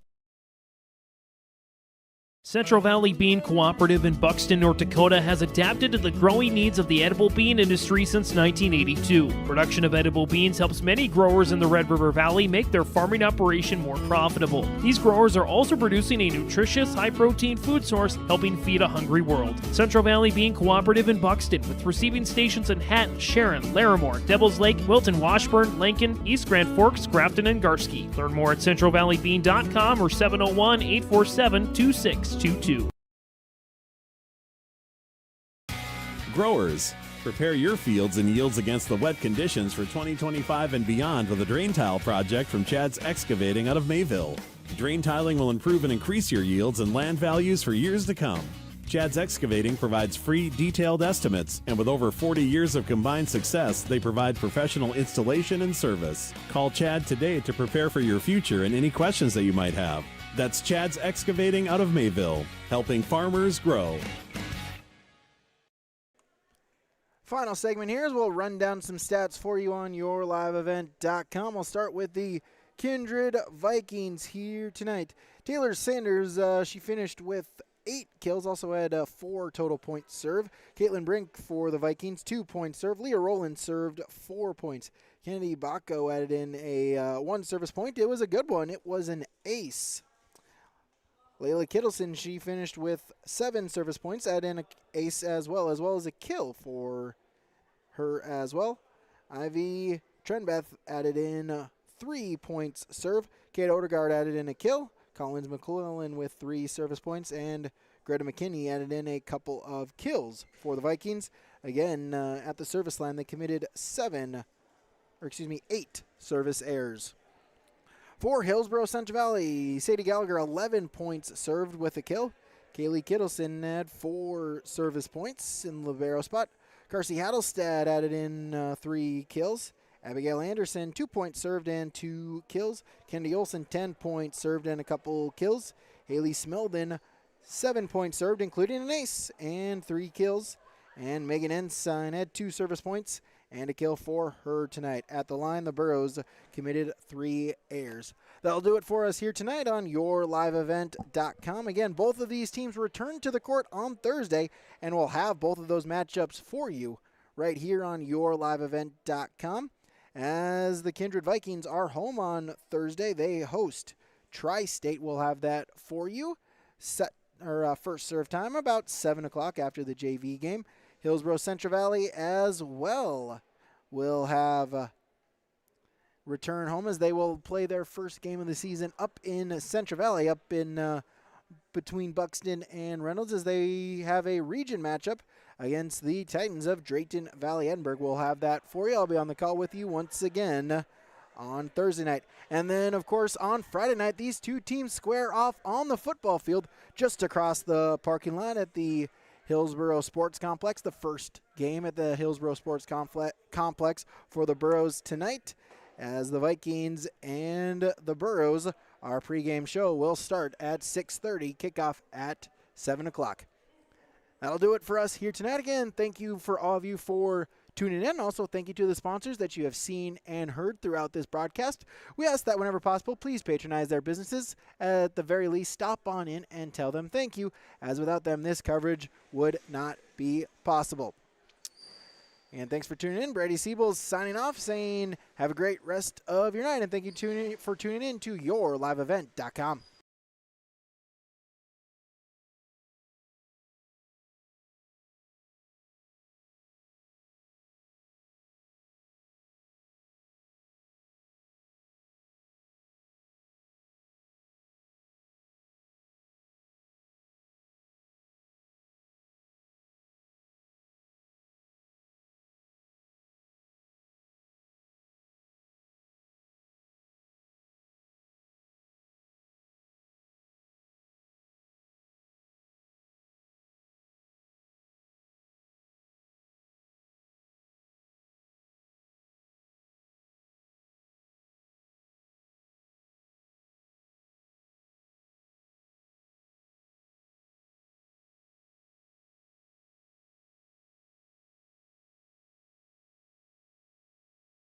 Speaker 23: Central Valley Bean Cooperative in Buxton, North Dakota has adapted to the growing needs of the edible bean industry since 1982. Production of edible beans helps many growers in the Red River Valley make their farming operation more profitable. These growers are also producing a nutritious, high-protein food source, helping feed a hungry world. Central Valley Bean Cooperative in Buxton, with receiving stations in Hatton, Sharon, Larimore, Devils Lake, Wilton, Washburn, Lincoln, East Grand Forks, Grafton, and Garski. Learn more at centralvalleybean.com or 701-847-2622.
Speaker 4: Growers, prepare your fields and yields against the wet conditions for 2025 and beyond with a drain tile project from Chad's Excavating out of Mayville. Drain tiling will improve and increase your yields and land values for years to come. Chad's Excavating provides free, detailed estimates, and with over 40 years of combined success, they provide professional installation and service. Call Chad today to prepare for your future and any questions that you might have. That's Chad's Excavating out of Mayville, helping farmers grow.
Speaker 6: Final segment here is we'll run down some stats for you on yourliveevent.com. We'll start with the Kindred Vikings here tonight. Taylor Sanders, she finished with 8 kills, also had 4 total points served. Caitlin Brink for the Vikings, 2 points served. Leah Rowland served 4 points. Kennedy Bacco added in a 1 service point. It was a good one. It was an ace. Layla Kittleson, she finished with 7 service points, added in an ace as well as a kill for her as well. Ivy Trenbeth added in 3 points served. Kate Odegaard added in a kill. Collins McClellan with 3 service points, and Greta McKinney added in a couple of kills for the Vikings. Again, at the service line, they committed 7 8 service errors. For Hillsboro-Central Valley, Sadie Gallagher, 11 points served with a kill. Kaylee Kittleson had 4 service points in the libero spot. Carsey Hattelstad added in 3 kills. Abigail Anderson, 2 points served and 2 kills. Kendi Olson, 10 points served and a couple kills. Haley Smilden, 7 points served, including an ace, and 3 kills. And Megan Ensign had 2 service points and a kill for her tonight. At the line, the Burros committed 3 errors. That'll do it for us here tonight on YourLiveEvent.com. Again, both of these teams return to the court on Thursday, and we'll have both of those matchups for you right here on YourLiveEvent.com. As the Kindred Vikings are home on Thursday, they host Tri-State. We'll have that for you. First serve time about 7 o'clock after the JV game. Hillsboro-Central Valley as well will have return home as they will play their first game of the season up in Central Valley, up in between Buxton and Reynolds, as they have a region matchup against the Titans of Drayton Valley Edinburgh. We'll have that for you. I'll be on the call with you once again on Thursday night. And then, of course, on Friday night, these two teams square off on the football field just across the parking lot at the Hillsboro Sports Complex. The first game at the Hillsboro Sports Complex for the Burros tonight, as the Vikings and the Burros, our pregame show will start at 6:30, kickoff at 7 o'clock. That'll do it for us here tonight. Again, thank you for all of you for tuning in. Also, thank you to the sponsors that you have seen and heard throughout this broadcast. We ask that whenever possible, please patronize their businesses. At the very least, stop on in and tell them thank you, as without them, this coverage would not be possible. And thanks for tuning in. Brady Siebels signing off, saying have a great rest of your night, and thank you for tuning in to YourLiveEvent.com.